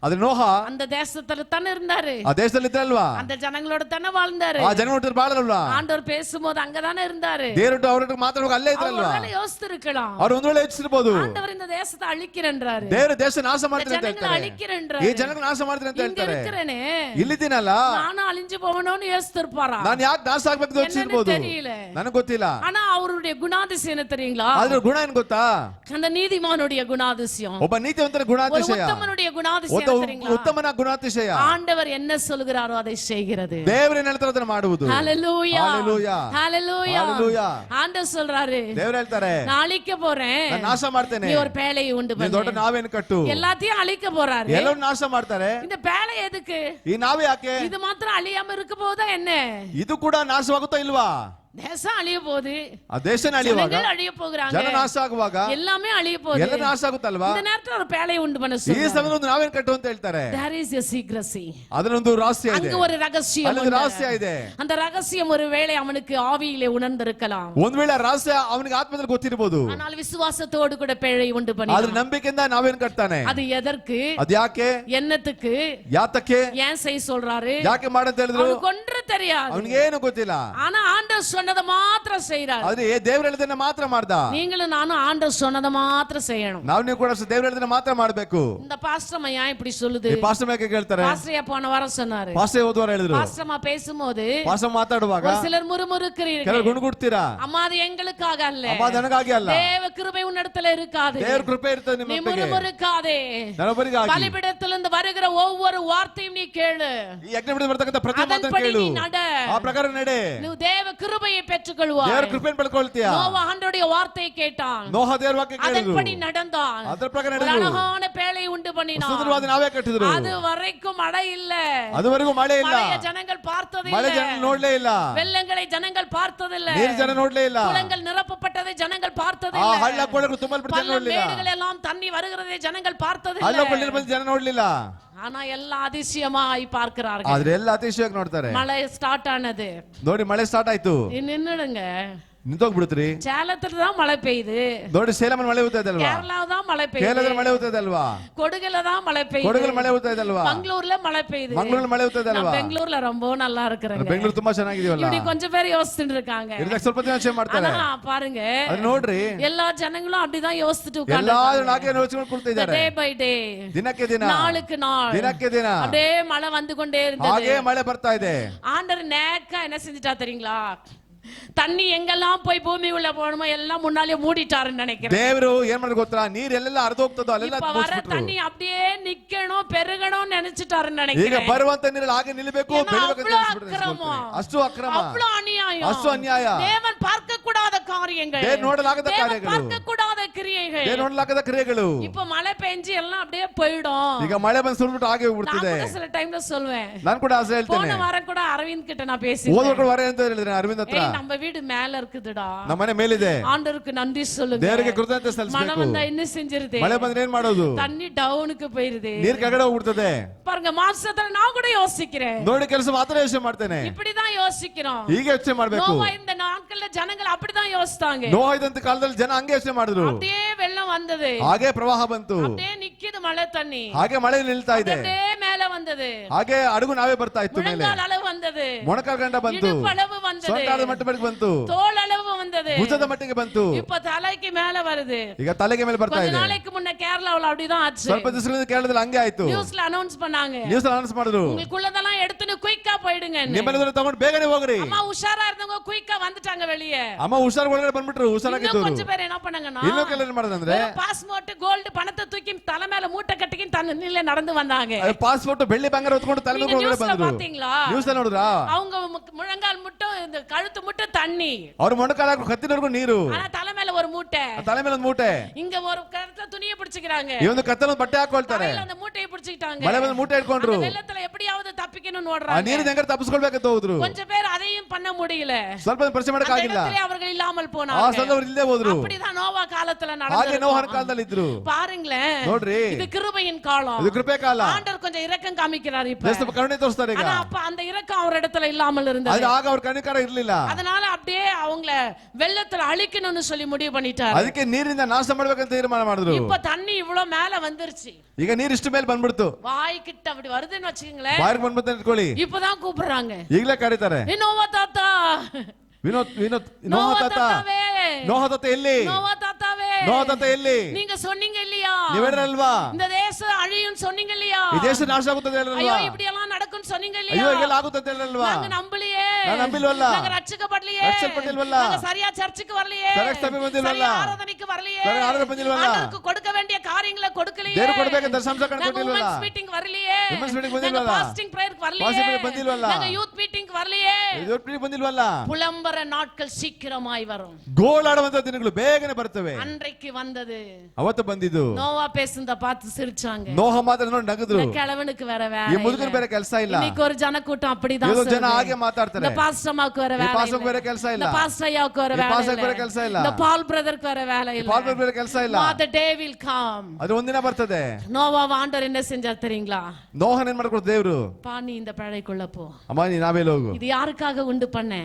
ಆದ್ರೆ ನೋಹ அந்த தேசத்துல தானே இருந்தாரு, ಆ ದೇಶದಲ್ಲಿ ಇದ್ರಲ್ವಾ, அந்த ಜನங்களோட தானே வாழ்ந்தாரு. ಆ ಜನಗಳು ಬಾಳಲ್ವಾ, ஆண்டவர் பேசும்போது அங்கதானே இருந்தாரு. ದೇವರು ಅವರೊಟ್ಟಿಗೆ ಮಾತಾಡುವಾಗ ಅಲ್ಲೇ ಇದ್ರಲ್ವಾ. யோசித்திருக்கலாம், ಅವ್ರು ಒಂದ್ ವೇಳೆ ಯೋಚಿಸಿರ್ಬೋದು, ஆண்டவர் இந்த தேசத்தை அழிக்கிறேன்றாரு, ದೇವರು ದೇಶ ನಾಶ ಮಾಡ್ತಾರೆ ಅಂತ ஜனங்களை ಹೇಳ್ತಾರೆ, அழிக்கிறேன்றாரு, ಈ ಜನಗಳು ನಾಶ ಮಾಡ್ತಾರೆ ಅಂತ இங்க ಹೇಳ್ತಾರೆ. இருக்கிறேனே ಇಲ್ಲಿದ್ದೀನಲ್ಲ, நானும் அழிஞ்சு போகணும்னு யோசித்திருப்பாரா? ನಾನು ಯಾಕೆ ನಾಶ ಆಗ್ಬೇಕು ಯೋಚಿಸಿರ್ಬೋದು, தெரியல. ನನಗೆ ಗೊತ್ತಿಲ್ಲ. ஆனா அவருடைய குணாதிசயம் என்ன தெரியுங்களா? ಆದ್ರೆ ಗುಣ ಏನ್ ಗೊತ್ತಾ? அந்த நீதிமானுடைய குணாதிசயம், ಒಬ್ಬ ನೀತಿವಂತನ ஒரு ಗುಣಾತಿಶಯ, உத்தமனுடைய குணாதிசயம் என்ன தெரியுங்களா? ಉತ್ತಮನ ಗುಣಾತಿಶಯ. ஆண்டவர் என்ன சொல்கிறாரோ அதை செய்கிறது. ದೇವರು ಏನ್ ಹೇಳ್ತಾರೆ ಅದನ್ನ ಮಾಡುವುದು. ஹalleluya, ஹalleluya, ஹalleluya. ஹalleluya. ஆண்டவர் சொல்றாரு, ದೇವರು ಹೇಳ್ತಾರೆ, நான் அழிக்க போறேன், ನಾನು ನಾಶ ಮಾಡ್ತೇನೆ, நீ ஒரு பேழையை உண்டு ನೀನು ದೊಡ್ಡ பண்ணு. ನಾವೇನು ಕಟ್ಟು. எல்லாத்தையும் அழிக்க போறாரு. ಎಲ್ಲರೂ ನಾಶ ಮಾಡ್ತಾರೆ, இந்த பேழை எதுக்கு? ಈ ನಾವೇ ಯಾಕೆ? இது மாத்திரம் அழியாம இருக்க போதா என்ன? ಇದು ಕೂಡ ನಾಶವಾಗುತ್ತಾ ಇಲ್ವಾ? தேசம் அழிய போகுது, ಆ ದೇಶನ ಅಳಿಯುವಾಗ, ஜனங்கள் அழிய போகிறாங்க, ಜನ ನಾಶ ಆಗುವಾಗ எல்லாமே அழிய போகுது. ಎಲ್ಲ ನಾಶ ಆಗುತ್ತಲ್ವಾ? இந்த நேரத்துல ஒரு பேழையை உண்டு பண்ண ಈ சொல்றாரு. ಸಮಯದಲ್ಲಿ ಒಂದು ನಾವೇನು ಕಟ್ಟು ಅಂತ ಹೇಳ್ತಾರೆ. There is a secrecy. ಅದನ್ನೊಂದು ರಹಸ್ಯ ಇದೆ, அங்க ஒரு ரகசியம் ಅಲ್ಲಿ உண்டு. ರಹಸ್ಯ ಇದೆ. அந்த ரகசியம் ஒருவேளை அவனுக்கு ஆவியிலே உணர்ந்திருக்கலாம், ಒಂದ್ ವೇಳೆ ರಹಸ್ಯ ಅವನಿಗೆ ಆತ್ಮದಲ್ಲಿ ಗೊತ್ತಿರಬಹುದು, ஆனால் விசுவாசத்தோடு கூட பேழை உண்டு ಆದ್ರೆ பண்ணி ನಂಬಿಕೆಯಿಂದ ನಾವೇನ್ ಕಟ್ತಾನೆ. அது எதற்கு, ಅದ್ಯಾಕೆ, என்னத்துக்கு, ಯಾತಕ್ಕೆ, ஏன் செய்ய சொல்றாரு? ಯಾಕೆ ಮಾಡಂತ ಹೇಳಿದ್ರು அவனுக்கு ஒன்று தெரியாது, ಅವನಿಗೆ ಏನು ಗೊತ್ತಿಲ್ಲ. ஆனா ஆண்டவர் சொன்னதை மாத்திரம் செய்றாரு. ಆದ್ರೆ ದೇವ್ರ ಹೇಳಿದನ್ನ ಮಾತ್ರ ಮಾಡ್ದ. நீங்களும் நானும் ஆண்டவர் சொன்னதை மாத்திரம் செய்யணும். ನಾವು ನೀವು ಕೂಡ ದೇವ್ರ ಹೇಳಿದನ್ನ ಮಾತ್ರ ಮಾಡ್ಬೇಕು. இந்த பாஸ்டர் ஐயா இப்படி சொல்லுது. ಈ ಪಾಸ್ಟರ್ ಮೇಕೆ ಕೇಳ್ತಾರೆ, பாஸ்டர் ஐயா போன வாரம் சொன்னாரு, ಪಾಸ್ಟರ್ ಹೋದ್ವಾರ ಹೇಳಿದ್ರು, பாஸ்டர் அம்மா பேசும்போது ಪಾಸ್ಟರ್ ಮಾತಾಡುವಾಗ ஒரு சிலர் முறுமுறுக்கிறீர்கள், ಕೆಲವರು ಗುಣಗುಡ್ತೀರಾ. அம்மா அது எங்களுக்காக அல்ல, ಅಮ್ಮ ನನಗಾಗಿ ಅಲ್ಲ, தேவ கிருபை உன்னிடத்துல இருக்காது, ದೇವ್ರ ಕೃಪೆ ಇರ್ತದೆ நீ ನಿಮ್ಮ ಒಟ್ಟಿಗೆ, முறுமுறுக்காதே, ನನ್ನೊಬ್ಬರಿಗಾಗಿ. பலிபீடத்திலிருந்து வருகிற ஒவ்வொரு வார்த்தையும் நீ கேளு, ಈ ಯಜ್ಞ ಬಿಡಿ ಬರ್ತಕ್ಕಂಥ ಪ್ರತಿ ಮಾತನ್ನು அதன்படி ಕೇಳು, நீ நட, ಆ ಪ್ರಕಾರ ನಡೆ. நீ தேவ கிருபை கிருபையை பெற்றுக்கொள்வாய். ದೇವರ ಕೃಪೆಯನ್ನು ಪಡ್ಕೊಳ್ತೀಯಾ? நோவா ஆண்டவருடைய வார்த்தையை கேட்டான். ನೋಹ ದೇವರ ವಾಕ್ಯ ಕೇಳಿದ್ರು, அதன்படி நடந்தான். ಅದರ ಪ್ರಕಾರ ஒரு ನಡೆದ್ರು, அழகான பேழை உண்டு பண்ணினான். ಸುಂದರವಾದ ನಾವೇ ಕಟ್ಟಿದ್ರು. அது வரைக்கும் மழை இல்ல, ಅದುವರೆಗೂ ಮಳೆ ಇಲ್ಲ, மழையை ஜனங்கள் பார்த்ததே ಮಳೆ இல்ல, ಜನ ನೋಡ್ಲೇ ಇಲ್ಲ, வெள்ளங்களை ஜனங்கள் பார்த்ததில்லை, ನೀರು ಜನ ನೋಡ್ಲೇ ಇಲ್ಲ, குளங்கள் நிரப்பப்பட்டதை ஜனங்கள் ಆ பார்த்ததில்லை, ಹಳ್ಳ ಕೊಳ್ಳಗಳು ತುಂಬಲ್ಪಟ್ಟ ಜನ ನೋಡ್ಲಿಲ್ಲ, மேடுகள் எல்லாம் தண்ணி வருகிறதை ஜனங்கள் ಹಳ್ಳ பார்த்ததில்லை. ಕೊಳ್ಳಿನ ಬಂದು ಜನ ನೋಡ್ಲಿಲ್ಲ. ஆனா எல்லாம் அதிசயமாய் பார்க்கிறார்கள். ಆದ್ರೆ ಎಲ್ಲ ಅತಿಶಯವಾಗಿ ನೋಡ್ತಾರೆ. மழை ஸ்டார்ட் ஆனது, ನೋಡಿ ಮಳೆ ಸ್ಟಾರ್ಟ್ ಆಯ್ತು, நின்னுடுங்க. ನಿಂತೋಗ್ಬಿಡುತ್ರಿ. சேலத்துல தான் மழை பெய்யுது, ನೋಡಿ ಸೇಲಮಲ್ಲಿ ಮಳೆ ಹುತ್ತಾ ಇದೆ ಅಲ್ವಾ, கேரளால தான் மழை ಕೇರಳದಲ್ಲಿ பெய்யுது, ಮಳೆ ಹುತ್ತಾ ಇದೆ ಅಲ್ವಾ, கொடுகுல தான் மழை பெய்யுது, ಕೊಡಗಲ್ಲಿ ಮಳೆ ಹುತ್ತಾ ಇದೆ ಅಲ್ವಾ, பெங்களூர்ல மழை பெய்யுது, ಮಂಗಳೂರಲ್ಲಿ ಮಳೆ ಹುತ್ತಾ ಇದೆ நான் ಅಲ್ವಾ. பெங்களூர்ல ரொம்ப நல்லா இருக்கிறேங்க. ಬೆಂಗಳೂರು ತುಂಬಾ ಚೆನ್ನಾಗಿದೀವಲ್ಲ, இப்படி கொஞ்சம் பேர் யோசிச்சுட்டு இருக்காங்க. ಇದಕ್ಕೆ ಸ್ವಲ್ಪ ದಿನ ಯೋಚನೆ ಮಾಡ್ತಾರೆ. ஆனா பாருங்க, ಅದು ನೋಡ್ರಿ, எல்லா ஜனங்களும் அப்படிதான் யோசிச்சுட்டு ಎಲ್ಲಾದ್ರೂ உட்கார்ந்து ಹಾಗೆ ಯೋಚನೆ ಮಾಡ್ಕೊಳ್ತಿದ್ದಾರೆ. டே பை டே, ದಿನಕ್ಕೆ ದಿನ, நாளுக்கு நாள், ದಿನಕ್ಕೆ ದಿನ அப்படியே மழை வந்து கொண்டே இருந்தது. ಹಾಗೆ ಮಳೆ ಬರ್ತಾ ಇದೆ. ஆண்டவர் நேக்கா என்ன செஞ்சிட்டா தெரியுங்களா? தண்ணி எங்கெல்லாம் போய் பூமி உள்ள போகணுமோ எல்லாம் முன்னாலே மூடிட்டாருன்னு நினைக்கிறேன். ದೇವರು ಏನ್ ಮಾಡಿದ್ರು ಗೊತ್ತಾ, ನೀರ್ ಎಲ್ಲೆಲ್ಲ ಹರಿದು ಹೋಗ್ತದೋ ಅಲ್ಲೆಲ್ಲ இப்ப வர தண்ணி அப்படியே நிக்கணும் பெருகணும்னு நினைச்சிட்டாருன்னு ಈಗ நினைக்கிறேன். ಬರುವಂತ ನೀರಲ್ಲಿ ಹಾಗೆ ನಿಲ್ಲಬೇಕು, ஏன்னா ಬೆಳಿಬೇಕು ಅಂತ அவ்வளவு ಅನ್ಸ್ಬಿಟ್ರೆ அக்கிரமம், ಅಷ್ಟು ಅಕ್ರಮ, அவ்வளவு அநியாயம், ಅಷ್ಟು ಅನ್ಯಾಯ, தேவன் பார்க்க கூடாத காரியங்கள், ದೇವರು ನೋಡಲಾಗದ தேவன் ಕಾರ್ಯಗಳು, பார்க்க கூடாத கிரியைகள். ದೇವರು ನೋಡಲಾಗದ ಕ್ರಿಯೆಗಳು. இப்ப மழை பெஞ்சு எல்லாம் அப்படியே போயிடும். ಈಗ ಮಳೆ ಬಂದು ಸುಳ್ಬಿಟ್ಟು ಹಾಗೆ நான் ಹೋಗ್ಬಿಡ್ತಿದೆ. கூட சில டைம்ல சொல்வேன், ನಾನು ಕೂಡ ಆಸೆ ಹೇಳ್ತೇನೆ. போன வாரம் கூட அரவிந்த் கிட்ட நான் பேசினேன். ಓದೋಕೆ ವರ ಅಂತ ಹೇಳಿದ್ರೆ ಅರವಿಂದ್ ಹತ್ರ, ஏய் நம்ம வீடு மேல இருக்குதுடா, ನಮ್ಮ ಮನೆ ಮೇಲಿದೆ, ஆண்டவருக்கு நன்றி சொல்லுங்க. ದೇವರಿಗೆ ಕೃತಜ್ಞತೆ மழை ಸಲ್ಲಿಸಬೇಕು. வந்தா என்ன செஞ்சிருது? ಮಳೆ ಬಂದ್ರೆ ಏನ್ ಮಾಡೋದು? தண்ணி டவுனுக்கு போயிருது. ನೀರ್ ಕೆಳಗಡೆ ಹೋಗ್ಬಿಡ್ತದೆ. பாருங்க, மாசத்துல நான் கூட யோசிக்கிறேன், ನೋಡಿ ಕೆಲಸ ಮಾತ್ರ ಯೋಚನೆ ಮಾಡ್ತೇನೆ, இப்படிதான் யோசிக்கிறோம். ಹೀಗೆ ಯೋಚನೆ ಮಾಡ್ಬೇಕು. நோவா இந்த நாட்கள்ல ஜனங்கள் அப்படிதான் யோசித்தாங்க. ನೋಹ ಇದ್ದಂತ ಕಾಲದಲ್ಲಿ ಜನ ಹಂಗೆ ಯೋಚನೆ ಮಾಡಿದ್ರು. அப்படியே வெள்ளம் வந்தது, ಹಾಗೆ ಪ್ರವಾಹ ಬಂತು, அப்படியே நிக்குது மழை தண்ணி, ಹಾಗೆ ಮಳೆ ನಿಲ್ತಾ ಇದೆ, அப்படியே மேல வந்தது, ಹಾಗೆ ಅಡುಗು ನಾವೇ ಬರ್ತಾ ಇತ್ತು ಮೇಲೆ, முழங்கால் அளவு வந்தது, ಮೊಣಕಾಲ್ ಗಂಟ ಬಂತು, இடுப்பு அளவு வந்தது, ಸೊಂಟಾದ ಮಟ್ಟ ಬೆಳಗ್ಗೆ ಬಂತು, தோள் அளவு வந்தது, ಭುಜದ ಮಟ್ಟಿಗೆ ಬಂತು, இப்ப தலைக்கு மேல வருது. ಈಗ ತಲೆಗೆ ಮೇಲೆ ಬರ್ತಾ கொஞ்ச ಇದೆ. நாளைக்கு முன்ன கேரளாவுல அப்படிதான் ஆச்சு. ಸ್ವಲ್ಪ ದಿವಸಗಳಿಂದ ಕೇರಳದಲ್ಲಿ ಹಂಗೆ ಆಯ್ತು. நியூஸ்ல அனௌன்ஸ் பண்ணாங்க, ನ್ಯೂಸ್ ಅನೌನ್ಸ್ ಮಾಡಿದ್ರು, உங்களுக்குள்ளதெல்லாம் எடுத்துன்னு குயிக்கா போயிடுங்க. ನಿಮ್ಮನ್ನ ತಗೊಂಡು ಬೇಗನೆ ಹೋಗ್ರಿ. அம்மா உஷாரா இருந்தவங்க குயிக்கா வந்துட்டாங்க வெளியே. ಅಮ್ಮ ಹುಷಾರ್ ಒಳಗಡೆ ಬಂದ್ಬಿಟ್ರು, இன்னும் ಹುಷಾರಾಗಿದ್ದವರು. கொஞ்சம் பேர் என்ன பண்ணாங்கன்னா, ಇನ್ನೂ ಕೆಲವರು ಮಾಡಿದಂದ್ರೆ பாஸ்போர்ட் கோல்ಡ್ பணத்தை தூக்கி தலை மேல மூட்டை கட்டிக்கி தண்ணில நடந்து வந்தாங்க. ಪಾಸ್ಪೋರ್ಟ್ ಬೆಳ್ಳಿ ಬಂಗಾರ ಹೊತ್ಕೊಂಡು ತಲೆ ಮೇಲೆ ಒಳಗಡೆ ಬಂದ್ರು. பாத்தீங்களா? ನ್ಯೂಸ್ ನೋಡಿದ್ರಾ? அவங்க முழங்கால் முட்டும் இந்த கழுத்து முட்டும் தண்ணி, ಅವ್ರ ಮೊಣಕಾಲ ಕತ್ತಿನವರೆಗೂ ನೀರು, ஆனா தலை மேல ஒரு மூட்டை, ತಲೆ ಮೇಲೆ ಒಂದು ಮೂಟೆ, இங்க ஒரு கழுத்துல துணியை பிடிச்சுக்கிறாங்க, ಈ ಒಂದು ಕತ್ತಲ ಬಟ್ಟೆ ಹಾಕೊಳ್ತಾರೆ, தலையில அந்த மூட்டையை பிடிச்சிட்டாங்க, ಮಳೆ ಬಂದು ಮೂಟೆ ಇಟ್ಕೊಂಡ್ರು, அந்த வெள்ளத்துல எப்படியாவது தப்பிக்கணும்னு ಆ ஓடுறாங்க. ನೀರಿನ ಹೆಂಗಾರ ತಪ್ಪಿಸ್ಕೊಳ್ಬೇಕಂತ ಹೋದ್ರು. கொஞ்சம் பேர் அதையும் பண்ண முடியல, ಸ್ವಲ್ಪ ಪರಿಚಯ ಮಾಡಕ್ அந்த ಆಗಿಲ್ಲ, இடத்திலே அவர்கள் இல்லாமல் ಆ போனாங்க. ಸಂದರ್ಭದಲ್ಲಿ ಇಲ್ಲೇ ಹೋದ್ರು. அப்படிதான் நோவா காலத்துல ಹಾಗೆ ನೋಹನ நடந்தது. ಕಾಲದಲ್ಲಿ ಇದ್ರು. பாருங்களேன், ನೋಡ್ರಿ, இது கிருபையின் காலம். ಇದು ಕೃಪೆ ಕಾಲ. ஆண்டவர் கொஞ்சம் இரக்கம் காமிக்கிறார் இப்ப. ದೇವರ ಕರುಣೆ ತೋರಿಸ್ತಾರೆ ಈಗ. ஆனா அப்ப அந்த இரக்கம் அவர் இடத்துல இல்லாமல் இருந்தது. ಅದು ಆಗ ಅವ್ರ ಕನಿಕರ ಇರ್ಲಿಲ್ಲ. அதனால அப்படியே அவங்கள வெள்ளத்துல அழிக்கணும்னு சொல்லி முடிவு பண்ணிட்டாரு. ಅದಕ್ಕೆ ನೀರಿನಿಂದ ನಾಶ ಮಾಡ್ಬೇಕಂತ ತೀರ್ಮಾನ ಮಾಡಿದ್ರು. இப்ப தண்ணி இவ்வளவு மேல வந்துருச்சு, ಈಗ ನೀರು ಇಷ್ಟು ಮೇಲೆ ಬಂದ್ಬಿಡ್ತು, வாய் கிட்ட அப்படி வருதுன்னு வச்சுக்கீங்களேன். ಬಾಯಿಗೆ ಬಂದ್ಬಿಟ್ಟು ಇಟ್ಕೊಳ್ಳಿ, இப்பதான் கூப்பிடுறாங்க, ಈಗಲೇ ಕರೀತಾರೆ, நோவா தாத்தா, ವಿನೋದ್ ನೋಹ நோவா ತಾತ, தாத்தாவே, ನೋಹ ತಾತ ಎಲ್ಲಿ, நோவா தாத்தாவே, ನೋಹ ತಾತ ಎಲ್ಲಿ, நீங்க சொன்னீங்க இல்லையா ನೀವ್ ಹೇಳಿರಲ್ವಾ, இந்த தேசம் அழியும் சொன்னீங்க இல்லையா, ಈ ದೇಶ ನಾಶ ಆಗುತ್ತದೆ ஐயோ ಹೇಳಿರಲ್ವಾ, இப்படி எல்லாம் நடக்கும் சொன்னீங்க ಅಯ್ಯೋ இல்லையா, ಹೀಗೆಲ್ಲ ಆಗುತ್ತೆ ಅಂತ ಹೇಳಿರಲ್ವಾ, நாங்க நம்பலையே, ನಾನು ನಂಬಿಲ್ವಲ್ಲ, நாங்க ரட்சிக்கப்படலையே, ரட்சிக்கப்பட்டில்வல்ல, நாங்க சரியா சர்ச்சுக்கு வரலையே, கரெக்ட் சபை ಬಂದಿಲ್ವಲ್ಲ, சரியா ஆராதனைக்கு வரலையே, சரி ஆராதனை ಬಂದಿಲ್ವಲ್ಲ, ஆண்டவருக்கு கொடுக்க வேண்டிய காரியங்களை கொடுக்கலையே, ದೇವರು ಕೊಡಬೇಕು ದಶಾಂಶ ಕಣ நாங்க ಕೊಟ್ಟಿಲ್ವಲ್ಲ, women's meeting வரலையே, women's meeting நாங்க ಬಂದಿಲ್ವಲ್ಲ, fasting prayerக்கு வரலையே, fasting prayer ಬಂದಿಲ್ವಲ್ಲ, நாங்க youth meeting வரலையே. ಇದು ಬಂದಿಲ್ವಲ್ಲ. புலம்பர நாட்கள் சீக்கிரமாய் வரும். ಗೋಳಾಡುವಂತ ದಿನಗಳು ಬೇಗನೆ ಬರ್ತವೆ. அன்றைக்கு வந்தது. ಅವತ್ತು ಬಂದಿದ್ದು. நோவா பேசுனத பார்த்து சிரிச்சாங்க. ನೋಹ ಮಾತ್ರ ನೋಡಿ ನಗದ್ರು. இந்த கிழவனுக்கு வேற வேலை ಈ ಮುದುಕನ ಬೇರೆ ಕೆಲಸ ಇಲ್ಲ. இன்னைக்கு ஒரு ஜனக்கூட்டம் அப்படிதான் ಇವತ್ತು ಜನ சொல்லுது. ಹಾಗೆ ಮಾತಾಡ್ತಾರೆ. இந்த பாஸ்டர்மாக்கு வேற ಈ வேலை ಪಾಸ್ಟರ್ಗೆ ಬೇರೆ ಕೆಲಸ ಇಲ್ಲ. இந்த பாஸ்டர் ஐயாவுக்கு வேற ಈ வேலை ಪಾಸ್ಟರ್ಗೆ ಬೇರೆ ಕೆಲಸ ಇಲ್ಲ. இந்த பால் பிரதருக்கு வேற வேலை இல்ல. ಪಾಲ್ ಬೇರೆ ಕೆಲಸ ಇಲ್ಲ. the day will come. ಅದು ಒಂದಿನ ಬರ್ತದೆ. நோவா ஆண்டவர் என்ன செஞ்சார் தெரியுங்களா? ನೋಹನ ಏನ್ ಮಾಡ್ಕೊಡ್ತ ದೇವರು? பானி இந்த பழைக்குள்ள போ. ಅಮ್ಮ ನೀ ನಾವೇಲೆ ಹೋಗು. இது யாருக்காக உண்டு பண்ண?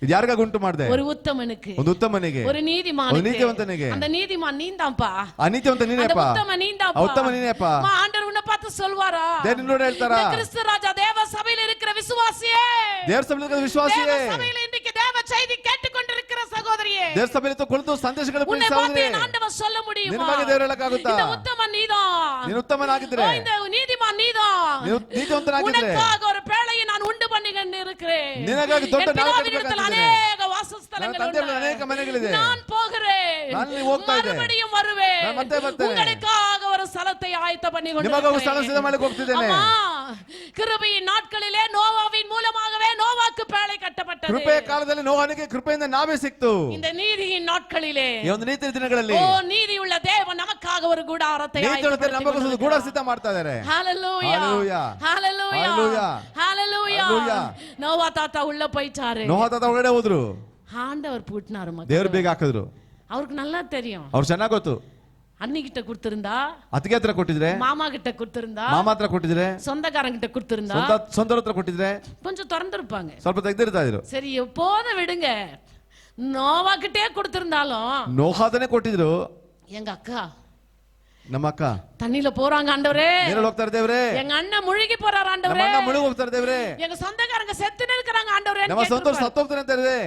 ಇದು ಯಾರಿಗಾಗಿ ಉಂಟು ಮಾಡಿದೆ? ஒரு உத்தமனுக்கு, ಒಂದು ಉತ್ತಮನಿಗೆ, ஒரு நீதிமானுக்கு, ಒಂದು ನೀತಿವಂತನಿಗೆ. அந்த நீதிமான் நீந்தாம்பா. ಆ ನೀತಿವಂತ ನೀನೇಪ್ಪ. அந்த உத்தம நீந்தாம்பா. ಉತ್ತಮ ನೀನೇಪ್ಪ. ஆண்டவர் உன்னை பார்த்து சொல்வாரா? ದೇವರು ನಿನ್ನೋட ಹೇಳ್ತಾರಾ? இந்த கிறிஸ்து ராஜா தேவ சபையில இருக்கிற விசுவாசியே, ದೇವರ ಸಭೆಯಲ್ಲಿ ವಿಶ್ವಾಸಿಯೇ, தேவ சபையில இன்னைக்கு தேவ செய்தி கேட்டுக்கொண்டிருக்கிற சகோதரியே, ದೇವರ ಸಭೆಯಲ್ಲಿ ಕುಳಿತು ಸಂದೇಶಗಳು உன்னை ಪಡಿಸೋದ್ರೆ பார்த்து ஆண்டவர் சொல்ல முடியுமா? ನಿನ್ನ ಬಗ್ಗೆ ದೇವರು ಹೇಳಕ್ಕಾಗುತ್ತಾ? இந்த உத்தம நீதான், ನೀನು ಉತ್ತಮನಾಗಿದ್ರೆ, இந்த நீதிமான் நீதான், ನೀನು ನೀತಿವಂತನಾಗಿದ್ರೆ, உனக்காக ஒரு பேழையை நான் ಉಂಟು பண்ணி இருக்கிறேன். ನಿನಗಾಗಿ ದೊಡ್ಡ என் ನಾಡು பிதாவினிடத்தில் ಕಟ್ಟಬೇಕಂತಿದ್ದೇನೆ. ಅನೇಕ ವಾಸಸ್ಥಳங்கள் ನನ್ನ ತಂದೆಯ ಉಂಟು. ಅನೇಕ ಮನೆಗಳಿದೆ. நான் போகிறேன், ನಾನು ಇಲ್ಲಿ ಹೋಗ್ತಾ ಇದ್ದೆ. மறுபடியும் வருவேன். ನಾನು ಮತ್ತೆ ಬರ್ತೇನೆ. உங்களுக்காக ஒரு ಸ್ಥಳத்தை ಆಯத்த பண்ணி ನಿಮಗೆ ಒಂದು ಸ್ಥಳ ಸಿದ್ಧ ಮಾಡಲಿಕ್ಕೆ ಹೋಗ್ತಿದ್ದೇನೆ. கிருபையின் நாட்களிலே நோவாவின் மூலமாகவே நோவாக்கு பேழை கட்டப்பட்டது. கொடுக்கப்பட்டது. ಕೃಪೆಯ ಕಾಲದಲ್ಲಿ ನೋಹನಿಗೆ ಕೃಪೆಯಿಂದ ನಾವೇ ಸಿಕ್ತು. இந்த நீதியின் நாட்களிலே ಈ ಒಂದು ನೀತಿಯ ದಿನಗಳಲ್ಲಿ ஓ நீதியுள்ள தேவன் நமக்காக ஒரு கூடாரத்தை ನೀತಿಯುಳ್ಳ ನಮಗೋಸ್ಕರ ಗೂಢ ಸಿದ್ಧ ಮಾಡ್ತಾ ಇದ್ದಾರೆ. ஹalleluya Hallelujah. ஹalleluya Hallelujah. ஹalleluya Hallelujah. நோவா தாத்தா உள்ள போயிட்டாரு. ನೋಹ ತಾತ ಒಳಗಡೆ ಹೋದ್ರು. ஆண்டவர் பூட்டினாரு மகன். ದೇವ್ರು ಬೇಗ ಹಾಕಿದ್ರು. அவருக்கு நல்லா தெரியும். ಅವ್ರು ಚೆನ್ನಾಗ್ ಗೊತ್ತು. அண்ணி கிட்ட கொடுத்திருந்தா, ಅತ್ತಿಗೆ ಹತ್ರ ಕೊಟ್ಟಿದ್ರೆ, மாமா கிட்ட கொடுத்திருந்தா, ಮಾಮ ಹತ್ರ ಕೊಟ್ಟಿದ್ರೆ, சொந்தக்காரங்க கிட்ட கொடுத்திருந்தா ಸ್ವಂತವ್ರ ಹತ್ರ ಕೊಟ್ಟಿದ್ರೆ கொஞ்சம் திறந்திருப்பாங்க. ಸ್ವಲ್ಪ ತೆಗ್ದಿರ್ತಾ ಇದ್ರು. சரி எப்போத விடுங்க. நோவா கிட்டே கொடுத்திருந்தாலும் ನೋಹಾದನೆ ಕೊಟ್ಟಿದ್ರು. எங்க அக்கா ನಮ್ಮ ಅಕ್ಕ தண்ணில போறாங்க ஆண்டவரே, ನೀರಲ್ಲಿ ಹೋಗ್ತಾ ಇದ್ದೇವ್ರೆ, எங்க அண்ணன் முழுகி போறாரு ನಮ್ಮ ஆண்டவரே, ಅಣ್ಣ ಮುಳುಗಿ ಹೋಗ್ತಾ ಇದ್ದೇವ್ರೆ, எங்க சொந்தக்காரங்க செத்து நிற்கிறாங்க ஆண்டவரே. ನಮ್ಮ ಸ್ವಂತವ್ರು ಸತ್ತು ಹೋಗ್ತಾರೆ ಅಂತ ಇದೆ.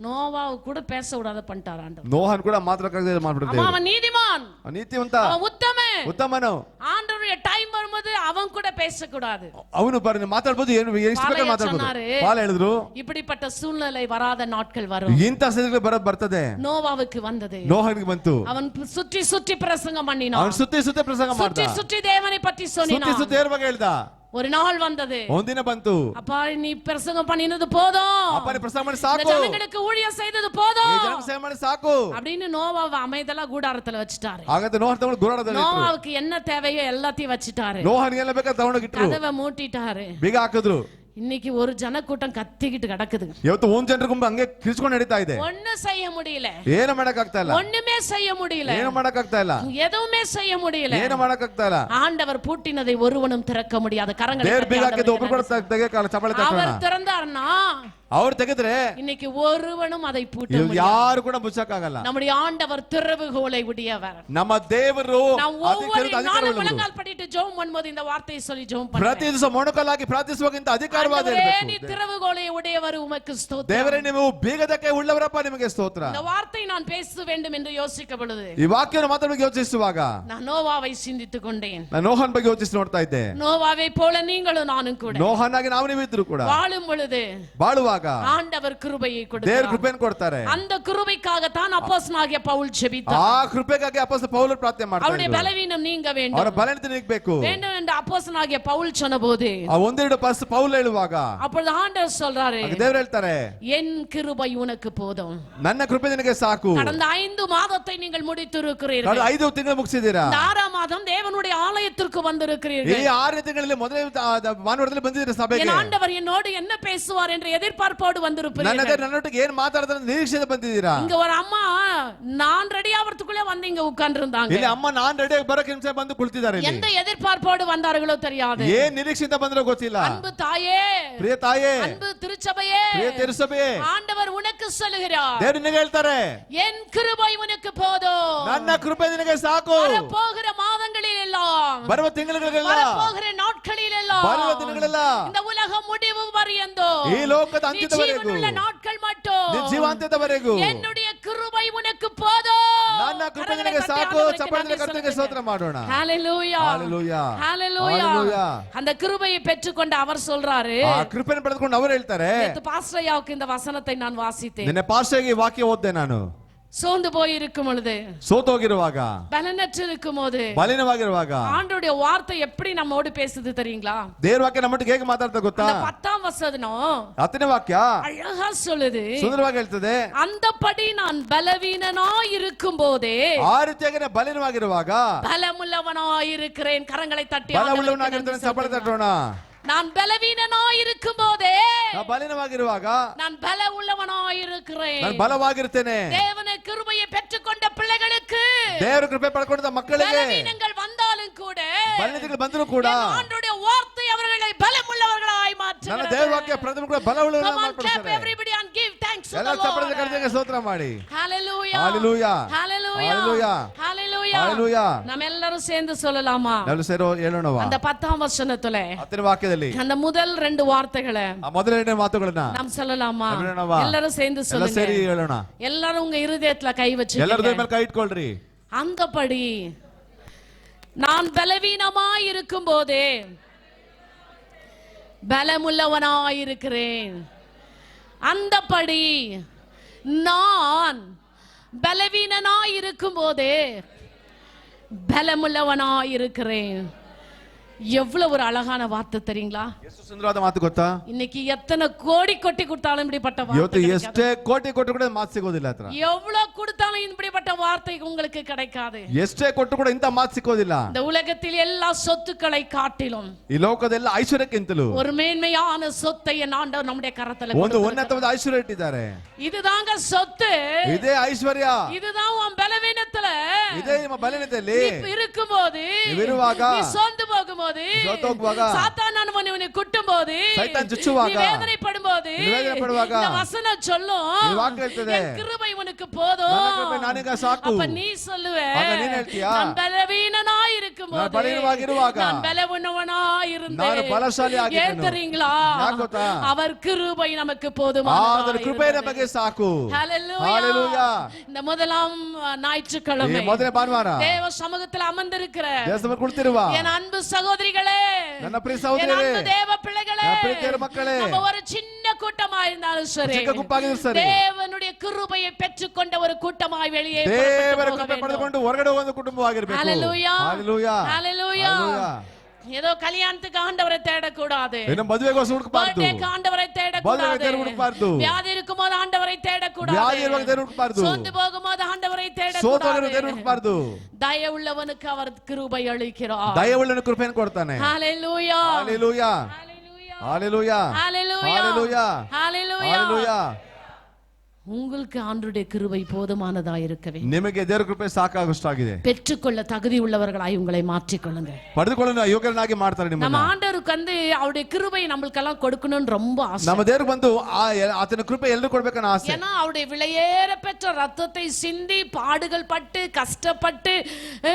நோவாவு கூட பேச விடாத பண்ணிட்டார் ஆண்டவர். ನೋಹನ್ ಕೂಡ ಮಾತಾಡಕ್ಕಾಗದೆ ಮಾಡ್ಬಿಡ್ತಾರೆ. அவன் நீதிமான், ನೀತಿವಂತ, அவன் உத்தமன். ಉತ್ತಮನು. ஆண்டவருடைய டைம் வரும்போது அவன் கூட பேசக்கூடாது. ಅವನು ಬರ ಮಾತಾಡ್ಬೋದು, ಏನು ಎಷ್ಟು ಬೇಕಾದ್ರೂ ಮಾತಾಡ್ಬೋದು. ಪಾಲ ಹೇಳಿದ್ರು இப்படிப்பட்ட சூழ்நிலை வராத நாட்கள் வரும். ಇಂಥ ಸ್ಥಿತಿಗಳು ಬರ್ತದೆ. நோவாவுக்கு வந்தது. ನೋಹನಿಗೆ ಬಂತು. அவன் சுற்றி சுற்றி பிரசங்கம் பண்ணினான். ಅವನು ಸುತ್ತಿ ಸುತ್ತಿ ಪ್ರಸಂಗ ಮಾಡ್ದ. சுற்றி சுற்றி தேவனை பற்றி ಸುತ್ತಿ சொன்னான். ಸುತ್ತಿ ದೇವರ ಬಗ್ಗೆ ಹೇಳ್ದ. ஒரு நாள் வந்தது. ಒಂದಿನ ಬಂತು. அப்பா நீ பிரசங்கம் பண்ணினது போதும், ಅಪ್ಪ ನೀ ಪ್ರಸಂಗ ಮಾಡಿ இந்த ಸಾಕು, ஜனங்களுக்கு ஊழியம் செய்தது போதும் ಈ ಜನಕ್ಕೆ ಸೇವೆ ಮಾಡಿ ಸಾಕು அப்படின்னு நோவாவை அமைதலா கூடாரத்துல வச்சுட்டாரு. ಹಾಗಂತ ನೋಹ ತಗೊಂಡು ಗುರಾಡದಲ್ಲಿ ಇಟ್ರು. நோவாவுக்கு என்ன தேவையோ எல்லாத்தையும் வச்சுட்டாரு. ನೋಹನಿಗೆ ಎಲ್ಲ ಬೇಕಾದ ತಗೊಂಡೋಗಿ ಇಟ್ರು. கதவை மூட்டிட்டாரு. ಬೀಗ ಹಾಕಿದ್ರು. இன்னைக்கு ஒரு ஜனக்கூட்டம் கத்திக்கிட்டு கிடக்குது. ಇವತ್ತು ಒಂದ್ ಜನರ ಗುಂಪು ಹಂಗೆ ಕಿರ್ಚ್ಕೊಂಡು ನಡೀತಾ ಇದೆ. ஒண்ணு செய்ய முடியல, ಏನು ಮಾಡಕ್ ಆಗ್ತಾ ಇಲ್ಲ, ஒண்ணுமே செய்ய முடியல, ಏನು ಮಾಡಕ್ ಆಗ್ತಾ ಇಲ್ಲ, எதுவுமே செய்ய முடியல. ಏನು ಮಾಡಕ್ ಆಗ್ತಾ ಇಲ್ಲ. ஆண்டவர் பூட்டினதை ஒருவனும் திறக்க முடியாது. கரங்களை ದೇವ್ರ தட்டி ಬೀಗ ಹಾಕಿದ್ದು ஆண்டவரை ಒಬ್ರು ಕೂಡ ತೆಗೆಯಕಾಲ ಚಪಳೆ ತಟ್ಟೋಣ. அவர் திறந்தார்னா ಅವ್ರು ತೆಗೆದ್ರೆ இன்னைக்கு ஒருவனும் அதை பூட்ட ಇವ್ರು முடியாது. ಯಾರು ಕೂಡ ಮುಚ್ಚಕ್ಕಾಗಲ್ಲ. நம்முடைய ஆண்டவர் திறவுகோலை உடையவர். ನಮ್ಮ ದೇವರು நாம் ஒவ்வொரு ಅಧಿಕಾರದ நாளும் ಅಧಿಕಾರವುಳ್ಳವರು. முழங்கால் படிட்டு ஜெபம் பண்ணும்போது இந்த வார்த்தையை சொல்லி ஜெபம் ಪ್ರತಿ பண்ணுங்க. ದಿವಸ ಮೊಣಕಾಲಾಗಿ ಪ್ರಾರ್ಥಿಸುವಾಗಿಂತ ಅಧಿಕಾರವಾದ ஆண்டவரே, நீ ಇರಬೇಕು. திறவுகோலை உடையவர், உமக்கு ஸ்தோத்திரம். ದೇವರೇ ನೀವು ಬೀಗದಕ್ಕೆ ಉಳ್ಳವರಪ್ಪ, ನಿಮಗೆ ಸ್ತೋತ್ರ. இந்த வார்த்தை நான் பேச வேண்டும் என்று யோசிக்க பொழுது ಈ ವಾಕ್ಯವನ್ನು ಮಾತಾಡೋಕೆ ಯೋಚಿಸುವಾಗ நான் நோவாவை சிந்தித்துக் கொண்டேன். ನಾನು ನೋಹನ್ ಬಗ್ಗೆ ಯೋಚಿಸಿ ನೋಡ್ತಾ ಇದ್ದೆ. நோவாவை போல நீங்களும் நானும் கூட ನೋಹನಾಗಿ ನಾವು ನೀವು ಇದ್ರು ಕೂಡ வாழும் பொழுது ಬಾಳುವಾಗ ஆண்டவர் கிருபையை ದೇವ್ರ கொடுத்தார். ಕೃಪೆಯನ್ನು ಕೊಡ್ತಾರೆ. அந்த கிருபைக்காகத்தான் அப்போஸ்தலனாகிய பவுல் ஜெபித்தார். ಆ ಕೃಪೆಗಾಗಿ ಅಪೊಸ್ತಲ ಪೌಲರು ಪ್ರಾರ್ಥನೆ ಮಾಡ್ತಾರೆ. அவருடைய பலவீனம் நீங்க ಅವರ வேண்டும் ಬಲಹೀನತೆ ನೀಗಬೇಕು வேண்டும் என்று அப்போஸ்தலனாகிய பவுல் சொன்னபோது ಆ ಒಂದೆರಡು ಪಸ್ ಪೌಲ್ ಹೇಳುವಾಗ அப்பொழுது ஆண்டவர் சொல்றாரு, ದೇವರು ಹೇಳ್ತಾರೆ, என் கிருபை உனக்கு போதும். ನನ್ನ ಕೃಪೆ ನಿನಗೆ ಸಾಕು. கடந்த 5 மாதத்தை நீங்கள் முடித்திருக்கிறீர்கள். ಕಳೆದ 5 ತಿಂಗಳು ಮುಗಿಸಿದ್ದೀರಾ. இந்த 6ஆம் மாதம் தேவனுடைய ஆலயத்திற்கு ಈ வந்திருக்கிறீர்கள். 6 ತಿಂಗಳಲ್ಲಿ ಮೊದಲೇ ಮಾನವರದಲ್ಲಿ ಬಂದಿದ್ದೀರಾ ಸಭೆಗೆ. என் ஆண்டவர் என்னோடு என்ன பேசுவார் என்ற எதிர்பார்ப்போடு வந்திருப்பீர்கள். ನನ್ನೊಟ್ಟಿಗೆ ಏನ್ ಮಾತಾಡ್ತಾರೆ ನಿರೀಕ್ಷೆ ಬಂದಿದ್ದೀರಾ. இங்க ஒரு அம்மா நான் ரெடி ஆவறதுக்குள்ளே வந்து இங்க உட்கார்ந்து இருந்தாங்க. ಇಲ್ಲಿ ಅಮ್ಮ ನಾನ್ ರೆಡಿ ಆಗಿ ಬರೋಕೆ ನಿಮಿಷ ಬಂದು ಕುಳಿತಿದ್ದಾರೆ. எந்த எதிர்பார்ப்போடு வந்தார்களோ தெரியாது. ಏನ್ ನಿರೀಕ್ಷೆಯಿಂದ ಬಂದ್ರೋ ಗೊತ್ತಿಲ್ಲ. அன்பு தாயே, ಪ್ರಿಯ ತಾಯೇ, அன்பு திருச்சபையே, ಪ್ರಿಯ ತಿರುಸಭೆಯೇ, ஆண்டவர் உனக்கு சொல்லுகிறார், ದೇವರು ನಿನಗೆ ಹೇಳ್ತಾರೆ, என் கிருபை உனக்கு போதும். ನನ್ನ ಕೃಪೆ ನಿನಗೆ ಸಾಕು. போகிற மாதங்களில் எல்லாம், ಬರುವ ತಿಂಗಳುಗಳೆಲ್ಲ, போகிற நாட்களில் எல்லாம், ಬರುವ ದಿನಗಳೆಲ್ಲ, இந்த உலகம் முடிவு பரியந்தோ, ಈ ಲೋಕದ ಅಂತ್ಯದವರೆಗೂ, ಜೀವನವುಳ್ಳ ನಾட்கள் மட்டும், ನಿನ್ನ ಜೀವಾಂತ್ಯದವರೆಗೂ என்னுடைய கிருபை உனக்கு போதும். ನನ್ನ ಕೃಪೆ ನಿನಗೆ ಸಾಕು. ಚಪ್ಪಾಳೆ ಕರ್ತನಿಗೆ ಸ್ತೋತ್ರ ಮಾಡೋಣ. ஹalleluya, ஹalleluya, ஹalleluya. ஹalleluya. அந்த கிருபையை பெற்றுக்கொண்டு அவர் சொல்றாரு, ಆ ಕೃಪೆಯನ್ನು ಪಡೆದುಕೊಂಡು ಅವರು ಹೇಳ್ತಾರೆ, நேத்து பாஸ்டர் ஐயாவுக்கு இந்த வசனத்தை நான் வாசித்தேன். ನಿನ್ನೆ ಪಾಸ್ಟರ್ಗೆ ವಾಕ್ಯ ಓದ್ದೆ ನಾನು. சோர்ந்து போய் இருக்கும் பொழுது, ಸೋತೋಗಿರುವಾಗ, பலனற்று இருக்கும் போது, ಬಲಹೀನವಾಗಿರುವಾಗ ஆண்டவருடைய வார்த்தை எப்படி நம்மோடு பேசுது தெரியுங்களா? ದೇವರ ವಾಕ್ಯ ನಮ್ಮೊಟ್ಟಿಗೆ ಹೇಗೆ ಮಾತಾಡ್ತಾ ಗೊತ್ತಾ? அந்த 10ஆம் வசனம் 10ನೇ ವಾಕ್ಯ அழகா சொல்லுது, ಸುಂದರವಾಗಿ ಹೇಳ್ತದೆ, அந்தபடி நான் பலவீனனாய் இருக்கும் போதே ಆ ರೀತಿಯಾಗಿ ಬಲಹೀನವಾಗಿರುವಾಗ பலமுள்ளவனாய் இருக்கிறேன். கரங்களை தட்டி ಬಲವುಳ್ಳವನಾಗಿರ್ತಾನೆ. ಚಪ್ಪಾಳೆ ತಟ್ಟೋಣ. நான் பலவீனனாய் இருக்கும் போதே ನಾನು ಬಲಹೀನವಾಗಿರುವಾಗ நான் பல உள்ளவனாய் இருக்கிறேன். ನಾನು ಬಲವಾಗಿರ್ತೇನೆ. தேவன கிருபையை பெற்றுக்கொண்ட பிள்ளைகளுக்கு ದೇವರ ಕೃಪೆ ಪಡ್ಕೊಂಡ ಮಕ್ಕಳಿಗೆ பலவீனங்கள் வந்தாலும் கூட, ಬಲಹೀನತೆಗಳು ಬಂದರೂ ಕೂಡ ஆண்டவருடைய வார்த்தை அவர்களை பலமுள்ளவர்களாய் மாற்றுகிறது. ನನ್ನ ದೇವರ ವಾಕ್ಯ ಪ್ರಥಮ ಕೂಡ ಬಲವುಳ್ಳವರನ್ನಾಗಿ Come on, clap ಮಾಡ್ಕೊಳ್ತಾರೆ. everybody and give thanks to ಎಲ್ಲ the ಚಪ್ಪಾಳೆ Lord. ಕರ್ತನಿಗೆ ಸ್ತೋತ್ರ ಮಾಡಿ. Hallelujah. Hallelujah. Hallelujah. Hallelujah. Hallelujah. Hallelujah. நம்ம எல்லாரும் சேர்ந்து சொல்லலாமா? ನಾವು ಸೇರೋ ಹೇಳೋಣವಾ? அந்த 10ஆம் வசனத்துல 10ನೇ ವಾಕ್ಯದಲ್ಲಿ அந்த முதல் 2 வார்த்தைகளை ಆ ಮೊದಲನೇ ಮಾತುಗಳನ್ನ நாம் சொல்லலாமா? ಹೇಳೋಣವಾ? எல்லாரும் சேர்ந்து ಎಲ್ಲ ಸೇರಿ சொல்லுங்க. ಹೇಳೋಣ. எல்லாரும் உங்க இருதயத்துல கை வச்சு ಎಲ್ಲರ ಮೇಲೆ ಕೈ ಇಟ್ಕೊಳ್ರಿ. அந்தபடி நான் பலவீனமாய் இருக்கும் போதே பலமுள்ளவனாய் இருக்கிறேன். அந்தபடி நான் பலவீனனாய் இருக்கும் போதே பலமுள்ளவனாய் இருக்கிறேன். எவ்வளவு ஒரு அழகான வார்த்தை தெரியுங்களா? ಎಷ್ಟು ಸುಂದರವಾದ ಮಾತು ಗೊತ್ತಾ? இன்னைக்கு எத்தனை கோடி கொட்டி கொடுத்தாலும் இப்படிப்பட்ட ಇವತ್ತು வார்த்தை ಎಷ್ಟೇ ಕೋಟಿ ಕೊಟ್ಟು ಕೂಡ ಮಾತು ಸಿಗೋದಿಲ್ಲ ಹತ್ರ. எவ்வளவு கொடுத்தாலும் இப்படிப்பட்ட வார்த்தை உங்களுக்கு கிடைக்காது. ಎಷ್ಟೇ ಕೊಟ್ಟು ಕೂಡ ಇಂತ ಮಾತು ಸಿಗೋದಿಲ್ಲ. இந்த உலகத்தில் எல்லா சொத்துக்களை காட்டிலும் ಈ ಲೋಕದೆಲ್ಲ ಐಶ್ವರ್ಯಕ್ಕಿಂತಲೂ ஒரு மேன்மையான சொத்தை என் ஆண்டவர் நம்முடைய கரத்துல ಒಂದು ಉನ್ನತವಾದ ಐಶ್ವರ್ಯ ಇಟ್ಟಿದ್ದಾರೆ. இதுதாங்க சொத்து. ಇದೇ ಐಶ್ವರ್ಯ. இதுதான் உன் பலவீனத்துல ಇದೇ ನಿಮ್ಮ ಬಲಹೀನತೆಯಲ್ಲಿ இருக்கும்போது ಇರುವಾಗ நீ ಸೋಂದು போகும்போது சாத்தான் உன்னை குட்டும்போது ಸೈತಾನ್ ಚುಚ್ಚುವಾಗ நீ வேதனைப்படும்போது இந்த வசனம் சொல்லும் என் கிருபை உனக்கு போதும். ನನಗೆ ಸಾಕು. அப்ப நீ சொல்லுவே ನೀನು ಹೇಳ್ತೀಯಾ நான் பலவீனனாய் இருக்கும்போது நான் பலவீனனாய் இருந்தேன். ನಾನು ಬಲಶಾಲಿ ಆಗಿದ್ದೇನೆ. ஏன் தெரியுங்களா? ಯಾಕೆ ಗೊತ್ತಾ? அவர் கிருபை நமக்கு போதுமானது. ಅದರ ಕೃಪೆ ನಮಗೆ ಸಾಕು. ஹalleluya. இந்த முதலாம் ஞாயிற்றுக்கிழமை ಮೊದಲನೇ ಭಾನುವಾರ தேவ சமூகத்தில் அமர்ந்திருக்கிற ದೇವರ ಕುಳಿತಿರುವ என் அன்பு சகோதரிகளே, ನನ್ನ ಪ್ರಿಯ ಸಹೋದರಿಯರೇ, என் அன்பு தேவ பிள்ளைகளே, ನನ್ನ ಪ್ರಿಯ ದೇವರ ಮಕ್ಕಳೇ, நம்ம ஒரு சின்ன கூட்டமா இருந்தாலும் சரி, ಚಿಕ್ಕ ಗುಂಪಾಗಿದ್ರು ಸರಿ, தேவனுடைய கிருபையை பெற்றுக்கொண்ட ஒரு கூட்டமாய் வெளியே ದೇವರ ಕೃಪೆ ಪಡೆದುಕೊಂಡು ಹೊರಗಡೆ ಒಂದು ಕುಟುಂಬವಾಗಿರಬೇಕು. ஹalleluya ஹalleluya ஹalleluya. ஏதோ கல்யாணத்துக்கு ஆண்டவரை தேடக்கூடாது, ಏನು ಮದುವೆಗೋಸ್ಕರ ಹುಡುಕಬಾರದು, பர்த்டேக்கு ஆண்டவரை தேடக்கூடாது, வியாதி இருக்கும்போது ஆண்டவரை தேடக்கூடாது, ವ್ಯಾಧಿ ಇರುವಾಗ ದೇವರು ಹುಡುಕಬಾರದು, சோர்ந்து போகும்போது ஆண்டவரை ಸೋತವರಿಗೆ தேடக்கூடாது. ದೇವರು ಹುಡುಕಬಾರದು. ದಯವುಳ್ಳವனுக்கு அவர் கிருபை ಅಳಿக்கிறார். ದಯವುಳ್ಳವನಿಗೆ ಕೃಪೆಯನ್ನು ಕೊಡ್ತಾನೆ. ஹalleluya ஹalleluya ஹalleluya ஹalleluya ஹalleluya ஹalleluya. உங்களுக்கு ஆண்டவருடைய கிருபை போதுமானதா இருக்கவே ನಿಮಗೆ ದೇವರ ಕೃಪೆ ಸಾಕಾಗುಷ್ಟಾಗಿದೆ. பெற்றுக்கொள்ள தகுதி உள்ளவர்களாய் உங்களை மாற்றிக்கொள்ளுங்க. ಪಡೆದುಕೊಳ್ಳಲು ಯೋಗ್ಯರನ್ನಾಗಿ ಮಾಡ್ತಾರೆ நம்ம ನಿಮ್ಮನ್ನ. ஆண்டவருக்கு அவருடைய கிருபை நமக்கெல்லாம் கொடுக்கணும்னு ரொம்ப ஆசை. ನಮ್ಮ ದೇವರಿಗೆ ಬಂದು ಆತನ ಕೃಪೆ ಎಲ್ಲರೂ ಕೊಡ್ಬೇಕನ್ನ ಆಸೆ. ஏன்னா அவருடைய விலையேற பெற்ற ரத்தத்தை சிந்தி பாடுகள் பட்டு கஷ்டப்பட்டு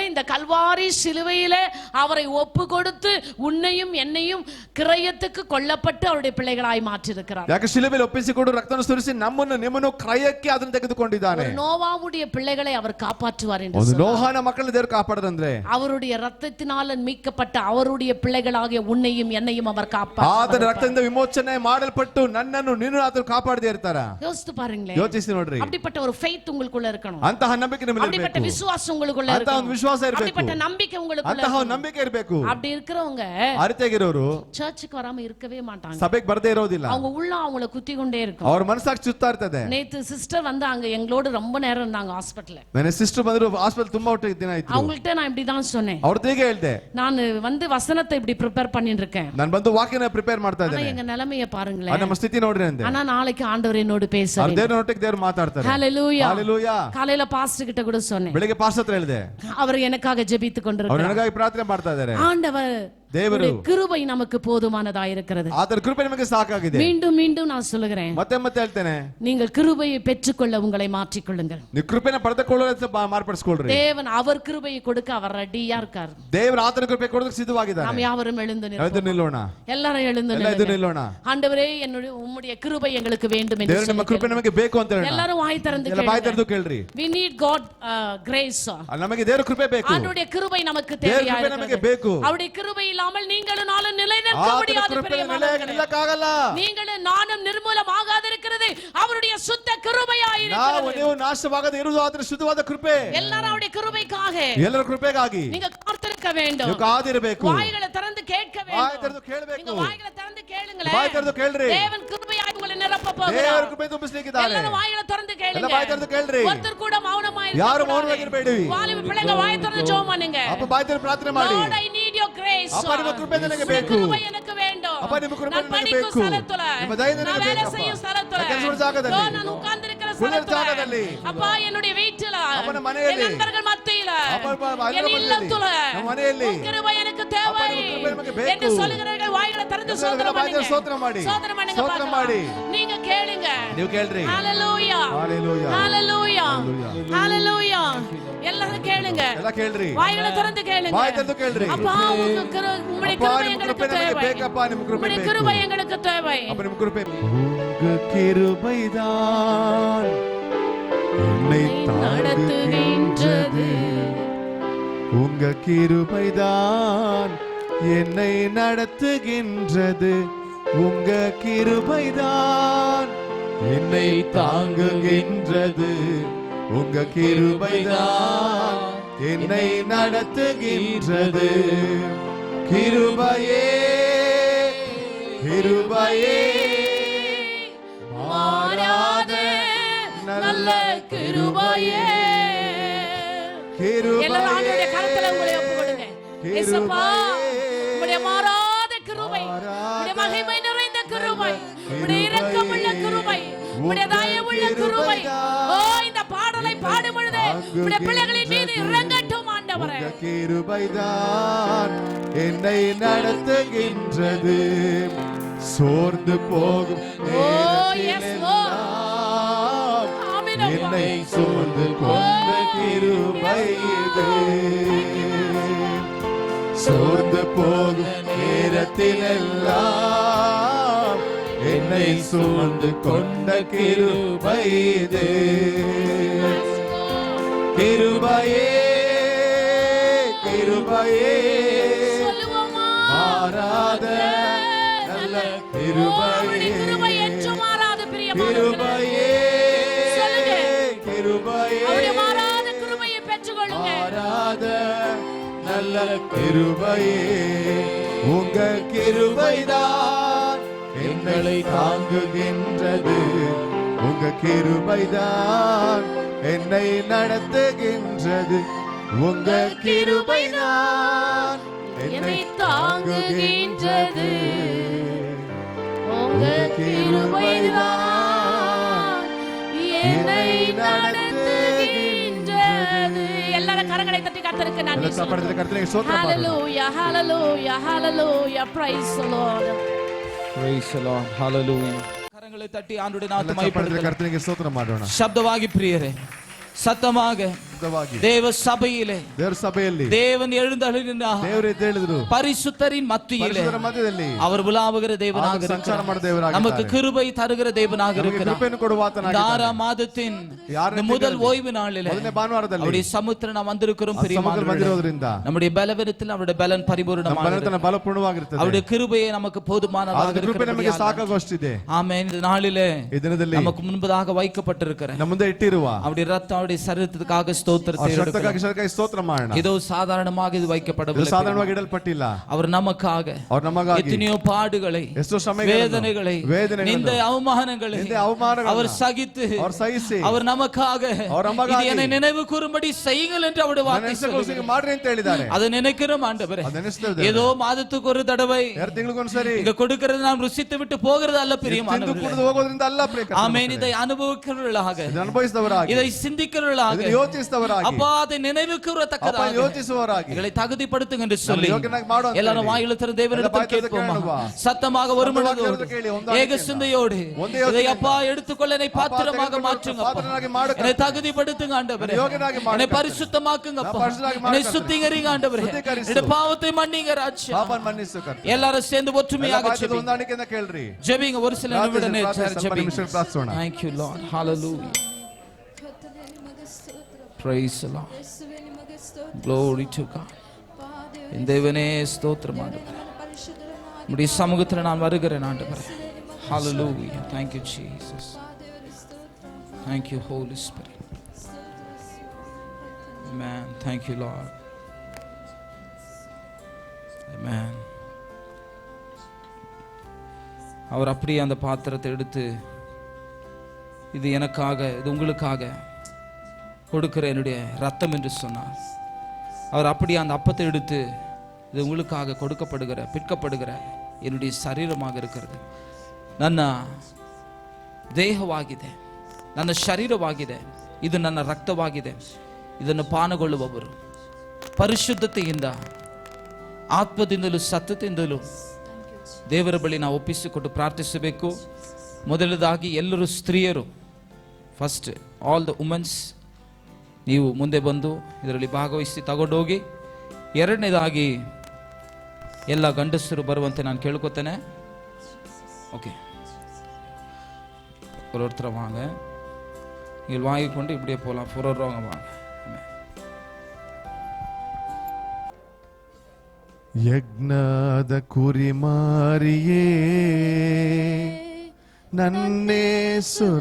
இந்த கல்வாரி சிலுவையிலே அவரை ஒப்பு கொடுத்து உன்னையும் என்னையும் கிரயத்துக்கு கொல்லப்பட்டு அவருடைய பிள்ளைகளாய் மாற்றியிருக்கிறார். ಯಾಕೆ ಶಿಲುಬೆಯಲ್ಲಿ ಒಪ್ಪಿಸಿಕೊಂಡು ರಕ್ತವನ್ನು ಸುರಿಸಿ ನಮ್ಮನ್ನು ನಿಮ್ಮನ್ನು ಕ್ರಯಕ್ಕೆ ಅದನ್ನು ತೆಗೆದುಕೊಂಡಿದ್ದಾನೆ. நோவாவுடைய பிள்ளைகளை அவர் காப்பாற்றுவார் என்று ಒಂದು ನೋಹನ ಮಕ್ಕಳನ್ನ ದೇವರು ಕಾಪಾಡದಂದ್ರೆ அவருடைய ரத்தத்தினால மீட்கப்பட்ட அவருடைய பிள்ளைகளாகிய உன்னையும் என்னையும் அவர் காப்பாற்றுவார். ಆತನ ರಕ್ತದಿಂದ ವಿಮೋಚನೆ ಮಾಡಲ್ಪಟ್ಟು ನನ್ನನ್ನು ನೀನು ಆತನು ಕಾಪಾಡದೇ ಇರ್ತಾರ. யோசித்து பாருங்களேன், ಯೋಚಿಸಿ ನೋಡ್ರಿ. அப்படிப்பட்ட ஒரு faith உங்களுக்குள்ள இருக்கணும். ಅಂತಹ ನಂಬಿಕೆ ನಿಮ್ಮಲ್ಲಿ அப்படிப்பட்ட ಇರಬೇಕು. விசுவாசம் உங்களுக்குள்ள ಅಂತಹ இருக்கணும். ಒಂದು ವಿಶ್ವಾಸ ಇರಬೇಕು. அப்படிப்பட்ட நம்பிக்கை உங்களுக்குள்ள ಅಂತಹ இருக்கணும். ನಂಬಿಕೆ ಇರಬೇಕು. அப்படி இருக்கிறவங்க ಅರಿತೆಗಿರೋರು சர்ச்சுக்கு வராம இருக்கவே மாட்டாங்க. ಸಭೆಗೆ ಬರದೇ ಇರೋದಿಲ್ಲ. அவங்க உள்ள அவங்கள குத்தி கொண்டே இருக்கும். ಅವ್ರ ಮನಸ್ಸಾಕ್ಷಿ ಸುತ್ತಾ ಇರ್ತದೆ. நேத்து சிஸ்டர் வந்து அங்க எங்களோட ரொம்ப நேரம் இருந்தாங்க ஹாஸ்பிடல்ல. ನನ್ನ ಸಿಸ್ಟರ್ ಬಂದ್ರು ಹಾಸ್ಪಿಟಲ್ ತುಂಬಾ ಹೊತ್ತು ದಿನ ಆಯ್ತು. அவங்கள்ட்ட நான் இப்படி தான் சொன்னேன். ಅವ್ರದ್ದು ಹೀಗೆ ಹೇಳ್ದೆ, நான் வந்து வசனத்தை இப்படி ப்ரிப்பேர் பண்ணிட்டு இருக்கேன். ನಾನು ಬಂದು ವಾಕ್ಯನ ಪ್ರಿಪೇರ್ ಮಾಡ್ತಾ ஆனா ಇದ್ದೇನೆ. எங்க நிலைமையை பாருங்களேன். ನಮ್ಮ ಸ್ಥಿತಿ ನೋಡ್ರಿ ಅಂದೆ. ஆனா நாளைக்கு ஆண்டவர் என்னோட பேசுறார். ಅವ್ರ ದೇವರೊಟ್ಟಿಗೆ ದೇವರು ಮಾತಾಡ್ತಾರೆ. ஹalleluya ஹalleluya. காலையில பாஸ்டர் கிட்ட கூட சொன்னேன். ಬೆಳಿಗ್ಗೆ ಪಾಸ್ಟರ್ ಹತ್ರ ಹೇಳಿದೆ, அவர் எனக்காக ஜெபித்து ಅವ್ರು கொண்டிருக்கிறார். ನನಗಾಗಿ ಪ್ರಾರ್ಥನೆ ಮಾಡ್ತಾ ಇದ್ದಾರೆ. ஆண்டவர் ದೇವರು கிருபை நமக்கு போதுமானதா இருக்கிறது. ಆತನ ಕೃಪೆ ನಿಮಗೆ ಸಾಕಾಗಿದೆ. மீண்டும் மீண்டும் நான் சொல்லுகிறேன், ಮತ್ತೆ ಮತ್ತೆ ಹೇಳ್ತೇನೆ, நீங்கள் கிருபையை பெற்றுக்கொள்ள உங்களை மாற்றிக்கொள்ளுங்கள். ನೀವು ಕೃಪೆನ ಪಡೆದುಕೊಳ್ಳಲು ಮಾರ್ಪಡಿಸಿಕೊಳ್ಳ್ರಿ. தேவன் அவர் கிருபையை கொடுக்க அவர் ரெடியா இருக்கார். ದೇವರು ಆತನ ಕೃಪೆ ಕೊಡೋದಕ್ಕೆ ಸಿದ್ಧವಾಗಿದ್ದಾರೆ. நாம் யாவரும் எழுந்து ಎದ್ದು ನಿಲ್ಲೋಣ. எல்லாரும் எழுந்து ಎಲ್ಲ ಎದ್ದು ನಿಲ್ಲೋಣ. ஆண்டவரே என்னுடைய உம்முடைய கிருபை எங்களுக்கு வேண்டும் என்று ದೇವರು ನಿಮ್ಮ ಕೃಪೆ ನಮಗೆ ಬೇಕು ಅಂತ ಹೇಳೋಣ. எல்லாரும் வாய் திறந்து ಎಲ್ಲ ಬಾಯಿ ತೆರೆದು ಕೇಳ್ರಿ. we need god grace. ನಮಗೆ ದೇವರ ಕೃಪೆ ಬೇಕು. ஆண்டவருடைய கிருபை நமக்கு ದೇವರ தேவையா ಕೃಪೆ ನಮಗೆ இருக்கிறது. ಬೇಕು. அவருடைய கிருபை இல்லாமல் நீங்களும் நானும் நிலைநிற்க ಆತನ முடியாது. ಕೃಪೆ ನಿಲ್ಲಕ್ಕಾಗಲ್ಲ. நீங்களும் நானும் நிர்மூலமாகாதிருக்கிறது அவருடைய சுத்த கிருபையாய் ನಾವು இருக்கிறது. ನೀವು ನಾಶವಾಗದೆ ಇರುವುದು ಆತನ ಶುದ್ಧವಾದ ಕೃಪೆ. எல்லாரும் அவருடைய கிருபைக்காக ಎಲ್ಲರ ಕೃಪೆಗಾಗಿ நீங்க காத்திருக்க வேண்டும். ನೀವು ಕಾದಿರಬೇಕು. வாய்களை திறந்து கேட்க ಬಾಯಿ வேண்டும். ತೆರೆದು ಕೇಳಬೇಕು. நீங்க வாய்களை திறந்து கேளுங்களேன். ಬಾಯಿ ತೆರೆದು ಕೇಳ್ರಿ. தேவன் கிருபையாய் உங்களை நிரப்ப போகிறார். ದೇವರ ಕೃಪೆ ತುಂಬಿಸಲಿಕ್ಕಿದ್ದಾರೆ. எல்லாரும் வாய்களை திறந்து ಎಲ್ಲ கேளுங்க. ಬಾಯಿ ತೆರೆದು ಕೇಳ್ರಿ. ஒருத்தர் கூட மௌனமாய் இருக்க ಯಾರು கூடாது. ಮೌನವಾಗಿರಬೇಡಿ. வாலிப பிள்ளைங்க வாய் திறந்து ஜெபம் பண்ணுங்க. ಅಪ್ಪ ಬಾಯಿ ತೆರೆದು ಪ್ರಾರ್ಥನೆ ಮಾಡಿ. Lord, I need your grace. ಅಪ್ಪ ನಿಮ್ಮ ಕೃಪೆ ನನಗೆ ಬೇಕು. கிருபை எனக்கு வேண்டும். ಅಪ್ಪ ನಿಮ್ಮ ಕೃಪೆ நான் ನನಗೆ படிக்கும் ಬೇಕು. ಸ್ಥಳத்துல, ನಿಮ್ಮ ದಯೆ ನನಗೆ நான் வேலை ಬೇಕಪ್ಪ. செய்யும் ಸ್ಥಳத்துல, ಕೆಲಸ ಮಾಡುವ ಜಾಗದಲ್ಲಿ, Lord, நான் உட்கார்ந்திருக்கிற ಕುಳಿತ ಸ್ಥಳத்துல, ಜಾಗದಲ್ಲಿ, அப்பா என்னுடைய வீட்டில, ಅಪ್ಪನ ಮನೆಯಲ್ಲಿ, என் நண்பர்கள் மத்தியில, ಅಪ್ಪ என் இல்லத்துல, ನಮ್ಮ ಮನೆಯಲ್ಲಿ, உன் கிருபை எனக்கு தேவை ಅಪ್ಪ ನಿಮ್ಮ ಕೃಪೆ ನಮಗೆ ಬೇಕು. என்று சொல்லுகிறவர்கள் வாய்களை திறந்து ಎಲ್ಲ ஸ்தோத்திரம் ಬಾಯಿ ತೆರೆದು ಸ್ತೋತ್ರ ಮಾಡಿ. பண்ணுங்க. ஸ்தோத்திரம் பண்ணுங்க ಸ್ತೋತ್ರ பார்க்கலாம். ಮಾಡಿ. நீங்க கேளுங்க. ನೀವು ಕೇಳ್ರಿ. ஹalleluya ஹalleluya. ஹalleluya ஹalleluya. எல்லாரும் கேளுங்க. ಎಲ್ಲ ಕೇಳ್ರಿ. வாய்களை திறந்து கேளுங்க. ಬಾಯಿ ತೆರೆದು ಕೇಳ್ರಿ. அப்பா உம்முடைய ಅಪ್ಪ கிருபை ನಿಮ್ಮ எங்களுக்கு ಕೃಪೆ ನನಗೆ தேவை. ಬೇಕಪ್ಪ, ನಿಮ್ಮ ಕೃಪೆ உம்முடைய ಬೇಕು. கிருபை எங்களுக்கு தேவை. அப்ப ನಿಮ್ಮ ಕೃಪೆ உங்க கிருபைதான் என்னை நடத்துகின்றது. உங்க கிருபைதான் என்னை நடத்துகின்றது. உங்க கிருபைதான் என்னை தாங்குகின்றது. உங்க கிருபைதான் என்னை நடத்துகின்றது. கிருபையே கிருபையே மாறாத நல்ல கிருபையே. எல்லாரும் ஆண்டவருடைய கரத்துல உங்களை ஒப்புக்கொடுங்க. இயேசுப்பா, உம்முடைய மாறாத கிருபை, உம்முடைய மகிமை நிறைந்த கிருபை, உம்முடைய இரக்கமுள்ள கிருபை, உம்முடைய தயவுள்ள கிருபை, ஓ இந்த பாடலை பாடும் பொழுது உம்முடைய பிள்ளைகளின் மீது இறங்கட்டும் ஆண்டவரே. கிருபைதான் என்னை நடத்துகின்றது, சோர்ந்து போகும் என்னை சோர்ந்து கொண்ட கிருபை இது. சோர்ந்து போகும் நேரத்திலெல்லாம் என்னை சோர்ந்து கொண்ட கிருபை இது. கிருபையே கிருபையே மாறாத நல்ல கிருபையே. கிருபையே கிருபையே மாறாத கிருபையை பெற்றுக்கொள்ளுங்க. மாறாத நல்ல கிருபையே. உங்க கிருபைதான் எங்களை தாங்குகின்றது, உங்க கிருபைதான் என்னை நடத்துகின்றது, உங்க கிருபைதான் என்னை தாங்குகின்றது, உங்க கிருபைதான் என்னை நடத்துகின்றது. எல்லாரும் கரங்களை தட்டி கர்த்தருக்கு நன்றி சொல்லுங்க. ஹalleluya hallelujah hallelujah praise the lord praise the lord hallelujah. கரங்களை தட்டி ஆண்டவருடைய நாமத்தை மகிமைப்படுத்துங்க. ಕರ್ತನಿಗೆ ಸ್ತೋತ್ರ ಮಾಡೋಣ. ಶಬ್ದವಾಗಿ ಪ್ರಿಯರೇ, ಸತ್ತமாக ದೇವ ಸಭೆயிலே ದೇವರ ಸಭೆಯಲ್ಲಿ தேவன் எழுந்தருளினார். ದೇವರು ಎದ್ದೇಳಿದರು. பரிசுத்தரின் மத்தியிலே ಮಧ್ಯದಲ್ಲಿ அவர் உலாவுகிற தேவனாக ಸಂಚಾರ இருக்கிறார். ಮಾಡುವ ದೇವರಾಗಿದ್ದಾರೆ. நமக்கு கிருபை தருகிற தேவனாக இருக்கிறார். ಕೃಪೆಯನ್ನು ಕೊಡುವ ಆತನಾಗಿದ್ದಾನೆ. 6 மாதத்தின் முதல் ஓய்வு நாளிலே ಮೊದಲನೇ ಭಾನುವಾರದಲ್ಲಿ அவருடைய சமுத்திரம் நாம் வந்திருக்கிறோம். ಬಂದಿರೋದ್ರಿಂದ நம்முடைய பலவீனத்தில் அவருடைய பலன் பரிபூரணமாக ಬಲಪೂರ್ಣವಾಗಿರುತ್ತದೆ. அவருடைய கிருபையை நமக்கு போதுமானதாக ಕೃಪೆ ನಮಗೆ ಸಾಕಾಗುವಷ್ಟಿದೆ. ஆமென். இந்த நாளிலே ಈ ದಿನದಲ್ಲಿ நமக்கு முன்பதாக வைக்கப்பட்டிருக்கிற ನಮ್ಮ ಮುಂದೆ ಇಟ್ಟಿರುವ அவருடைய ரத்தம் அவருடைய சரீரத்துக்காக ஸ்தோத்திரத்தை எடுக்கிறோம். ಸ್ತೋತ್ರ ಮಾಡೋಣ. இதோ சாதாரணமாக இது வைக்கப்படவில்லை. ಸಾಧಾರಣವಾಗಿ ಇಡಲ್ಪಟ್ಟಿಲ್ಲ. அவர் நமக்காக எத்தனையோ பாடுகளை, வேதனைகளை, இந்த அவமானங்களை அவர் சகித்து அவர் நமக்காக இது என்னை நினைவு கூறும்படி செய்யுங்கள் என்று அவருடைய வார்த்தை சொல்லுகிறது. அதை நினைக்கிறோம் ஆண்டவரே. ஏதோ மாதத்துக்கு ஒரு தடவை இங்க கொடுக்கிறது நாம் ருசித்து விட்டு போகிறது அல்ல பிரியமானவர்களே. ஆமென். இதை அனுபவிக்கிறவர்களாக, இதை சிந்திக்கிறவர்களாக, அப்பா அதை நினைவு கூறத்தக்கதாக எங்களை தகுதிப்படுத்துங்க என்று சொல்லி எல்லாரும் வாயில திறந்து தேவனிடத்தில் கேட்போமா? சத்தமாக ஒரு மனதோடு ஏக சிந்தையோடு இதை அப்பா எடுத்துக்கொள்ள என்னை பாத்திரமாக மாற்றுங்க, என்னை தகுதிப்படுத்துங்க ஆண்டவரே, என்னை பரிசுத்தமாக்குங்க அப்பா, என்னை சுத்திகரிங்க ஆண்டவரே, என்னுடைய பாவத்தை மன்னிங்க ராஜா. எல்லாரும் சேர்ந்து ஒற்றுமையாக ஜெபிங்க. ஒரு சில நிமிடம் ஜெபிங்க. Thank you Lord. Hallelujah. Praise the Lord. Glory to God. என் தேவனே ஸ்தோத்திரம் ஆண்டவரே, உம்முடைய சமூகத்தில் நான் வருகிறேன் ஆண்டவரே. Hallelujah. Thank you Jesus. Thank you Holy Spirit. Amen. Thank you Lord. Amen. அவர் அப்படியே அந்த பாத்திரத்தை எடுத்து இது எனக்காக, இது உங்களுக்காக கொடுக்கிற என்னுடைய ரத்தம் என்று சொன்னார். அவர் அப்படியே அந்த அப்பத்தை எடுத்து இது உங்களுக்காக கொடுக்கப்படுகிற பிற்கப்படுகிற என்னுடைய ಶರೀರமாக இருக்கிறது, ನನ್ನ ದೇಹವಾಗಿದೆ, ನನ್ನ ಶರೀರವಾಗಿದೆ, ಇದು ನನ್ನ ರಕ್ತವಾಗಿದೆ, ಇದನ್ನು ಪಾನಗೊಳ್ಳುವವರು ಪರಿಶುದ್ಧತೆಯಿಂದ ಆತ್ಮದಿಂದಲೂ ಸತ್ಯದಿಂದಲೂ ದೇವರ ಬಳಿ ನಾವು ಒಪ್ಪಿಸಿಕೊಟ್ಟು ಪ್ರಾರ್ಥಿಸಬೇಕು. ಮೊದಲದಾಗಿ ಎಲ್ಲರೂ ಸ್ತ್ರೀಯರು, ಫಸ್ಟ್ ಆಲ್ ದ ವುಮೆನ್ಸ್, ನೀವು ಮುಂದೆ ಬಂದು ಇದರಲ್ಲಿ ಭಾಗವಹಿಸಿ ತಗೊಂಡೋಗಿ. ಎರಡನೇದಾಗಿ ಎಲ್ಲ ಗಂಡಸರು ಬರುವಂತೆ ನಾನು ಕೇಳ್ಕೊತೇನೆ. ஓகே, ஒருத்தர் வாங்க, நீங்கள் வாங்கி கொண்டு இப்படியே போகலாம். ஒருவங்க வாங்க. ಯಜ್ಞದ ಕುರಿಮಾರಿಯೇ ನನ್ನೇಸುರಾಜನೇ,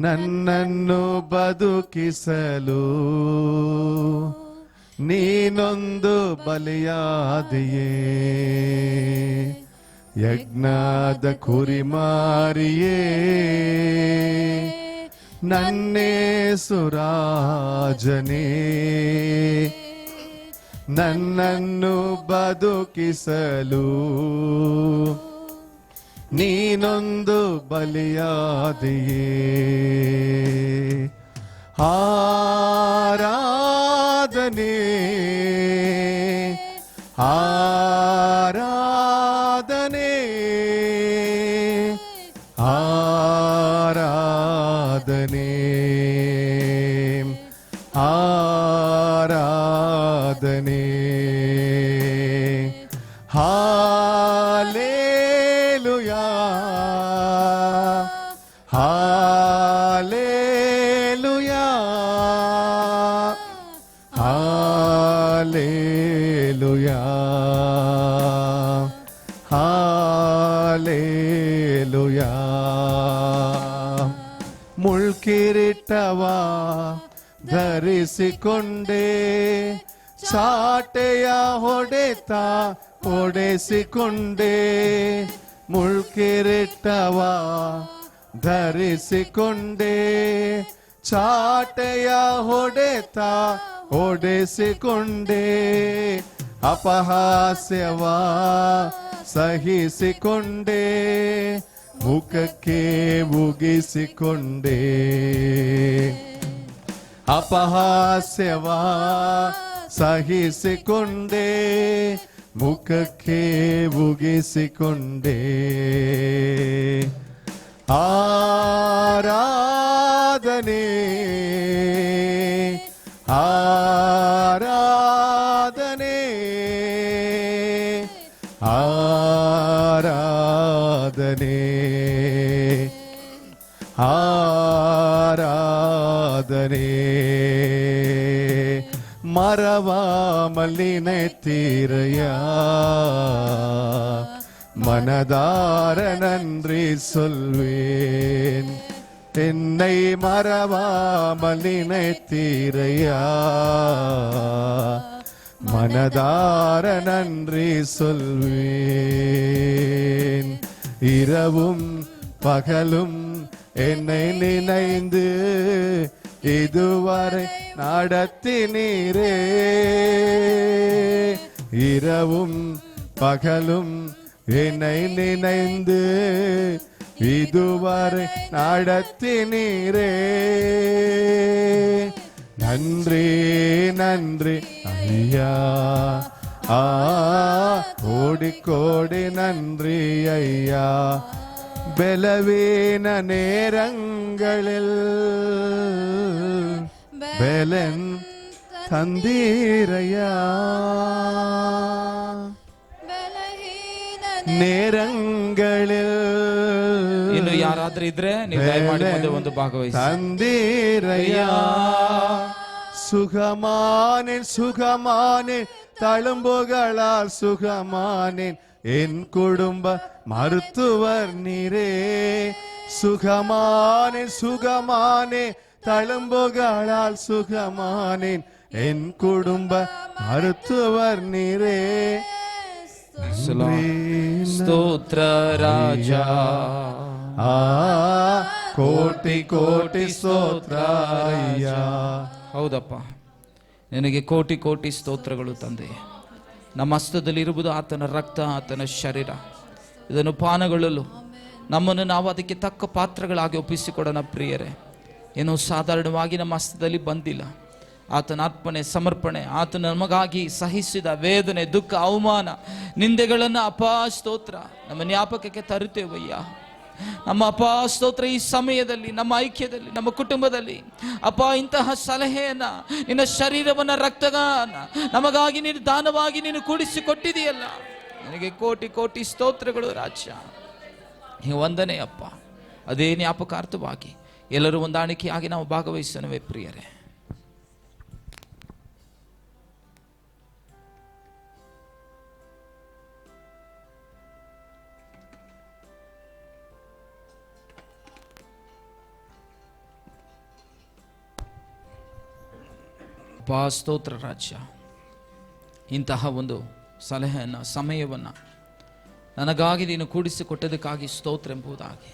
ನನ್ನನ್ನು ಬದುಕಿಸಲು ನೀನೊಂದು ಬಲಿಯಾದೆಯೇ, ಯಜ್ಞದ ಕುರಿಮಾರಿಯೇ, ನನ್ನೇಸುರಾಜನೇ, ನನ್ನನ್ನು ಬದುಕಿಸಲು ನೀನೊಂದು ಬಲಿಯಾದೆಯೇ. ಆರಾಧನೆ ಆರಾಧನೆ ಆರಾಧನೆ ಆರಾಧನೆ. Hallelujah hallelujah hallelujah hallelujah. ಮುಳ್ಕಿರೀಟವ ಧರಿಸಿಕೊಂಡೆ, ಚಾಟೆಯ ಹೊಡೆತ ಹೊಡೆಸಿಕೊಂಡೆ, ಮುಳ್ಕಿರೀಟವ ಧರಿಸಿಕೊಂಡೆ, ಚಾಟೆಯ ಹೊಡೆತ ಹೊಡೆಸಿಕೊಂಡೆ, ಅಪಹಾಸ್ಯವ ಸಹಿಸಿಕೊಂಡೆ, ಮುಖಕ್ಕೆ ಮುಗಿಸಿಕೊಂಡೆ, ಅಪಹಾಸ್ಯವ ಸಹಿಸಿಕೊಂಡೆ, ಮುಖಕ್ಕೆ ಮುಗಿಸಿಕೊಂಡೆ. ಆರಾಧನೆ ಆರಾಧನೆ ಆರಾಧನೆ ಆರಾಧನೆ. மறவா மல்லினைத்தீரையா, மனதார நன்றி சொல்வேன். என்னை மறவாமல் நினைத்தீரையா, மனதார நன்றி சொல்வேன். இரவும் பகலும் என்னை நினைந்து இதுவரை நடத்தினீரே. இரவும் பகலும் என்னை நினைந்து இதுவரை நடத்தினீரே. நன்றி நன்றி ஐயா, கோடி கோடி நன்றி ஐயா. பலவீன நேரங்களில் பலன் தந்தீரையா, நேரங்களில் ಇನ್ನು ಯಾರಾದ್ರೂ ಇದ್ರೆ ನೀವು ದಯಮಾಡಿ ಮುಂದೆ ಒಂದು ಭಾಗವಹಿಸಿ. தந்தீரையா, சுகமானேன் சுகமானேன் தழும்புகளால் சுகமானேன். என் குடும்ப மருத்துவர் நீரே. சுகமானேன் சுகமானேன் தழும்புகளால் சுகமானேன். என் குடும்ப மருத்துவர் நீரே. ಸ್ತೋತ್ರ ರಾಜ, ಕೋಟಿ ಕೋಟಿ ಸ್ತೋತ್ರ ಅಯ್ಯ. ಹೌದಪ್ಪ, ನಿನಗೆ ಕೋಟಿ ಕೋಟಿ ಸ್ತೋತ್ರಗಳು ತಂದೆ. ನಮ್ಮ ಹಸ್ತದಲ್ಲಿರುವುದು ಆತನ ರಕ್ತ, ಆತನ ಶರೀರ. ಇದನ್ನು ಪಾನಗೊಳ್ಳಲು ನಮ್ಮನ್ನು ನಾವು ಅದಕ್ಕೆ ತಕ್ಕ ಪಾತ್ರಗಳಾಗಿ ಒಪ್ಪಿಸಿಕೊಡೋಣ ಪ್ರಿಯರೇ. ಏನೋ ಸಾಧಾರಣವಾಗಿ ನಮ್ಮ ಹಸ್ತದಲ್ಲಿ ಬಂದಿಲ್ಲ. ಆತನ ಅರ್ಪಣೆ ಸಮರ್ಪಣೆ, ಆತನ ನಮಗಾಗಿ ಸಹಿಸಿದ ವೇದನೆ, ದುಃಖ, ಅವಮಾನ, ನಿಂದೆಗಳನ್ನು ಅಪಾ ಸ್ತೋತ್ರ ನಮ್ಮ ಜ್ಞಾಪಕಕ್ಕೆ ತರುತ್ತೇವಯ್ಯ. ನಮ್ಮ ಅಪಾ ಸ್ತೋತ್ರ ಈ ಸಮಯದಲ್ಲಿ, ನಮ್ಮ ಐಕ್ಯದಲ್ಲಿ, ನಮ್ಮ ಕುಟುಂಬದಲ್ಲಿ ಅಪ್ಪ ಇಂತಹ ಸಲಹೆಯನ್ನ, ನಿನ್ನ ಶರೀರವನ್ನ, ರಕ್ತವನ್ನ ನಮಗಾಗಿ ನೀನು ದಾನವಾಗಿ ನೀನು ಕೂಡಿಸಿಕೊಟ್ಟಿದೆಯಲ್ಲ, ನಿನಗೆ ಕೋಟಿ ಕೋಟಿ ಸ್ತೋತ್ರಗಳು ರಾಜ್ಯ. ವಂದನೆ ಅಪ್ಪ. ಅದೇ ಜ್ಞಾಪಕಾರ್ಥವಾಗಿ ಎಲ್ಲರೂ ಹೊಂದಾಣಿಕೆಯಾಗಿ ನಾವು ಭಾಗವಹಿಸೋಣವೇ ಪ್ರಿಯರೇ. ಸ್ತೋತ್ರ ರಾಜ್ಯ. ಇಂತಹ ಒಂದು ಸಲಹೆಯನ್ನು, ಸಮಯವನ್ನು ನನಗಾಗಿ ನೀನು ಕೂಡಿಸಿಕೊಟ್ಟದಕ್ಕಾಗಿ ಸ್ತೋತ್ರ ಎಂಬುದಾಗಿ.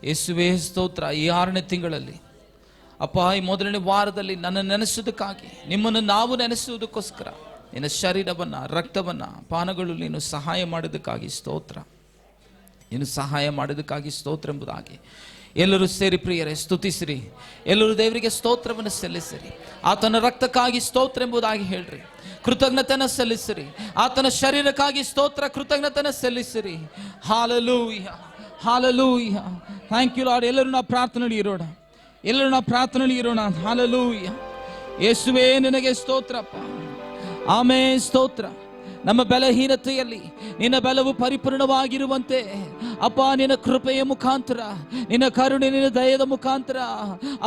ಯೇಸುವೇ ಸ್ತೋತ್ರ. ಈ 6ನೇ ತಿಂಗಳಲ್ಲಿ ಅಪ್ಪ, ಈ ಮೊದಲನೇ ವಾರದಲ್ಲಿ ನನ್ನ ನೆನೆಸೋದಕ್ಕಾಗಿ, ನಿಮ್ಮನ್ನು ನಾವು ನೆನೆಸುವುದಕ್ಕೋಸ್ಕರ ನಿನ್ನ ಶರೀರವನ್ನು, ರಕ್ತವನ್ನು ಪಾನಗಳು ನೀನು ಸಹಾಯ ಮಾಡೋದಕ್ಕಾಗಿ ಸ್ತೋತ್ರ. ನೀನು ಸಹಾಯ ಮಾಡೋದಕ್ಕಾಗಿ ಸ್ತೋತ್ರ ಎಂಬುದಾಗಿ ಎಲ್ಲರೂ ಸೇರಿ ಪ್ರಿಯರೇ ಸ್ತುತಿಸಿರಿ. ಎಲ್ಲರೂ ದೇವರಿಗೆ ಸ್ತೋತ್ರವನ್ನು ಸಲ್ಲಿಸಿರಿ. ಆತನ ರಕ್ತಕ್ಕಾಗಿ ಸ್ತೋತ್ರ ಎಂಬುದಾಗಿ ಹೇಳ್ರಿ. ಕೃತಜ್ಞತೆಯನ್ನು ಸಲ್ಲಿಸಿರಿ. ಆತನ ಶರೀರಕ್ಕಾಗಿ ಸ್ತೋತ್ರ, ಕೃತಜ್ಞತೆಯನ್ನು ಸಲ್ಲಿಸಿರಿ. Hallelujah, hallelujah. Thank you Lord. ಎಲ್ಲರೂ ನಾವು ಪ್ರಾರ್ಥನೆಯಲ್ಲಿ ಇರೋಣ. ಎಲ್ಲರೂ ನಾವು ಪ್ರಾರ್ಥನೆಯಲ್ಲಿ ಇರೋಣ. ಹಾಲೆಲೂಯ. ಯೇಸುವೇ ನಿನಗೆ ಸ್ತೋತ್ರಪ್ಪ. ಆಮೆನ್. ಸ್ತೋತ್ರ. ನಮ್ಮ ಬಲಹೀನತೆಯಲ್ಲಿ ನಿನ್ನ ಬಲವು ಪರಿಪೂರ್ಣವಾಗಿರುವಂತೆ ಅಪ್ಪ, ನಿನ್ನ ಕೃಪೆಯ ಮುಖಾಂತರ, ನಿನ್ನ ಕರುಣೆ, ನಿನ್ನ ದಯದ ಮುಖಾಂತರ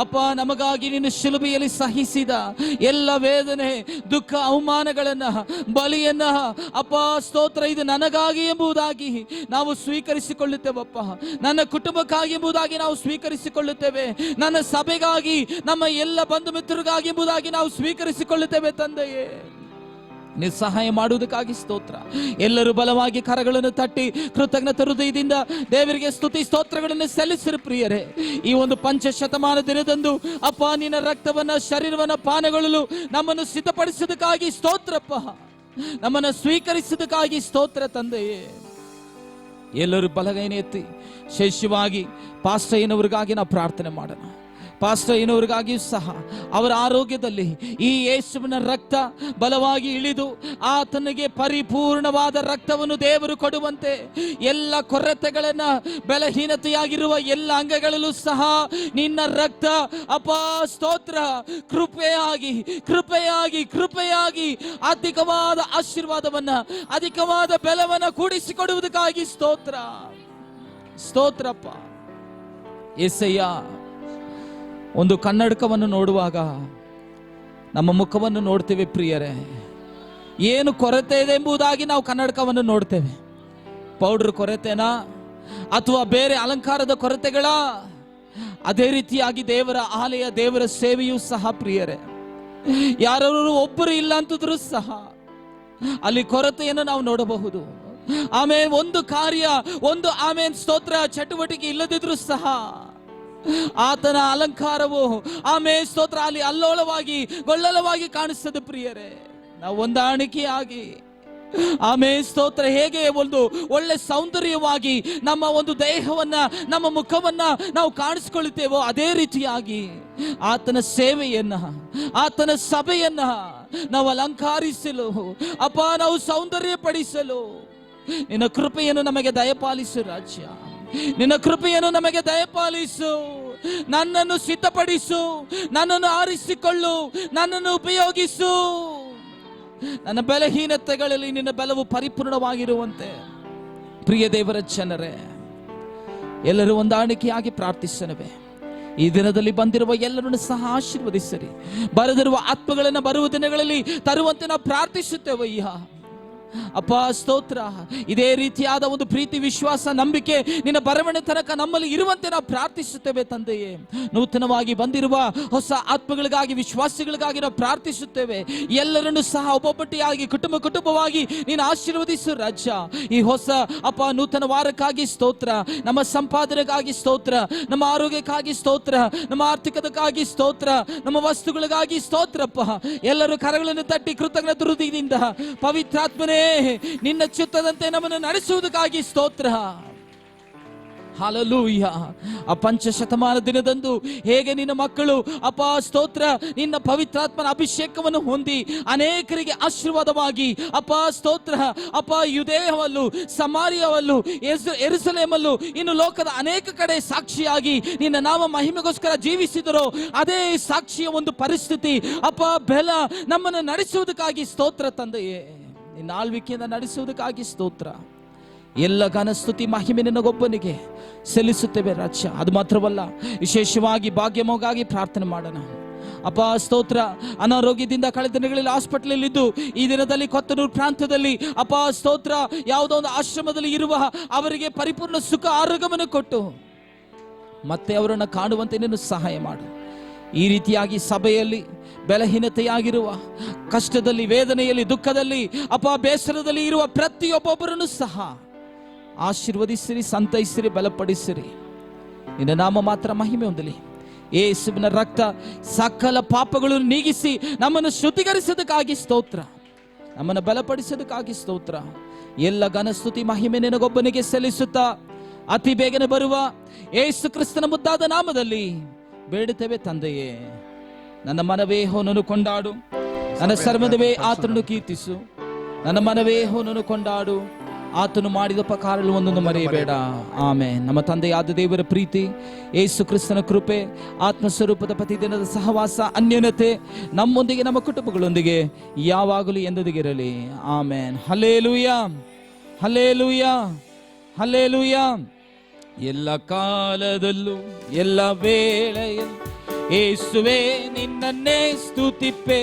ಅಪ್ಪ, ನಮಗಾಗಿ ನಿನ್ನ ಶಿಲುಬೆಯಲ್ಲಿ ಸಹಿಸಿದ ಎಲ್ಲ ವೇದನೆ, ದುಃಖ, ಅವಮಾನಗಳನ್ನ, ಬಲಿಯನ್ನ ಅಪ್ಪ ಸ್ತೋತ್ರ, ಇದು ನನಗಾಗಿ ಎಂಬುದಾಗಿ ನಾವು ಸ್ವೀಕರಿಸಿಕೊಳ್ಳುತ್ತೇವಪ್ಪ. ನನ್ನ ಕುಟುಂಬಕ್ಕಾಗಿ ಎಂಬುದಾಗಿ ನಾವು ಸ್ವೀಕರಿಸಿಕೊಳ್ಳುತ್ತೇವೆ. ನನ್ನ ಸಭೆಗಾಗಿ, ನಮ್ಮ ಎಲ್ಲ ಬಂಧು ಮಿತ್ರರಿಗಾಗಿ ಎಂಬುದಾಗಿ ನಾವು ಸ್ವೀಕರಿಸಿಕೊಳ್ಳುತ್ತೇವೆ ತಂದೆಯೇ. ನೀವು ಸಹಾಯ ಮಾಡುವುದಕ್ಕಾಗಿ ಸ್ತೋತ್ರ. ಎಲ್ಲರೂ ಬಲವಾಗಿ ಕರಗಳನ್ನು ತಟ್ಟಿ ಕೃತಜ್ಞತ ಹೃದಯದಿಂದ ದೇವರಿಗೆ ಸ್ತುತಿ ಸ್ತೋತ್ರಗಳನ್ನು ಸಲ್ಲಿಸಿರು ಪ್ರಿಯರೇ. ಈ ಒಂದು 5 ಶತಮಾನ ದಿನದಂದು ಅಪ್ಪ, ನಿನ್ನ ರಕ್ತವನ್ನ, ಶರೀರವನ್ನ ಪಾನಗೊಳ್ಳಲು ನಮ್ಮನ್ನು ಸಿದ್ಧಪಡಿಸುವುದಕ್ಕಾಗಿ ಸ್ತೋತ್ರಪ್ಪ. ನಮ್ಮನ್ನು ಸ್ವೀಕರಿಸುವುದಕ್ಕಾಗಿ ಸ್ತೋತ್ರ ತಂದೆಯೇ. ಎಲ್ಲರೂ ಬಲಗೈನ ಎತ್ತಿ ಶೇಷವಾಗಿ ಪಾಸ್ಟಯ್ಯನವರಿಗಾಗಿ ನಾವು ಪ್ರಾರ್ಥನೆ ಮಾಡೋಣ. ಪಾಸ್ಟಯ್ಯನವರಿಗಾಗಿಯೂ ಸಹ ಅವರ ಆರೋಗ್ಯದಲ್ಲಿ ಈ ಯೇಸುವಿನ ರಕ್ತ ಬಲವಾಗಿ ಇಳಿದು ಆತನಿಗೆ ಪರಿಪೂರ್ಣವಾದ ರಕ್ತವನ್ನು ದೇವರು ಕೊಡುವಂತೆ, ಎಲ್ಲ ಕೊರತೆಗಳನ್ನ, ಬಲಹೀನತೆಯಾಗಿರುವ ಎಲ್ಲ ಅಂಗಗಳಲ್ಲೂ ಸಹ ನಿನ್ನ ರಕ್ತ ಅಪ್ಪ ಸ್ತೋತ್ರ ಕೃಪೆಯಾಗಿ ಕೃಪೆಯಾಗಿ ಕೃಪೆಯಾಗಿ ಅಧಿಕವಾದ ಆಶೀರ್ವಾದವನ್ನ, ಅಧಿಕವಾದ ಬಲವನ್ನ ಕೂಡಿಸಿಕೊಡುವುದಕ್ಕಾಗಿ ಸ್ತೋತ್ರ. ಸ್ತೋತ್ರಪ್ಪ. యేసయ్య, ಒಂದು ಕನ್ನಡಕವನ್ನು ನೋಡುವಾಗ ನಮ್ಮ ಮುಖವನ್ನು ನೋಡ್ತೇವೆ ಪ್ರಿಯರೇ. ಏನು ಕೊರತೆ ಇದೆ ಎಂಬುದಾಗಿ ನಾವು ಕನ್ನಡಕವನ್ನು ನೋಡ್ತೇವೆ. ಪೌಡರ್ ಕೊರತೆನಾ ಅಥವಾ ಬೇರೆ ಅಲಂಕಾರದ ಕೊರತೆಗಳ? ಅದೇ ರೀತಿಯಾಗಿ ದೇವರ ಆಲಯ, ದೇವರ ಸೇವೆಯೂ ಸಹ ಪ್ರಿಯರೇ, ಯಾರು ಒಬ್ಬರು ಇಲ್ಲ ಅಂತಿದ್ರು ಸಹ ಅಲ್ಲಿ ಕೊರತೆಯನ್ನು ನಾವು ನೋಡಬಹುದು. ಆಮೇಲೆ ಒಂದು ಕಾರ್ಯ, ಒಂದು ಆಮೇಲೆ ಸ್ತೋತ್ರ ಚಟುವಟಿಕೆ ಇಲ್ಲದಿದ್ರು ಸಹ ಆತನ ಅಲಂಕಾರವು ಆಮೇಲೆ ಸ್ತೋತ್ರ ಅಲ್ಲಿ ಅಲ್ಲೋಲವಾಗಿ ಗೊಳ್ಳಲವಾಗಿ ಕಾಣಿಸ್ತದೆ ಪ್ರಿಯರೇ. ನಾವು ಹೊಂದಾಣಿಕೆಯಾಗಿ ಆಮೇಲೆ ಸ್ತೋತ್ರ ಹೇಗೆ ಒಂದು ಒಳ್ಳೆ ಸೌಂದರ್ಯವಾಗಿ ನಮ್ಮ ಒಂದು ದೇಹವನ್ನ, ನಮ್ಮ ಮುಖವನ್ನ ನಾವು ಕಾಣಿಸ್ಕೊಳ್ತೇವೋ ಅದೇ ರೀತಿಯಾಗಿ ಆತನ ಸೇವೆಯನ್ನ, ಆತನ ಸಭೆಯನ್ನ ನಾವು ಅಲಂಕರಿಸಲು ಅಪ್ಪ, ನಾವು ಸೌಂದರ್ಯ ಪಡಿಸಲು ನಿನ್ನ ಕೃಪೆಯನ್ನು ನಮಗೆ ದಯಪಾಲಿಸು ರಾಜ್ಯ. ನಿನ್ನ ಕೃಪೆಯನ್ನು ನಮಗೆ ದಯಪಾಲಿಸು. ನನ್ನನ್ನು ಸಿದ್ಧಪಡಿಸು, ನನ್ನನ್ನು ಆರಿಸಿಕೊಳ್ಳು, ನನ್ನನ್ನು ಉಪಯೋಗಿಸು. ನನ್ನ ಬಲಹೀನತೆಗಳಲ್ಲಿ ನಿನ್ನ ಬಲವು ಪರಿಪೂರ್ಣವಾಗಿರುವಂತೆ ಪ್ರಿಯ ದೇವರ ಜನರೇ, ಎಲ್ಲರೂ ಹೊಂದಾಣಿಕೆಯಾಗಿ ಪ್ರಾರ್ಥಿಸನವೇ. ಈ ದಿನದಲ್ಲಿ ಬಂದಿರುವ ಎಲ್ಲರನ್ನು ಸಹ ಆಶೀರ್ವದಿಸಿರಿ. ಬರೆದಿರುವ ಆತ್ಮಗಳನ್ನು ಬರುವ ದಿನಗಳಲ್ಲಿ ತರುವಂತೆ ನಾವು ಪ್ರಾರ್ಥಿಸುತ್ತೇವಯ್ಯ. ಅಪ್ಪ ಸ್ತೋತ್ರ. ಇದೇ ರೀತಿಯಾದ ಒಂದು ಪ್ರೀತಿ, ವಿಶ್ವಾಸ, ನಂಬಿಕೆ ನಿನ್ನ ಬರವಣೆ ತನಕ ನಮ್ಮಲ್ಲಿ ಇರುವಂತೆ ನಾವು ಪ್ರಾರ್ಥಿಸುತ್ತೇವೆ ತಂದೆಯೇ. ನೂತನವಾಗಿ ಬಂದಿರುವ ಹೊಸ ಆತ್ಮಗಳಿಗಾಗಿ, ವಿಶ್ವಾಸಿಗಳಿಗಾಗಿ ನಾವು ಪ್ರಾರ್ಥಿಸುತ್ತೇವೆ. ಎಲ್ಲರನ್ನು ಸಹ ಒಬ್ಬೊಬ್ಬಟ್ಟಿಯಾಗಿ, ಕುಟುಂಬವಾಗಿ ನೀನು ಆಶೀರ್ವದಿಸು ರಾಜ್ಯ. ಈ ಹೊಸ ಅಪ್ಪ ನೂತನ ವಾರಕ್ಕಾಗಿ ಸ್ತೋತ್ರ. ನಮ್ಮ ಸಂಪಾದನೆಗಾಗಿ ಸ್ತೋತ್ರ, ನಮ್ಮ ಆರೋಗ್ಯಕ್ಕಾಗಿ ಸ್ತೋತ್ರ, ನಮ್ಮ ಆರ್ಥಿಕತೆಗಾಗಿ ಸ್ತೋತ್ರ, ನಮ್ಮ ವಸ್ತುಗಳಿಗಾಗಿ ಸ್ತೋತ್ರಪ್ಪ. ಎಲ್ಲರೂ ಕರಗಳನ್ನು ತಟ್ಟಿ ಕೃತಜ್ಞತ ಹೃದಯದಿಂದ ಪವಿತ್ರಾತ್ಮನೇ ನಿನ್ನ ಚಿತ್ತದಂತೆ ನಮ್ಮನ್ನು ನಡೆಸುವುದಕ್ಕಾಗಿ ಸ್ತೋತ್ರ. ಹಾಲೆಲೂಯ. ಆ 5 ಶತಮಾನ ದಿನದಂದು ಹೇಗೆ ನಿನ್ನ ಮಕ್ಕಳು ಅಪ್ಪ ಸ್ತೋತ್ರ ನಿನ್ನ ಪವಿತ್ರಾತ್ಮನ ಅಭಿಷೇಕವನ್ನು ಹೊಂದಿ ಅನೇಕರಿಗೆ ಆಶೀರ್ವಾದವಾಗಿ ಅಪ್ಪ ಸ್ತೋತ್ರ ಅಪ್ಪ ಯುದೇಯವಲ್ಲೂ, ಸಮಾರ್ಯವಲ್ಲೂ, ಯೆರೂಸಲೇಮಲ್ಲೂ, ಇನ್ನು ಲೋಕದ ಅನೇಕ ಕಡೆ ಸಾಕ್ಷಿಯಾಗಿ ನಿನ್ನ ನಾಮ ಮಹಿಮೆಗೋಸ್ಕರ ಜೀವಿಸಿದರೋ ಅದೇ ಸಾಕ್ಷಿಯ ಒಂದು ಪರಿಸ್ಥಿತಿ ಅಪ್ಪ ಬೆಲ ನಮ್ಮನ್ನು ನಡೆಸುವುದಕ್ಕಾಗಿ ಸ್ತೋತ್ರ ತಂದೆಯೇ. ನಿನ್ನ ಆಳ್ವಿಕೆಯಿಂದ ನಡೆಸುವುದಕ್ಕಾಗಿ ಸ್ತೋತ್ರ. ಎಲ್ಲ ಘನ ಸ್ತುತಿ ಮಹಿಮೆ ನಿನಗೊಬ್ಬನಿಗೆ ಸಲ್ಲಿಸುತ್ತೇವೆ ರಾಜ್ಯ. ಅದು ಮಾತ್ರವಲ್ಲ, ವಿಶೇಷವಾಗಿ ಭಾಗ್ಯಮಗಾಗಿ ಪ್ರಾರ್ಥನೆ ಮಾಡೋಣ. ಅಪ್ಪ ಸ್ತೋತ್ರ. ಅನಾರೋಗ್ಯದಿಂದ ಕಳೆದ ದಿನಗಳಲ್ಲಿ ಹಾಸ್ಪಿಟಲ್ ಇದ್ದು ಈ ದಿನದಲ್ಲಿ ಕೊತ್ತನೂರು ಪ್ರಾಂತ್ಯದಲ್ಲಿ ಅಪ್ಪ ಸ್ತೋತ್ರ ಯಾವುದೋ ಒಂದು ಆಶ್ರಮದಲ್ಲಿ ಇರುವ ಅವರಿಗೆ ಪರಿಪೂರ್ಣ ಸುಖ ಆರೋಗ್ಯವನ್ನು ಕೊಟ್ಟು ಮತ್ತೆ ಅವರನ್ನು ಕಾಣುವಂತೆ ನೀನು ಸಹಾಯ ಮಾಡು. ಈ ರೀತಿಯಾಗಿ ಸಭೆಯಲ್ಲಿ ಬಲಹೀನತೆಯಾಗಿರುವ, ಕಷ್ಟದಲ್ಲಿ, ವೇದನೆಯಲ್ಲಿ, ದುಃಖದಲ್ಲಿ, ಬೇಸರದಲ್ಲಿ ಇರುವ ಪ್ರತಿಯೊಬ್ಬೊಬ್ಬರನ್ನು ಸಹ ಆಶೀರ್ವದಿಸಿರಿ, ಸಂತೈಸಿರಿ, ಬಲಪಡಿಸಿರಿ. ನಿನ್ನ ನಾಮ ಮಾತ್ರ ಮಹಿಮೆ ಹೊಂದಲಿ. ಯೇಸುವಿನ ರಕ್ತ ಸಕಲ ಪಾಪಗಳನ್ನು ನೀಗಿಸಿ ನಮ್ಮನ್ನು ಶುದ್ಧೀಕರಿಸೋದಕ್ಕಾಗಿ ಸ್ತೋತ್ರ, ನಮ್ಮನ್ನು ಬಲಪಡಿಸೋದಕ್ಕಾಗಿ ಸ್ತೋತ್ರ. ಎಲ್ಲ ಘನಸ್ತುತಿ ಮಹಿಮೆ ನಿನಗೊಬ್ಬನಿಗೆ ಸಲ್ಲಿಸುತ್ತಾ ಅತಿ ಬೇಗನೆ ಬರುವ ಯೇಸು ಕ್ರಿಸ್ತನ ಮುದ್ದಾದ ನಾಮದಲ್ಲಿ ಬೇಡುತ್ತೇವೆ ತಂದೆಯೇ. ನನ್ನ ಮನವೇ ಹೋನನು ಕೊಂಡಾಡು, ನನ್ನ ಸರ್ವದವೇ ಆತನನ್ನು ಕೀರ್ತಿಸು. ನನ್ನ ಮನವೇ ಹೋನನು ಕೊಂಡಾಡು, ಆತನು ಮಾಡಿದ ಉಪಕಾರಗಳು ಒಂದೊಂದು ಮರೆಯಬೇಡ. ಆಮೆನ್. ನಮ್ಮ ತಂದೆಯಾದ ದೇವರ ಪ್ರೀತಿ, ಯೇಸು ಕ್ರಿಸ್ತನ ಕೃಪೆ, ಆತ್ಮಸ್ವರೂಪದ ಪ್ರತಿದಿನದ ಸಹವಾಸ, ಅನ್ಯೋನ್ಯತೆ ನಮ್ಮೊಂದಿಗೆ, ನಮ್ಮ ಕುಟುಂಬಗಳೊಂದಿಗೆ ಯಾವಾಗಲೂ ಎಂದದಿಗಿರಲಿ. ಆಮೆನ್. Hallelujah, hallelujah, hallelujah. ಎಲ್ಲ ಕಾಲದಲ್ಲೂ ಎಲ್ಲ ವೇಳೆಯಲ್ಲೂ ಯೇಸುವೇ ನಿನ್ನನ್ನೇ ಸ್ತುತಿಪೆ,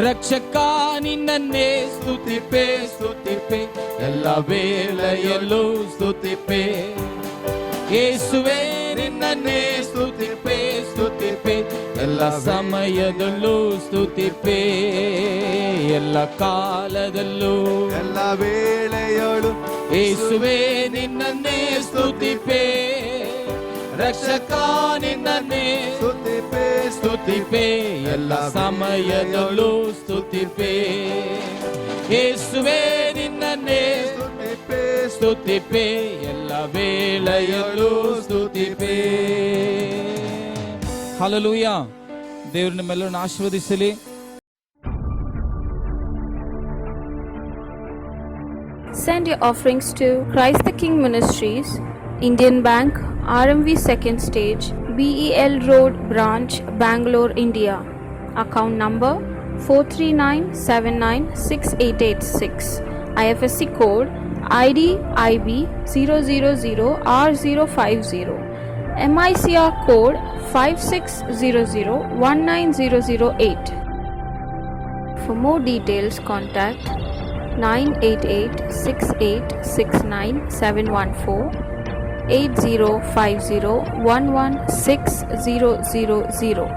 ರಕ್ಷಕ ನಿನ್ನನ್ನೇ ಸ್ತುತಿಪೆ, ಸ್ತುತಿಪೆ, ಎಲ್ಲ ವೇಳೆಯಲ್ಲೂ ಸ್ತುತಿಪೆ. ಯೇಸುವೇ ನಿನ್ನನ್ನೇ ಸ್ತುತಿಪೆ, ಸ್ತುತಿಪೆ, ಎಲ್ಲ ಸಮಯದಲ್ಲೂ ಸ್ತುತಿಪೆ, ಎಲ್ಲ ಕಾಲದಲ್ಲೂ ಎಲ್ಲ ವೇಳೆಯಳು ಯೇಸುವೇ ನಿನ್ನನ್ನೇ ಸ್ತುತಿಪೆ, ರಕ್ಷಕ ನಿನ್ನನ್ನೇ ಸ್ತುತಿಪೆ, ಸ್ತುತಿಪೆ, ಎಲ್ಲ ಸಮಯದಲ್ಲೂ ಸ್ತುತಿಪೆ. ಯೇಸುವೇ ನಿನ್ನನ್ನೇ ಸ್ತುತಿಪೆ, ಸ್ತುತಿಪೆ, ಎಲ್ಲ ವೇಳೆಯಲ್ಲೂ ಸ್ತುತಿಪೆ. ಹಲ್ಲೆಲೂಯಾ. ದೇವರು ನಿಮ್ಮೆಲ್ಲರನ್ನು ಆಶೀರ್ವದಿಸಲಿ. Send your offerings to Christ the King Ministries, Indian Bank, RMV Second Stage, BEL Road Branch, Bangalore, India. Account number 439796886. IFSC code ID IB 000R050. MICR code 5600190008. For more details, contact 9886869 8050116000.